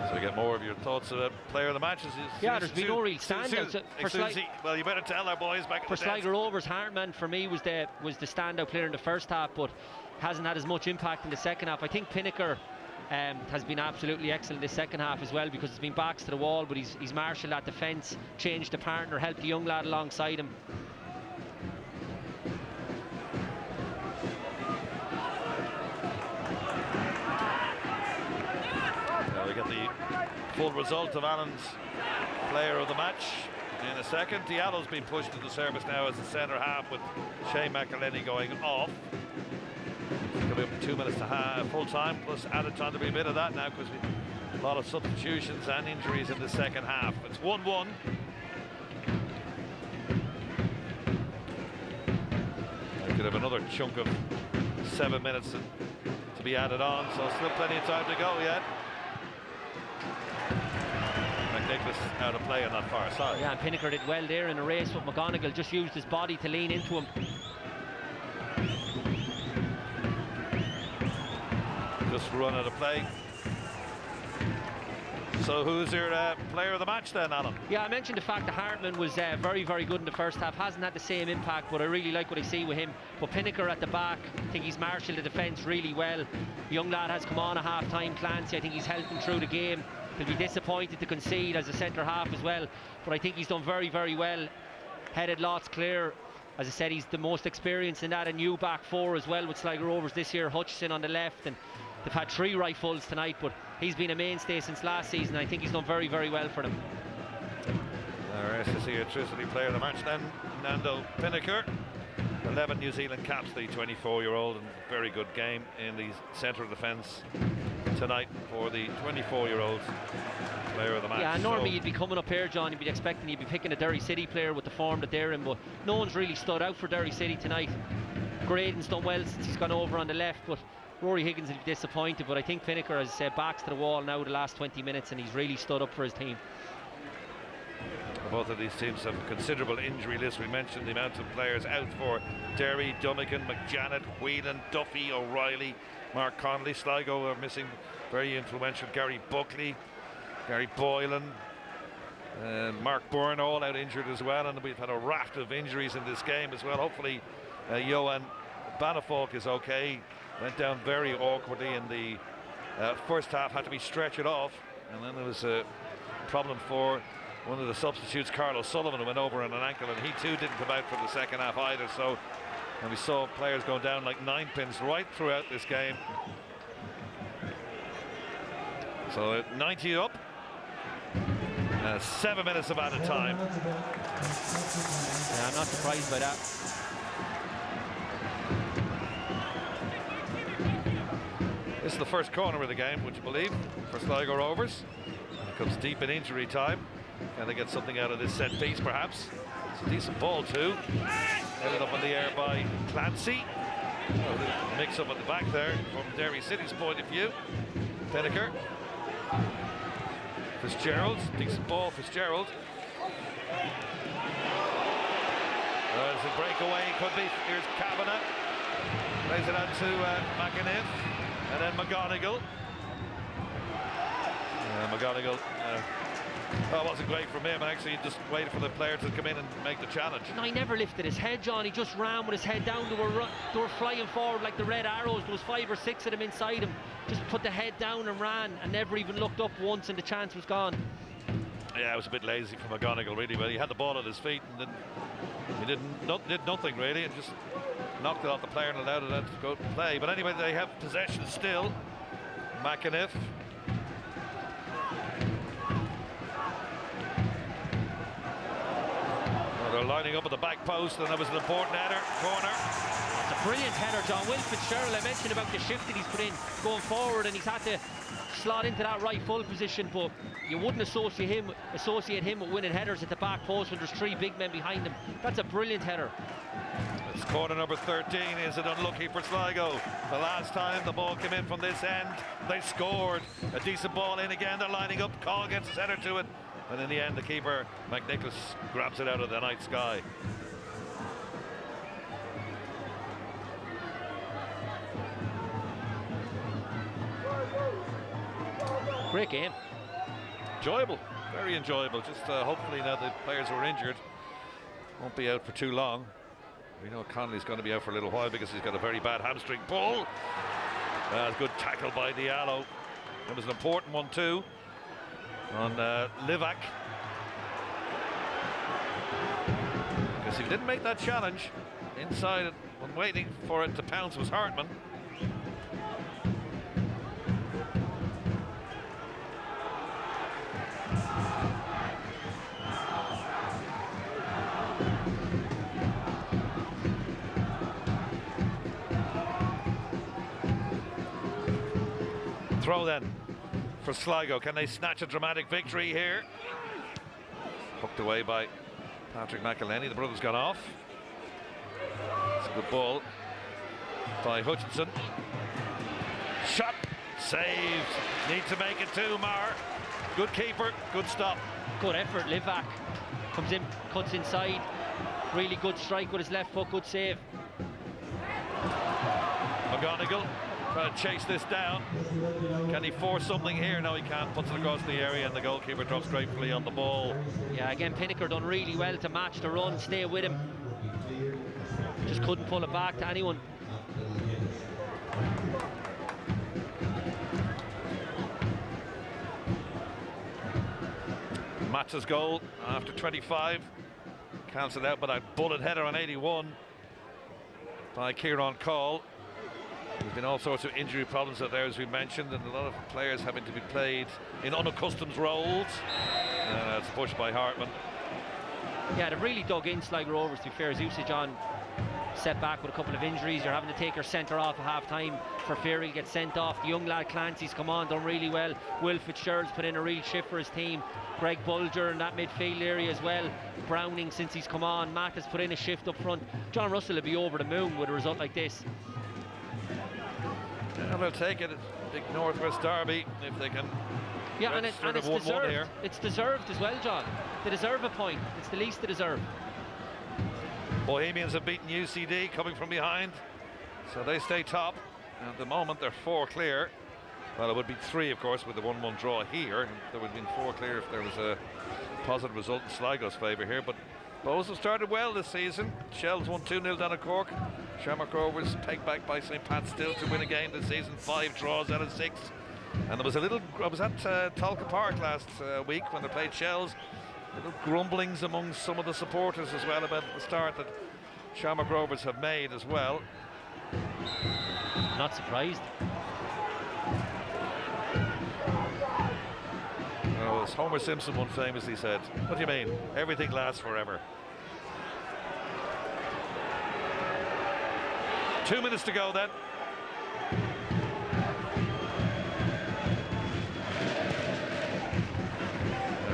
So we get more of your thoughts about player of the matches. Yeah, there's been no real standouts. Well, you better tell our boys back for Sligo Rovers, Hartman for me was the standout player in the first half, but hasn't had as much impact in the second half. I think Pinnaker has been absolutely excellent in the second half as well, because it's been backs to the wall, but he's marshalled that defence, changed the partner, helped the young lad alongside him. Now we get the full result of Allen's player of the match in a second. Diallo's been pushed into service now as a centre half, with Shane McElhenney going off. It'll be up to 2 minutes to half full time, plus added time. There'll be a bit of that now because a lot of substitutions and injuries in the second half. It's 1-1. They could have another chunk of 7 minutes to be added on, so still plenty of time to go yet. McNicholas out of play on that far side. Yeah, and Pinnaker did well there in a race with McGonigal, just used his body to lean into him. Just run out of play. So who's your player of the match then, Alan? Yeah, I mentioned the fact that Hartman was very, very good in the first half. Hasn't had the same impact, but I really like what I see with him. But Pinnaker at the back, I think he's marshalled the defence really well. The young lad has come on at half-time. Clancy, I think he's helped him through the game. He'll be disappointed to concede as a centre half as well, but I think he's done very, very well. Headed lots clear. As I said, he's the most experienced in that. A new back four as well with Sligo Rovers this year. Hutchison on the left, and they've had 3 right fulls tonight, but he's been a mainstay since last season. I think he's done very, very well for them. All right, so see a Tricity player of the match then, Nando Pinnaker. 11 New Zealand caps, the 24-year-old, and very good game in the centre of defence tonight for the 24-year-old player of the match. Yeah, normally you'd be coming up here, John, you'd be expecting you'd be picking a Derry City player with the form that they're in, but no one's really stood out for Derry City tonight. Graydon's done well since he's gone over on the left, but Rory Higgins will be disappointed. But I think Pinnaker has backs to the wall now the last 20 minutes, and he's really stood up for his team. Both of these teams have a considerable injury list. We mentioned the amount of players out for Derry: Dummigan, McJanet, Whelan, Duffy, O'Reilly, Mark Connolly. Sligo are missing very influential Gary Buckley, Gary Boylan, Mark Byrne, all out injured as well, and we've had a raft of injuries in this game as well. Hopefully Johan Banafalk is okay. Went down very awkwardly in the first half, had to be stretchered off, and then there was a problem for one of the substitutes, Carl O'Sullivan, who went over on an ankle, and he too didn't come out for the second half either. So, and we saw players going down like 9 pins right throughout this game. So 90 up, 7 minutes of added time. Yeah, I'm not surprised by that. This is the first corner of the game, would you believe, for Sligo Rovers. It comes deep in injury time. Can they get something out of this set piece, perhaps? It's a decent ball, too. Headed up in the air by Clancy. Oh, mix up at the back there from Derry City's point of view. Pinnaker. Fitzgerald. Decent ball, Fitzgerald. There's a breakaway, could be. Here's Kavanagh. Plays it out to McInniff. And then McGonigal. McGonigal Well, it wasn't great from him. Actually, he just waited for the player to come in and make the challenge. No, he never lifted his head, John. He just ran with his head down. They were flying forward like the red arrows. There was 5 or 6 of them inside him. Just put the head down and ran, and never even looked up once, and the chance was gone. Yeah, it was a bit lazy from McGonigal, really, but he had the ball at his feet and then he did nothing really, and just knocked it off the player and allowed it to go to play. But anyway, they have possession still. McAniff. Well, they're lining up at the back post, and that was an important header, corner. It's a brilliant header, John. Will Fitzgerald, I mentioned about the shift that he's put in going forward, and he's had to slot into that right full position, but you wouldn't associate him with winning headers at the back post when there's 3 big men behind him. That's a brilliant header. It's corner number 13. Is it unlucky for Sligo? The last time the ball came in from this end, they scored. A decent ball in again. They're lining up. Call gets his header to it, and in the end, the keeper McNicholas grabs it out of the night sky. Great game. Enjoyable, very enjoyable. Just hopefully now the players who are injured won't be out for too long. We know Connolly's going to be out for a little while because he's got a very bad hamstring pull. Good tackle by Diallo. It was an important one too on Livac. Because if he didn't make that challenge inside it, when waiting for it to pounce was Hartman. Throw then for Sligo. Can they snatch a dramatic victory here? Hooked away by Patrick McElhenney. The brother's gone off. It's a good ball by Hutchinson. Shot. Saved. Need to make it too, Mar. Good keeper. Good stop. Good effort. Livac comes in, cuts inside. Really good strike with his left foot. Good save. McGonigal trying to chase this down. Can he force something here? No, he can't. Puts it across the area, and the goalkeeper drops gratefully on the ball. Yeah, again, Pinnaker done really well to match the run, stay with him. Just couldn't pull it back to anyone. Matz's goal after 25. Cancelled out by that bullet header on 81 by Kieran Call. There's been all sorts of injury problems out there, as we mentioned, and a lot of players having to be played in unaccustomed roles. It's pushed by Hartman. Yeah, they've really dug in, Sligo Rovers, to be fair. As usage on set back with a couple of injuries. You're having to take your centre off at half time for fear he'll get sent off. The young lad Clancy's come on, done really well. Will Fitzgerald's put in a real shift for his team. Greg Bulger in that midfield area as well. Browning, since he's come on. Matt has put in a shift up front. John Russell will be over the moon with a result like this. Yeah, they'll take it. It's a big Northwest derby if they can. Yeah, and it's deserved. Here. It's deserved as well, John. They deserve a point. It's the least they deserve. Bohemians have beaten UCD coming from behind, so they stay top. At the moment, they're 4 clear. Well, it would be 3, of course, with the 1-1 draw here. There would have been 4 clear if there was a positive result in Sligo's favour here. But Bohs have started well this season. Shells won 2-0 down at Cork. Shamrock Rovers pegged back by St. Pat's still to win a game this season. 5 draws out of 6. And there was a little, I was at Tolka Park last week when they played Shells. Little grumblings among some of the supporters as well about the start that Shamrock Rovers have made as well. Not surprised. Oh, as Homer Simpson once famously said, what do you mean? Everything lasts forever. 2 minutes to go then.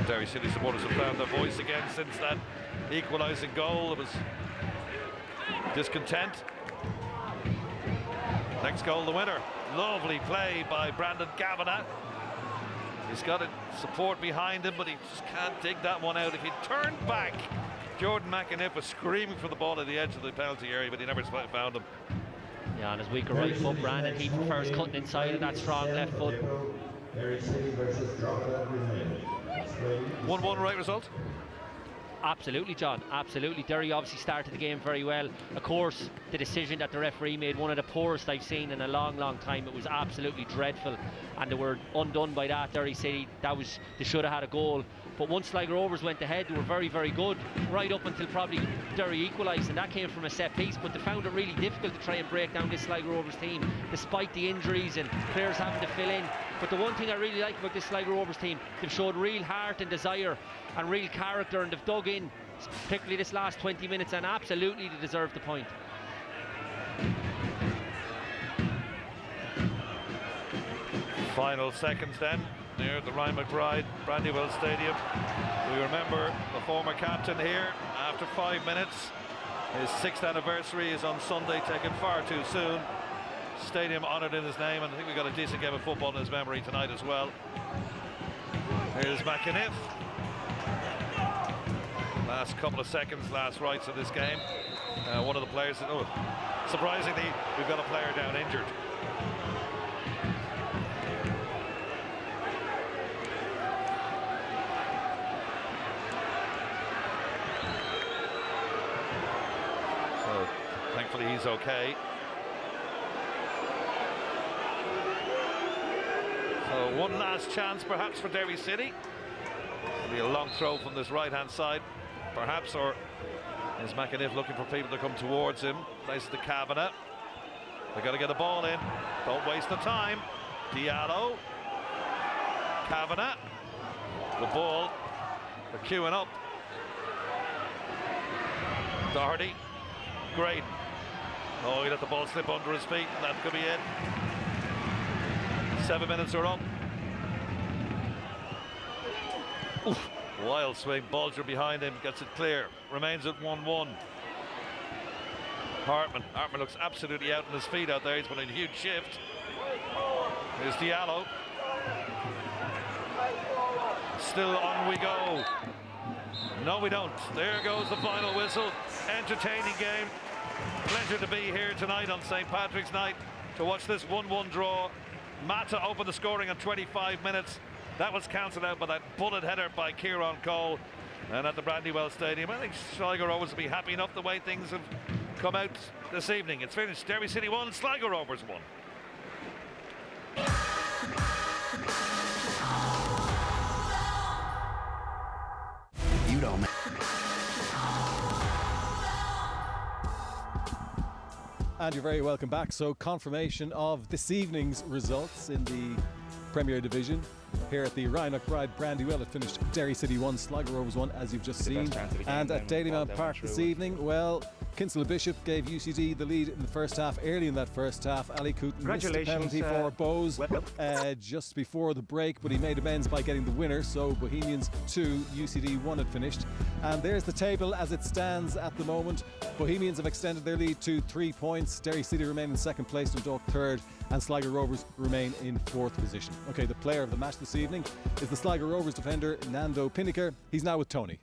Derry City supporters have found their voice again since that equalising goal. It was discontent. Next goal, the winner. Lovely play by Brandon Kavanagh. He's got support behind him, but he just can't dig that one out. If he turned back, Jordan McAniff was screaming for the ball at the edge of the penalty area, but he never found him. Yeah, on his weaker right foot, Brandon, he prefers cutting inside of that strong left foot. Derry City versus Drogheda. 1-1 right result? Absolutely, John, absolutely. Derry obviously started the game very well. Of course, the decision that the referee made, one of the poorest I've seen in a long, long time. It was absolutely dreadful, and they were undone by that. Derry City, they should have had a goal. But once Sligo Rovers went ahead, they were very, very good, right up until probably Derry equalised, and that came from a set piece. But they found it really difficult to try and break down this Sligo Rovers team, despite the injuries and players having to fill in. But the one thing I really like about this Sligo Rovers team, they've showed real heart and desire and real character, and they've dug in, particularly this last 20 minutes, and absolutely they deserve the point. Final seconds then, near the Ryan McBride Brandywell Stadium. We remember the former captain here after 5 minutes. His 6th anniversary is on Sunday, taken far too soon. Stadium honoured in his name, and I think we got a decent game of football in his memory tonight as well. Here's McAniff. Last couple of seconds, last rights of this game. One of the players, surprisingly, we've got a player down injured. So thankfully he's okay. So one last chance perhaps for Derry City. It'll be a long throw from this right-hand side, perhaps, or is McAniff looking for people to come towards him? Places the Kavanagh. They've got to get the ball in. Don't waste the time. Diallo. Kavanagh. The ball. They're queuing up. Doherty. Great. Oh, he let the ball slip under his feet. That could be it. 7 minutes are up. Oof. Wild swing, Bulger behind him, gets it clear, remains at 1-1. Hartman looks absolutely out on his feet out there, he's put in a huge shift. Here's Diallo. Still on we go. No, we don't. There goes the final whistle. Entertaining game. Pleasure to be here tonight on St. Patrick's night to watch this 1-1 draw. Mata opened the scoring on 25 minutes. That was cancelled out by that bullet header by Kieran Cole. And at the Brandywell Stadium, I think Sligo Rovers will be happy enough the way things have come out this evening. It's finished. Derry City 1, Sligo Rovers 1. You don't. And you're very welcome back. So confirmation of this evening's results in the Premier Division. Here at the Ryan McBride Brandywell, it finished Derry City 1, Sligo Rovers 1, as you've just seen. And at Dalymount Park this evening, well, Kinsella Bishop gave UCD the lead in the first half. Early in that first half, Ali Cooten missed a penalty for Bowes just before the break, but he made amends by getting the winner. So Bohemians 2, UCD 1 had finished. And there's the table as it stands at the moment. Bohemians have extended their lead to 3 points. Derry City remain in second place, Dundalk third, and Sligo Rovers remain in fourth position. Okay, the player of the match this evening is the Sligo Rovers defender Nando Pinnicker. He's now with Tony.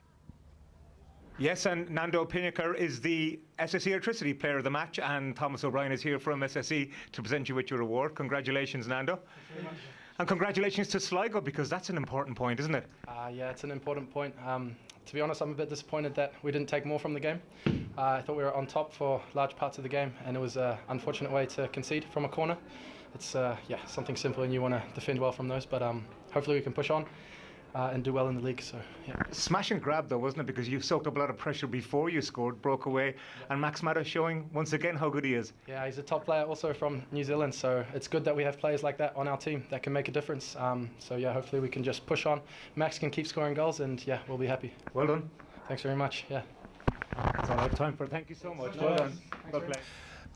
Yes, and Nando Pinnicker is the SSE Electricity player of the match, and Thomas O'Brien is here from SSE to present you with your award. Congratulations, Nando. Thank you very much. And congratulations to Sligo, because that's an important point, isn't it? Yeah, it's an important point. To be honest, I'm a bit disappointed that we didn't take more from the game. I thought we were on top for large parts of the game, and it was an unfortunate way to concede from a corner. It's something simple, and you want to defend well from those, but hopefully we can push on and do well in the league. So yeah. Smash and grab though, wasn't it? Because you soaked up a lot of pressure before you scored, broke away, and Max Mata showing once again how good he is. Yeah, he's a top player also from New Zealand, so it's good that we have players like that on our team that can make a difference. So yeah, hopefully we can just push on. Max can keep scoring goals, and yeah, we'll be happy. Well done. Thanks very much. Yeah. That's all I have time for. Thank you so much. Well done. Well played.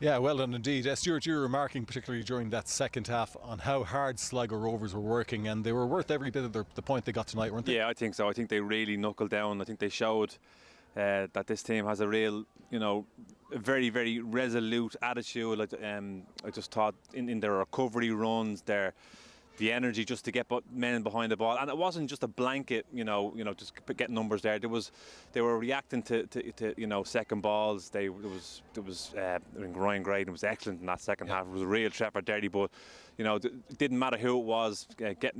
Yeah, well done indeed. Stuart, you were remarking particularly during that second half on how hard Sligo Rovers were working, and they were worth every bit of the point they got tonight, weren't they? Yeah, I think so. I think they really knuckled down. I think they showed that this team has a real, a very, very resolute attitude. I just thought in their recovery runs, their the energy just to get men behind the ball, and it wasn't just a blanket, just get numbers there. They were reacting to second balls. There was Ryan Graydon was excellent in that second half. It was a real threat for Derry, but it didn't matter who it was. Get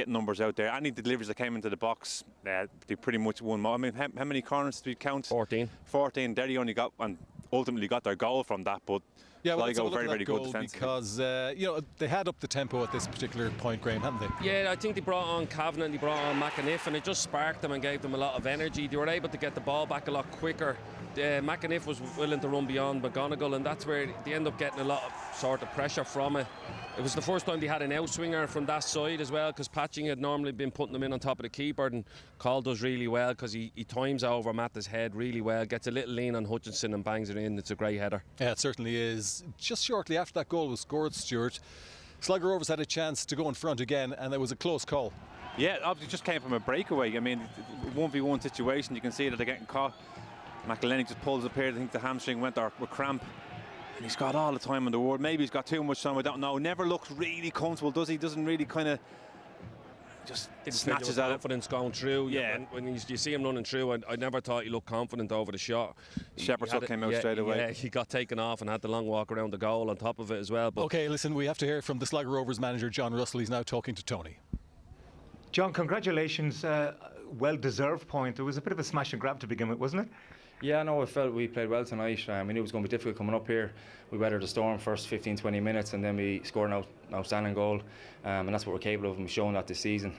numbers out there. Any deliveries that came into the box, they pretty much won. I mean, how many corners did we count? 14. 14. Derry only got and ultimately got their goal from that, but. Yeah, well, Sligo very good defensively. Because they had up the tempo at this particular point, Graham, hadn't they? Yeah, I think they brought on Kavanagh and they brought on McAniff, and it just sparked them and gave them a lot of energy. They were able to get the ball back a lot quicker. McAniff was willing to run beyond McGonigal, and that's where they end up getting a lot of sort of pressure from it. It was the first time they had an outswinger from that side as well, because Patching had normally been putting them in on top of the keeper, and Call does really well because he times over Matta's head really well, gets a little lean on Hutchinson and bangs it in. It's a great header. Yeah, it certainly is. Just shortly after that goal was scored, Stuart, Sligo Rovers had a chance to go in front again, and it was a close call. Yeah, obviously just came from a breakaway. I mean, 1v1 situation, you can see that they're getting caught. McElhenny just pulls up here. I think the hamstring went there with cramp. And he's got all the time in the world. Maybe he's got too much time, I don't know. Never looks really comfortable, does he? Doesn't really kind of just snatches at it. Confidence going through. Yeah. When you see him running through, I never thought he looked confident over the shot. Shepherd's Hook came out straight away. Yeah, he got taken off and had the long walk around the goal on top of it as well. But OK, listen, we have to hear from the Sligo Rovers manager, John Russell. He's now talking to Tony. John, congratulations. Well-deserved point. It was a bit of a smash and grab to begin with, wasn't it? Yeah, no, I felt we played well tonight. We knew it was going to be difficult coming up here. We weathered the storm first 15-20 minutes, and then we scored an outstanding goal, and that's what we're capable of, and we've shown that this season.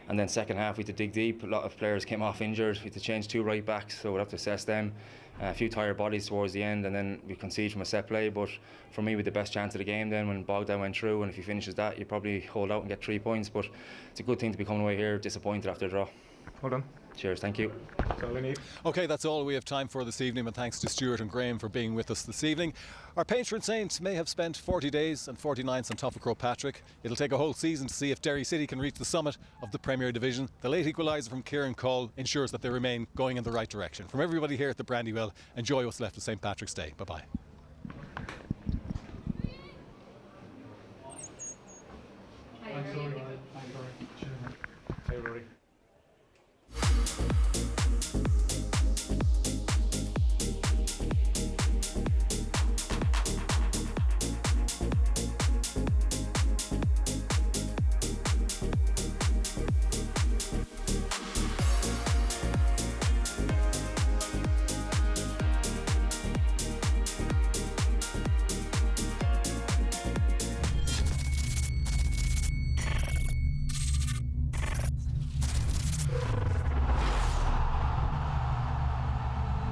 And then second half we had to dig deep. A lot of players came off injured. We had to change 2 right backs, so we'll have to assess them. A few tired bodies towards the end, and then we conceded from a set play. But for me, with the best chance of the game then when Bogdan went through, and if he finishes that, you probably hold out and get 3 points. But it's a good thing to be coming away here disappointed after a draw. Hold on. Cheers, thank you. That's all I need. OK, that's all we have time for this evening, and thanks to Stuart and Graham for being with us this evening. Our patron saint may have spent 40 days and 40 nights on top of Croagh Patrick. It'll take a whole season to see if Derry City can reach the summit of the Premier Division. The late equaliser from Kieran Cole ensures that they remain going in the right direction. From everybody here at the Brandywell, enjoy what's left of St Patrick's Day. Bye-bye.